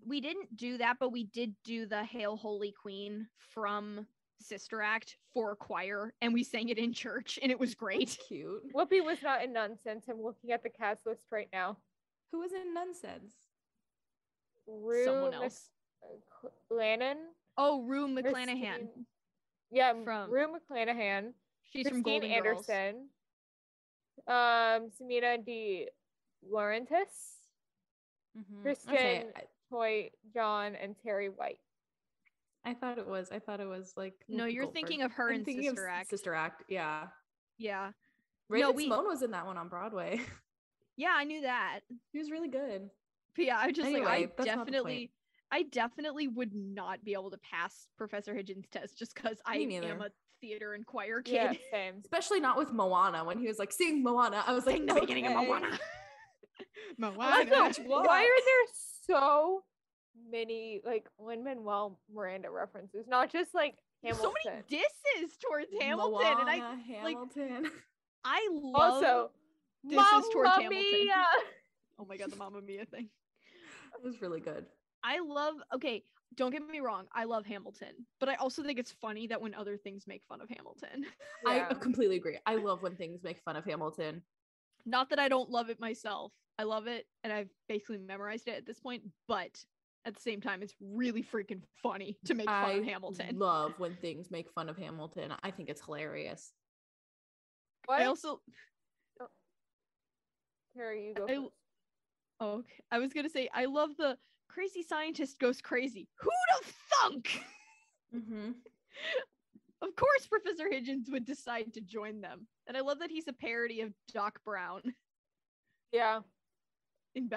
Speaker 3: We didn't do that, but we did do the Hail Holy Queen from Sister Act for a choir, and we sang it in church, and it was great.
Speaker 2: That's cute.
Speaker 1: Whoopi was not in Nonsense. I'm looking at the cast list right now.
Speaker 2: Who was in Nonsense?
Speaker 3: Someone else.
Speaker 1: Lannon.
Speaker 3: Oh, Rue McClanahan.
Speaker 1: Yeah,
Speaker 3: from
Speaker 1: Rue McClanahan.
Speaker 3: She's
Speaker 1: Christine
Speaker 3: from Golden
Speaker 1: Anderson. Samina De Laurentiis. Kristen Toy John and Terry White.
Speaker 2: I thought it was like
Speaker 3: no,
Speaker 2: Whoopi
Speaker 3: you're
Speaker 2: Goldberg.
Speaker 3: thinking of her in Sister Act.
Speaker 2: Sister Act, yeah.
Speaker 3: Yeah.
Speaker 2: Raven-Symoné was in that one on Broadway.
Speaker 3: Yeah, I knew that.
Speaker 2: He was really good.
Speaker 3: But yeah, I just
Speaker 2: anyway,
Speaker 3: I definitely would not be able to pass Professor Hitchens' test just because I am a theater and choir kid.
Speaker 1: Yeah, same.
Speaker 2: Especially not with Moana. When he was like, sing Moana, I was like,
Speaker 3: the beginning of Moana.
Speaker 1: Moana. Also, why are there so many like Lin-Manuel Miranda references? Not just like Hamilton.
Speaker 3: So many disses towards Hamilton.
Speaker 2: Moana,
Speaker 3: and
Speaker 2: Hamilton.
Speaker 3: Like, I love
Speaker 1: also
Speaker 3: disses towards Hamilton.
Speaker 1: Mia.
Speaker 3: Oh my god, the Mamma Mia thing.
Speaker 2: It was really good.
Speaker 3: Okay, don't get me wrong, I love Hamilton, but I also think it's funny that when other things make fun of Hamilton.
Speaker 2: Yeah. I completely agree. I love when things make fun of Hamilton.
Speaker 3: Not that I don't love it myself. I love it, and I've basically memorized it at this point, but at the same time, it's really freaking funny to make fun of Hamilton.
Speaker 2: I love when things make fun of Hamilton. I think it's hilarious.
Speaker 1: What?
Speaker 3: I also...
Speaker 1: Carrie, you go first.
Speaker 3: Okay. I was gonna say, I love the crazy scientist goes crazy. Who'd have thunk?
Speaker 2: Mm-hmm.
Speaker 3: Of course, Professor Hitchens would decide to join them. And I love that he's a parody of Doc Brown.
Speaker 1: Yeah.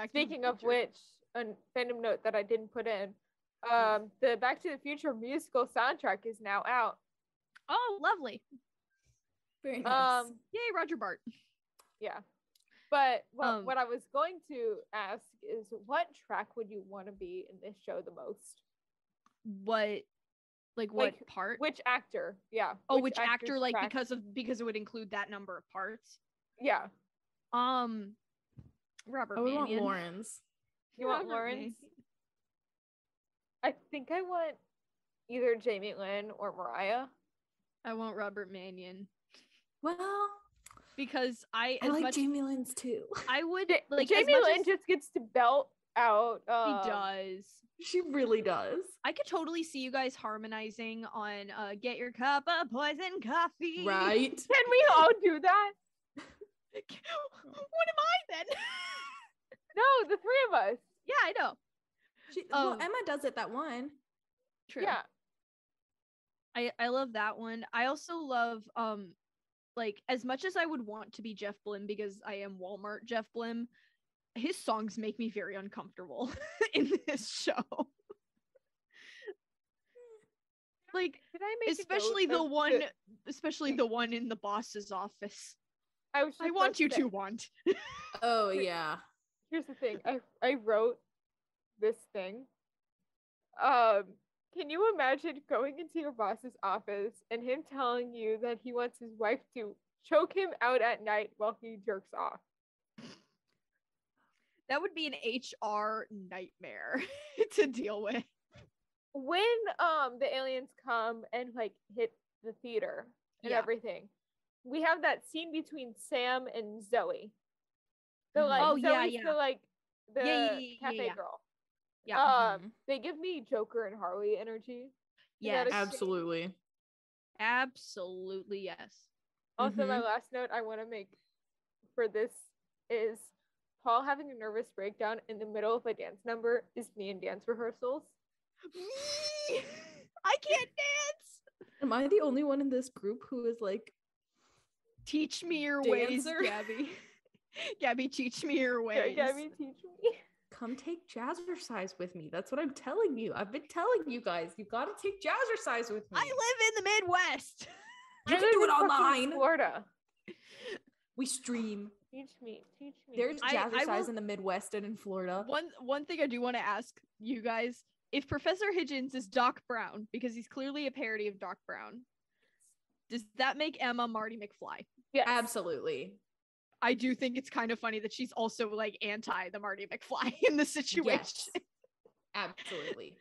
Speaker 3: Speaking
Speaker 1: of which, a fandom note that I didn't put in, the Back to the Future musical soundtrack is now out.
Speaker 3: Oh, lovely.
Speaker 2: Very nice.
Speaker 3: Yay, Roger Bart.
Speaker 1: Yeah. But what I was going to ask is, what track would you want to be in this show the most? What part? Which actor? Yeah.
Speaker 3: Oh, which actor? Like because it would include that number of parts.
Speaker 1: Yeah.
Speaker 3: Robert.
Speaker 2: I would want Lawrence.
Speaker 1: You want Lawrence? I think I want either Jamie Lynn or Mariah.
Speaker 3: I want Robert Mannion.
Speaker 2: Well,
Speaker 3: because I
Speaker 2: like Jamie Lynn's too.
Speaker 3: I would like
Speaker 1: Jamie Lynn just gets to belt out.
Speaker 3: He does.
Speaker 2: She really does.
Speaker 3: I could totally see you guys harmonizing on "Get Your Cup of Poison Coffee."
Speaker 1: Can
Speaker 2: Right?
Speaker 1: we all do that?
Speaker 3: What am I then?
Speaker 1: No, the three of us.
Speaker 3: Yeah, I know.
Speaker 2: Well, Emma does it that one.
Speaker 3: True.
Speaker 1: Yeah.
Speaker 3: I love that one. I also love like, as much as I would want to be Jeff Blim because I am Walmart Jeff Blim, his songs make me very uncomfortable in this show. Like, especially the one in the boss's office. I want you to want.
Speaker 2: Oh yeah.
Speaker 1: Here's the thing. I wrote this thing. Can you imagine going into your boss's office and him telling you that he wants his wife to choke him out at night while he jerks off?
Speaker 3: That would be an HR nightmare to deal with.
Speaker 1: When the aliens come and like hit the theater and everything, we have that scene between Sam and Zoe. So like Zoe's the cafe girl.
Speaker 3: Yeah.
Speaker 1: They give me Joker and Harley energy.
Speaker 3: Yes.
Speaker 2: Absolutely.
Speaker 3: Absolutely, yes.
Speaker 1: Also, my last note I want to make for this is Paul having a nervous breakdown in the middle of a dance number is me in dance rehearsals.
Speaker 3: Me! I can't dance.
Speaker 2: Am I the only one in this group who is like,
Speaker 3: Teach me your
Speaker 2: dancer?
Speaker 3: ways, Gabby. Gabby, teach me your ways.
Speaker 1: Gabby, teach me.
Speaker 2: come take jazzercise with me? That's what I'm telling you. I've been telling you guys, you gotta take jazzercise with me.
Speaker 3: I live in the Midwest.
Speaker 2: You can do it
Speaker 1: fucking
Speaker 2: online.
Speaker 1: Florida.
Speaker 2: We stream.
Speaker 1: Teach me.
Speaker 2: There's
Speaker 3: I
Speaker 2: jazzercise
Speaker 3: will-
Speaker 2: in the Midwest and in Florida.
Speaker 3: One thing I do want to ask you guys, if Professor Higgins is Doc Brown, because he's clearly a parody of Doc Brown, does that make Emma Marty McFly?
Speaker 1: Yes.
Speaker 2: Absolutely.
Speaker 3: I do think it's kind of funny that she's also like anti the Marty McFly in the situation.
Speaker 2: Yes. Absolutely.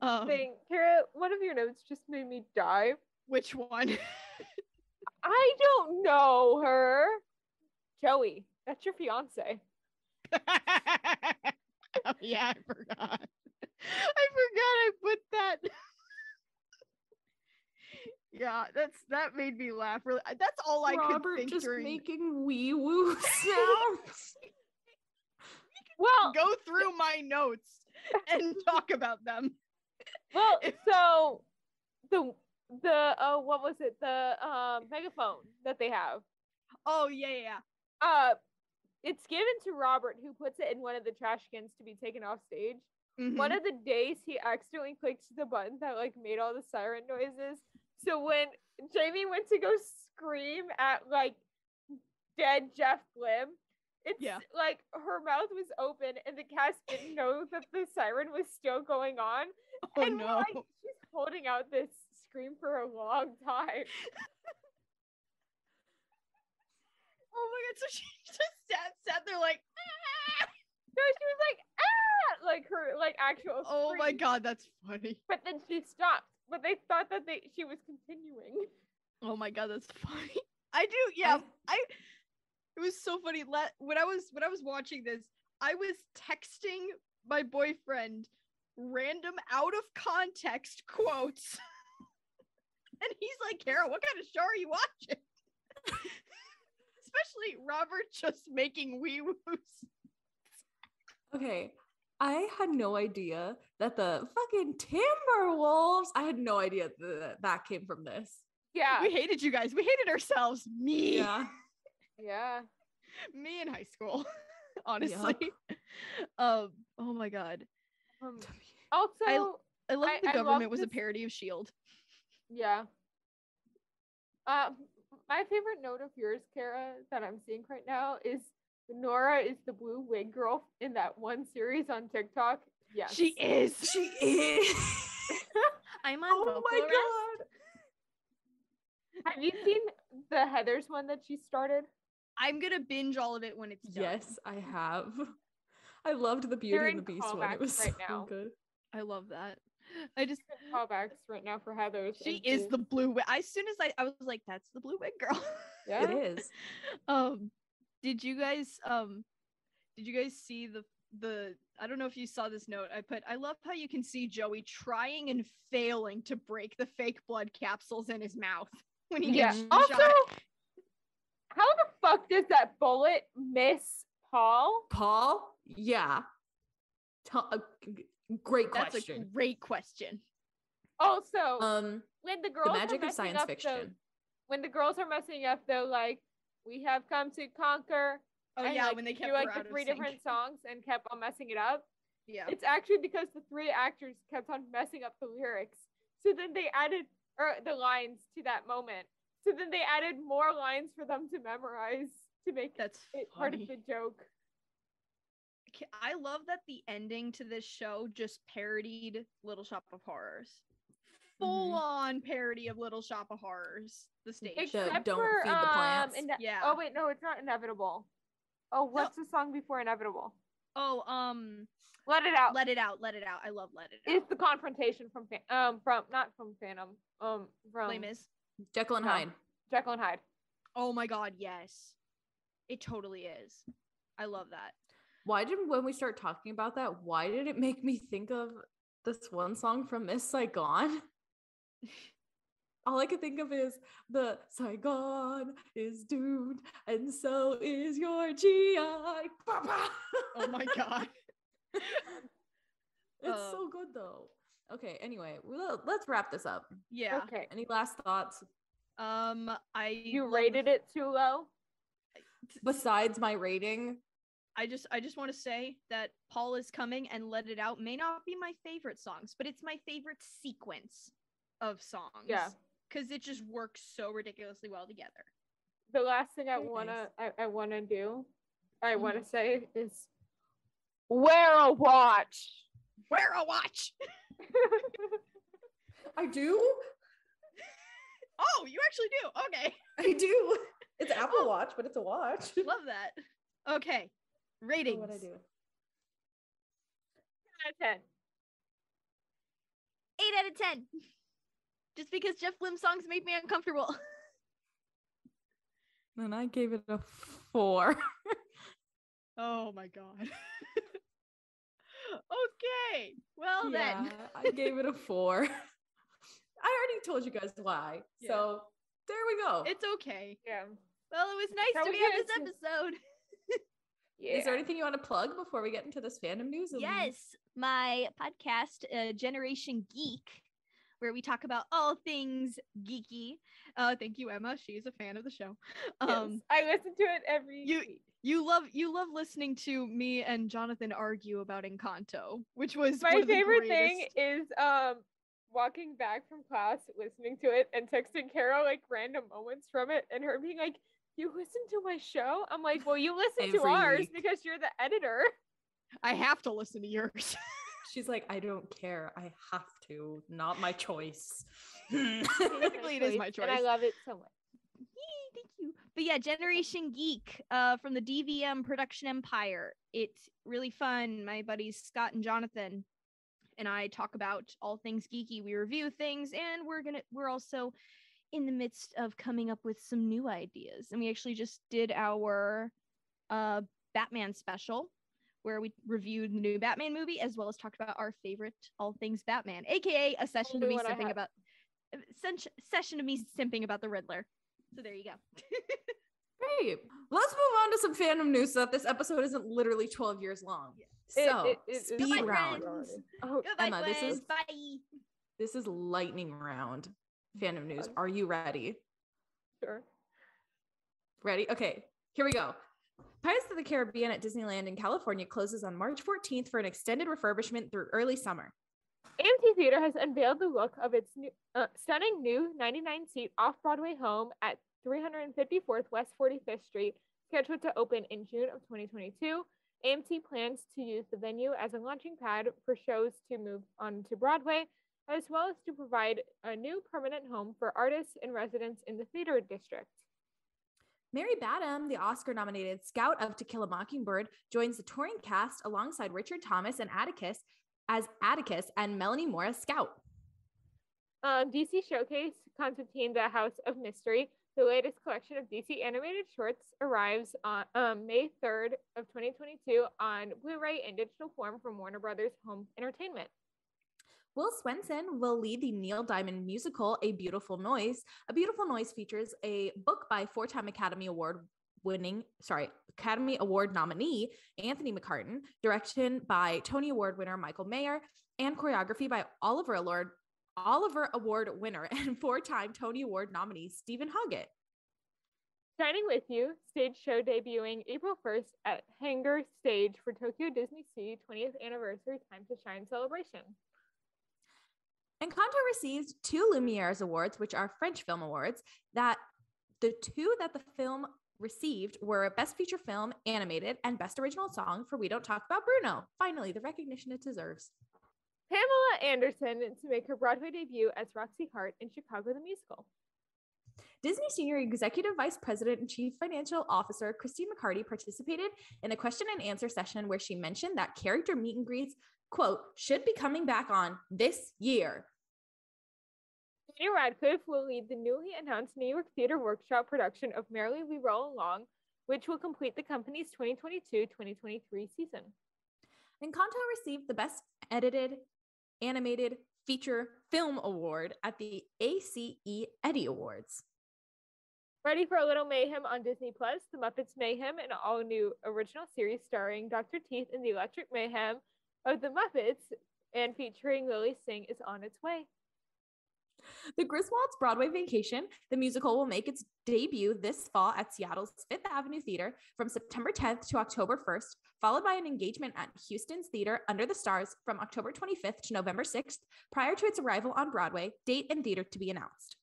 Speaker 1: Kara, one of your notes just made me die.
Speaker 3: Which one?
Speaker 1: I don't know her. Joey, that's your fiance.
Speaker 3: Oh yeah, I forgot. I put that. Yeah, that made me laugh. Really, that's all I
Speaker 2: Robert
Speaker 3: could think
Speaker 2: just
Speaker 3: during.
Speaker 2: making wee woo sounds.
Speaker 1: Well,
Speaker 3: Go through my notes and talk about them.
Speaker 1: well, so the what was it? The megaphone that they have.
Speaker 3: Oh yeah.
Speaker 1: It's given to Robert, who puts it in one of the trash cans to be taken off stage.
Speaker 3: Mhm.
Speaker 1: One of the days he accidentally clicked the button that like made all the siren noises. So when Jamie went to go scream at like dead Jeff Glim, it's like her mouth was open and the cast didn't know that the siren was still going on.
Speaker 3: Oh
Speaker 1: and
Speaker 3: no.
Speaker 1: like, she's holding out this scream for a long time.
Speaker 3: Oh my god! So she just sat there like. Ah!
Speaker 1: No, she was like, ah, like her like actual scream.
Speaker 3: Oh my god, that's funny.
Speaker 1: But then she stopped. But they thought that she was continuing.
Speaker 3: Oh my god, that's funny. I do, yeah. It was so funny. When I was watching this, I was texting my boyfriend random out of context quotes. And he's like, Kara, what kind of show are you watching? Especially Robert just making wee woos.
Speaker 2: Okay, I had no idea that the fucking Timberwolves, I had no idea that came from this.
Speaker 1: Yeah.
Speaker 3: We hated you guys. We hated ourselves. Me.
Speaker 2: Yeah.
Speaker 1: Yeah.
Speaker 3: Me in high school. Honestly. Oh my god.
Speaker 1: Also,
Speaker 3: I love the
Speaker 1: I
Speaker 3: government
Speaker 1: love
Speaker 3: was a
Speaker 1: this-
Speaker 3: parody of S.H.I.E.L.D.
Speaker 1: Yeah. My favorite note of yours, Kara, that I'm seeing right now is Nora is the blue wig girl in that one series on TikTok. Yes.
Speaker 3: She is.
Speaker 2: She is.
Speaker 3: I'm on
Speaker 2: Oh
Speaker 3: vocal
Speaker 2: my
Speaker 3: arrest.
Speaker 2: god.
Speaker 1: Have you seen the Heathers one that she started?
Speaker 3: I'm gonna binge all of it when it's done.
Speaker 2: Yes, I have. I loved the Beauty
Speaker 1: They're
Speaker 2: and
Speaker 1: in
Speaker 2: the Beast one. It
Speaker 1: callbacks
Speaker 2: was
Speaker 1: right
Speaker 2: so
Speaker 1: now.
Speaker 2: good.
Speaker 3: I love that. I just
Speaker 1: Callbacks right now for Heathers.
Speaker 3: she
Speaker 1: and
Speaker 3: is the blue wig. As soon as I was like, that's the blue wig girl.
Speaker 1: Yeah.
Speaker 2: It is.
Speaker 3: Did you guys see the I don't know if you saw this note I put. I love how you can see Joey trying and failing to break the fake blood capsules in his mouth when he
Speaker 1: Yeah.
Speaker 3: gets
Speaker 1: Also,
Speaker 3: shot.
Speaker 1: how the fuck does that bullet miss Paul?
Speaker 2: Paul? Yeah. Great
Speaker 3: That's
Speaker 2: question.
Speaker 3: a great question.
Speaker 1: Also, when the
Speaker 2: The
Speaker 1: girls
Speaker 2: magic
Speaker 1: are
Speaker 2: of science
Speaker 1: messing up
Speaker 2: fiction.
Speaker 1: when the girls are messing up, they're like, "We have come to conquer."
Speaker 3: Oh
Speaker 1: and,
Speaker 3: yeah,
Speaker 1: like,
Speaker 3: when they kept
Speaker 1: do like
Speaker 3: her out
Speaker 1: the
Speaker 3: of
Speaker 1: 3
Speaker 3: sync.
Speaker 1: different songs and kept on messing it up.
Speaker 3: Yeah.
Speaker 1: It's actually because the 3 actors kept on messing up the lyrics. So then they added the lines to that moment. So then they added more lines for them to memorize to make
Speaker 3: That's
Speaker 1: it part of
Speaker 3: funny.
Speaker 1: the joke.
Speaker 3: I love that the ending to this show just parodied Little Shop of Horrors. Full on parody of Little Shop of Horrors. The stage.
Speaker 1: Except
Speaker 2: Don't
Speaker 1: for,
Speaker 2: feed the plants.
Speaker 3: Yeah.
Speaker 1: Oh wait, no, it's not Inevitable. Oh, what's the song before Inevitable?
Speaker 3: Oh,
Speaker 1: Let It Out.
Speaker 3: Let It Out. Let It Out. I love Let It Out.
Speaker 1: It's the confrontation from not from Phantom. From
Speaker 3: Les Mis.
Speaker 2: Jekyll and
Speaker 1: No.
Speaker 2: Hyde.
Speaker 1: Jekyll and Hyde.
Speaker 3: Oh my god, yes. It totally is. I love that.
Speaker 2: When we start talking about that, why did it make me think of this one song from Miss Saigon? All I can think of is the Saigon is doomed, and so is your GI.
Speaker 3: Oh my god.
Speaker 2: It's so good though. Okay, anyway, let's wrap this up.
Speaker 3: Yeah.
Speaker 1: Okay.
Speaker 2: Any last thoughts
Speaker 1: You rated it too low?
Speaker 2: besides my rating?
Speaker 3: I just want to say that Paul is Coming and Let It Out may not be my favorite songs, but it's my favorite sequence of songs.
Speaker 1: Yeah.
Speaker 3: Because it just works so ridiculously well together.
Speaker 1: The last thing I
Speaker 2: Very
Speaker 1: wanna
Speaker 2: nice.
Speaker 1: I wanna do, I wanna
Speaker 3: Mhm.
Speaker 1: say is wear a watch.
Speaker 3: Wear a watch!
Speaker 2: I do.
Speaker 3: Oh, you actually do. Okay.
Speaker 2: I do. It's an Apple
Speaker 3: Oh.
Speaker 2: Watch, but it's a watch.
Speaker 3: Love that. Okay. Ratings.
Speaker 2: What I do?
Speaker 1: 10 out of 10.
Speaker 3: 8 out of 10. Just because Jeff Lynne songs make me uncomfortable.
Speaker 2: And I gave it a 4.
Speaker 3: Oh my god. Okay. Well then.
Speaker 2: I gave it a 4. I already told you guys why.
Speaker 3: Yeah.
Speaker 2: So there we go.
Speaker 3: It's okay.
Speaker 1: Yeah.
Speaker 3: Well, it was nice
Speaker 1: That
Speaker 3: to
Speaker 1: was
Speaker 3: be on
Speaker 1: good.
Speaker 3: this episode.
Speaker 1: Yeah.
Speaker 2: Is there anything you want to plug before we get into this fandom news?
Speaker 3: Yes, my podcast, Generation Geek, where we talk about all things geeky. Thank you, Emma. She's a fan of the show.
Speaker 1: Yes. I listen to it every week.
Speaker 3: You love listening to me and Jonathan argue about Encanto, which was
Speaker 1: My
Speaker 3: one of the
Speaker 1: favorite thing
Speaker 3: greatest-
Speaker 1: is walking back from class, listening to it, and texting Carol like random moments from it, and her being like, "You listen to my show?" I'm like, "Well, you listen to
Speaker 2: Every
Speaker 1: ours
Speaker 2: week.
Speaker 1: because you're the editor."
Speaker 3: I have to listen to yours.
Speaker 2: She's like, I don't care. I have to. Not my choice.
Speaker 3: Technically, it is my choice.
Speaker 1: and I love it so much.
Speaker 3: Thank you. But yeah, Generation Geek from the DVM production empire. It's really fun. My buddies Scott and Jonathan and I talk about all things geeky. We review things, and we're also in the midst of coming up with some new ideas. And we actually just did our Batman special, where we reviewed the new Batman movie as well as talked about our favorite all things Batman, aka a session to
Speaker 1: Only
Speaker 3: me
Speaker 1: one I
Speaker 3: simping
Speaker 1: have.
Speaker 3: about session of me simping about the Riddler. So there you go.
Speaker 2: Great. Let's move on to some fandom news so that this episode isn't literally 12 years long. So, speed
Speaker 3: Goodbye,
Speaker 2: round.
Speaker 3: friends.
Speaker 1: Oh,
Speaker 3: Goodbye,
Speaker 2: Emma,
Speaker 3: friends. Bye.
Speaker 2: this is lightning round fandom news. Are you ready?
Speaker 1: sure.
Speaker 2: Ready? Okay, here we go. Pirates of the Caribbean at Disneyland in California closes on March 14th for an extended refurbishment through early summer.
Speaker 1: AMC Theater has unveiled the look of its new, stunning new 99-seat off-Broadway home at 354th West 45th Street, scheduled to open in June of 2022. AMC plans to use the venue as a launching pad for shows to move on to Broadway, as well as to provide a new permanent home for artists and residents in the theater district.
Speaker 2: Mary Badham, the Oscar-nominated Scout of To Kill a Mockingbird, joins the touring cast alongside Richard Thomas and Atticus as Atticus and Melanie Moore as Scout.
Speaker 1: DC Showcase Constantine, the House of Mystery, the latest collection of DC animated shorts, arrives on May 3rd of 2022 on Blu-ray and digital form from Warner Brothers Home Entertainment.
Speaker 2: Will Swenson will lead the Neil Diamond musical, A Beautiful Noise. A Beautiful Noise features a book by four-time Academy Award nominee Anthony McCartan, direction by Tony Award winner Michael Mayer, and choreography by Oliver Award winner and four-time Tony Award nominee Stephen Hoggett.
Speaker 1: Shining With You, stage show debuting April 1st at Hangar Stage for Tokyo Disney Sea 20th Anniversary Time to Shine celebration.
Speaker 2: Encanto received 2 Lumières Awards, which are French Film Awards. The two that the film received were Best Feature Film, Animated, and Best Original Song for We Don't Talk About Bruno. Finally, the recognition it deserves.
Speaker 1: Pamela Anderson to make her Broadway debut as Roxy Hart in Chicago the Musical.
Speaker 2: Disney Senior Executive Vice President and Chief Financial Officer Christine McCarty participated in a question and answer session where she mentioned that character meet and greets, quote, should be coming back on this year.
Speaker 1: Daniel Radcliffe will lead the newly announced New York Theater Workshop production of Merrily We Roll Along, which will complete the company's 2022-2023 season.
Speaker 2: Encanto received the Best Edited Animated Feature Film Award at the ACE Eddie Awards.
Speaker 1: Ready for a little mayhem on Disney Plus? The Muppets Mayhem, an all-new original series starring Dr. Teeth and the Electric Mayhem of the Muppets, and featuring Lily Singh is on its way.
Speaker 2: The Griswolds Broadway Vacation, the musical, will make its debut this fall at Seattle's Fifth Avenue Theater from September 10th to October 1st, followed by an engagement at Houston's Theater Under the Stars from October 25th to November 6th, prior to its arrival on Broadway, date and theater to be announced.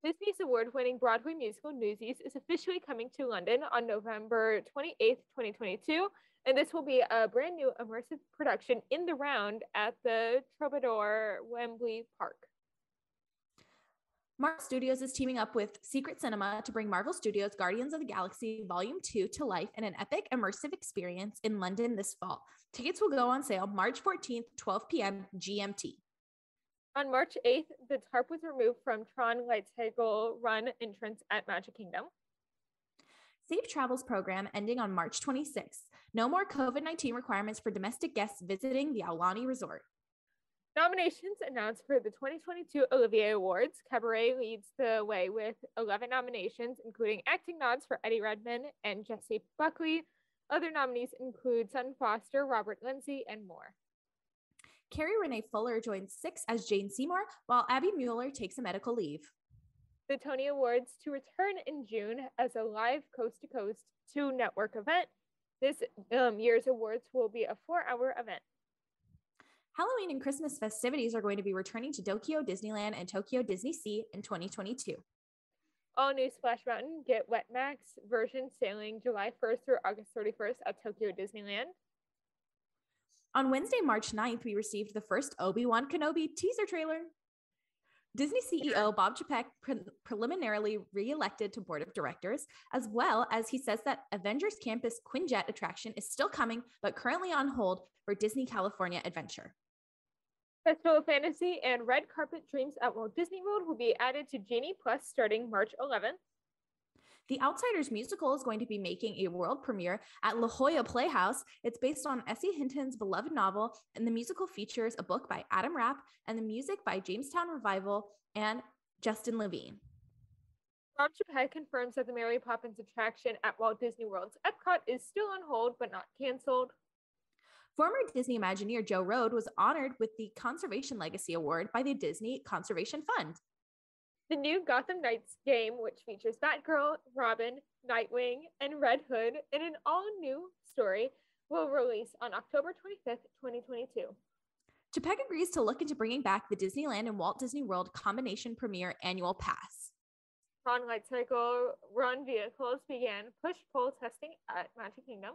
Speaker 1: Disney's award-winning Broadway musical Newsies is officially coming to London on November 28th, 2022, and this will be a brand new immersive production in the round at the Troubadour Wembley Park.
Speaker 2: Marvel Studios is teaming up with Secret Cinema to bring Marvel Studios' Guardians of the Galaxy Volume 2 to life in an epic immersive experience in London this fall. Tickets will go on sale March 14th, 12 p.m. GMT.
Speaker 1: On March 8th, the tarp was removed from Tron Lightcycle Run entrance at Magic Kingdom.
Speaker 2: Safe Travels program ending on March 26th. No more COVID-19 requirements for domestic guests visiting the Aulani Resort.
Speaker 1: Nominations announced for the 2022 Olivier Awards. Cabaret leads the way with 11 nominations, including acting nods for Eddie Redmayne and Jessie Buckley. Other nominees include Sutton Foster, Robert Lindsay, and more.
Speaker 2: Carrie Renee Fuller joins Six as Jane Seymour, while Abby Mueller takes a medical leave.
Speaker 1: The Tony Awards to return in June as a live coast-to-coast 2 network event. This year's awards will be a 4-hour event.
Speaker 2: Halloween and Christmas festivities are going to be returning to Tokyo Disneyland and Tokyo Disney Sea in 2022.
Speaker 1: All new Splash Mountain Get Wet Max version sailing July 1st through August 31st at Tokyo Disneyland.
Speaker 2: On Wednesday, March 9th, we received the first Obi-Wan Kenobi teaser trailer. Disney CEO Bob Chapek preliminarily re-elected to board of directors, as well as he says that Avengers Campus Quinjet attraction is still coming, but currently on hold for Disney California Adventure.
Speaker 1: Festival of Fantasy and Red Carpet Dreams at Walt Disney World will be added to Genie Plus starting March 11th.
Speaker 2: The Outsiders musical is going to be making a world premiere at La Jolla Playhouse. It's based on S.E. Hinton's beloved novel, and the musical features a book by Adam Rapp and the music by Jamestown Revival and Justin Levine.
Speaker 1: Bob Chapek confirms that the Mary Poppins attraction at Walt Disney World's Epcot is still on hold but not canceled.
Speaker 2: Former Disney Imagineer Joe Rohde was honored with the Conservation Legacy Award by the Disney Conservation Fund.
Speaker 1: The new Gotham Knights game, which features Batgirl, Robin, Nightwing, and Red Hood in an all-new story, will release on October 25th, 2022.
Speaker 2: Chapek agrees to look into bringing back the Disneyland and Walt Disney World combination premiere annual pass.
Speaker 1: Tron Lightcycle Run vehicles began push-pull testing at Magic Kingdom.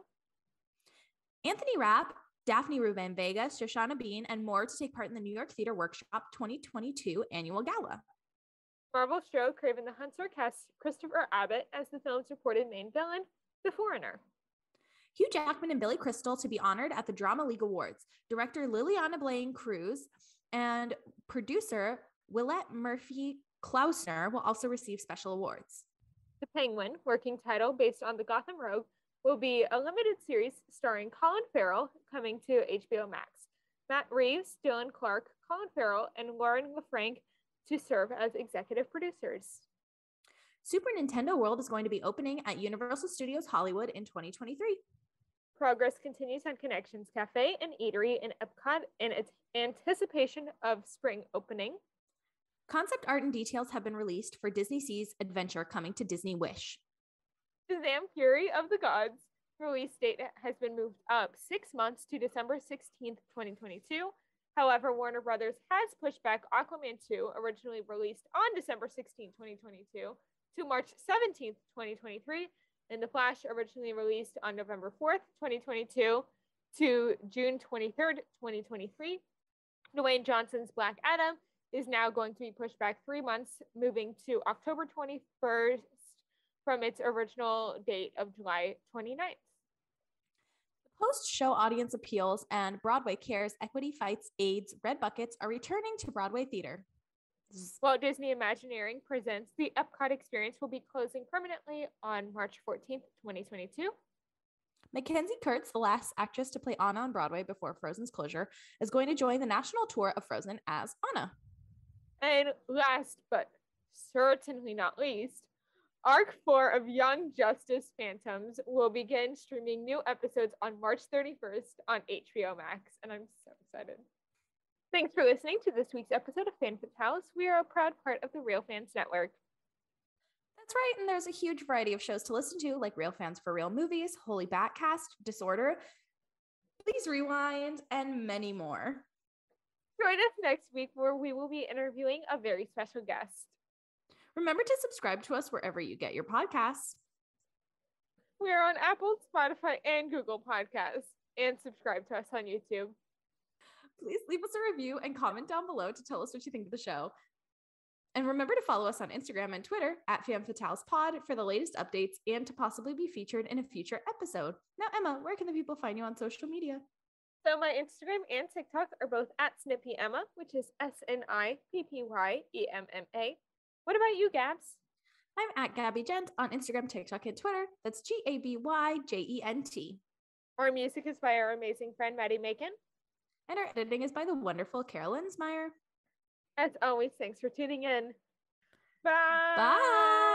Speaker 2: Anthony Rapp, Daphne Rubin Vega, Shoshana Bean, and more to take part in the New York Theater Workshop 2022 annual gala.
Speaker 1: Marvel show Kraven the Hunter casts Christopher Abbott as the film's reported main villain, the Foreigner.
Speaker 2: Hugh Jackman and Billy Crystal to be honored at the Drama League Awards. Director Liliana Blaine Cruz and producer Willette Murphy Klausner will also receive special awards.
Speaker 1: The Penguin, working title based on the Gotham Rogue, will be a limited series starring Colin Farrell, coming to HBO Max. Matt Reeves, Dylan Clark, Colin Farrell, and Lauren LaFranc to serve as executive producers.
Speaker 2: Super Nintendo World is going to be opening at Universal Studios Hollywood in 2023.
Speaker 1: Progress continues on Connections Cafe and Eatery in Epcot in its anticipation of spring opening.
Speaker 2: Concept art and details have been released for Disney Sea's Adventure coming to Disney Wish.
Speaker 1: Shazam! Fury of the Gods release date has been moved up 6 months to December 16th, 2022. However, Warner Brothers has pushed back Aquaman 2, originally released on December 16, 2022, to March 17, 2023, and The Flash, originally released on November 4th, 2022, to June 23rd, 2023. Dwayne Johnson's Black Adam is now going to be pushed back 3 months, moving to October 21st from its original date of July 29th.
Speaker 2: Post-show audience appeals and Broadway Cares, Equity Fights, AIDS, Red Buckets are returning to Broadway theater.
Speaker 1: Walt Disney Imagineering presents the Epcot Experience will be closing permanently on March 14th, 2022.
Speaker 2: Mackenzie Kurtz, the last actress to play Anna on Broadway before Frozen's closure, is going to join the national tour of Frozen as Anna.
Speaker 1: And last but certainly not least, Arc 4 of Young Justice Phantoms will begin streaming new episodes on March 31st on HBO Max, and I'm so excited. Thanks for listening to this week's episode of Fan Fatales. We are a proud part of the Real Fans Network.
Speaker 2: That's right, and there's a huge variety of shows to listen to, like Real Fans for Real Movies, Holy Batcast, Disorder, Please Rewind, and many more.
Speaker 1: Join us next week where we will be interviewing a very special guest.
Speaker 2: Remember to subscribe to us wherever you get your podcasts.
Speaker 1: We are on Apple, Spotify, and Google Podcasts. And subscribe to us on YouTube.
Speaker 2: Please leave us a review and comment down below to tell us what you think of the show. And remember to follow us on Instagram and Twitter at FanFatalesPod for the latest updates and to possibly be featured in a future episode. Now, Emma, where can the people find you on social media?
Speaker 1: So my Instagram and TikTok are both at SnippyEmma, which is SNIPPYEMMA. What about you, Gabs?
Speaker 2: I'm at Gaby Gent on Instagram, TikTok, and Twitter. That's GABYJENT.
Speaker 1: Our music is by our amazing friend, Maddie Macon.
Speaker 2: And our editing is by the wonderful Lensmeyer.
Speaker 1: As always, thanks for tuning in. Bye!
Speaker 2: Bye!